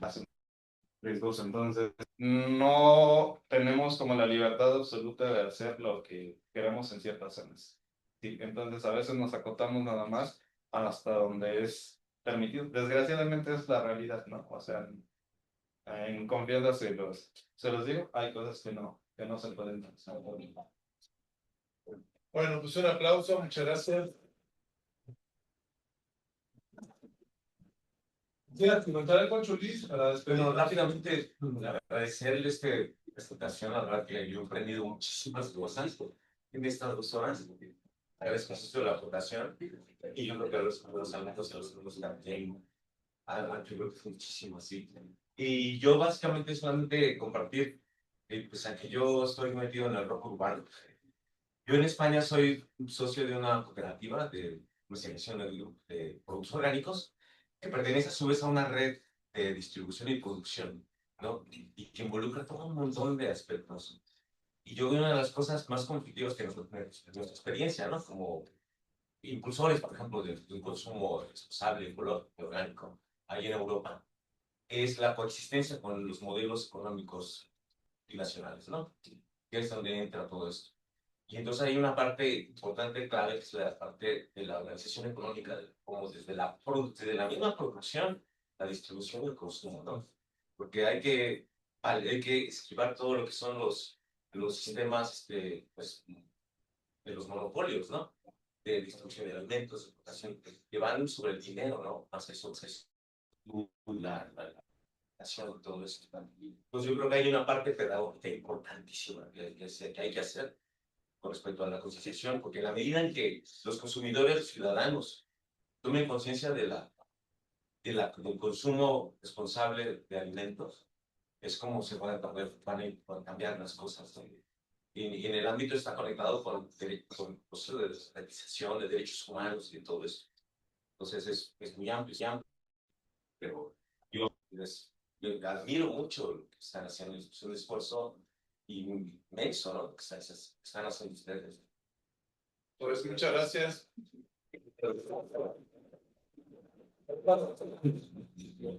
riesgos. Entonces, no tenemos como la libertad absoluta de hacer lo que queremos en ciertas zonas. Sí, entonces, a veces nos acotamos nada más hasta donde es permitido. Desgraciadamente es la realidad, ¿no? O sea, en confianza se los digo, hay cosas que no se pueden hacer. Bueno, pues un aplauso, muchas gracias. ¿Quieres comentar algo, Chulis? Bueno, rápidamente agradecerles esta ocasión, la verdad que yo he aprendido muchísimas cosas en estas 2 horas. Agradezco mucho la aportación y yo creo que los alumnos y los alumnos también han contribuido muchísimo, sí. Y yo básicamente solamente compartir, pues aquí yo estoy metido en el rock urbano. Yo en España soy socio de una cooperativa de investigación de productos orgánicos que pertenece a su vez a una red de distribución y producción, ¿no? Y que involucra todo un montón de aspectos. Y yo una de las cosas más conflictivas que nosotros tenemos en nuestra experiencia, ¿no? Como impulsores, por ejemplo, de un consumo responsable, ecológico, orgánico, ahí en Europa, es la coexistencia con los modelos económicos nacionales, ¿no? Que es donde entra todo esto. Y entonces hay una parte importante, clave, que es la parte de la organización económica, como desde la misma producción, la distribución y el consumo, ¿no? Porque hay que esquivar todo lo que son los sistemas pues, de los monopolios, ¿no? De distribución de alimentos, exportación, que van sobre el dinero, ¿no? Más eso, la nación, todo eso. Pues yo creo que hay una parte pedagógica importantísima que hay que hacer con respecto a la concienciación, porque en la medida en que los consumidores, los ciudadanos, tomen conciencia del consumo responsable de alimentos, es como se van a cambiar las cosas, ¿no? Y en el ámbito está conectado con procesos de desestatización de derechos humanos y de todo eso. Entonces es muy amplio, pero yo admiro mucho lo que están haciendo, es un esfuerzo inmenso, ¿no? Que están haciendo ustedes. Pues muchas gracias.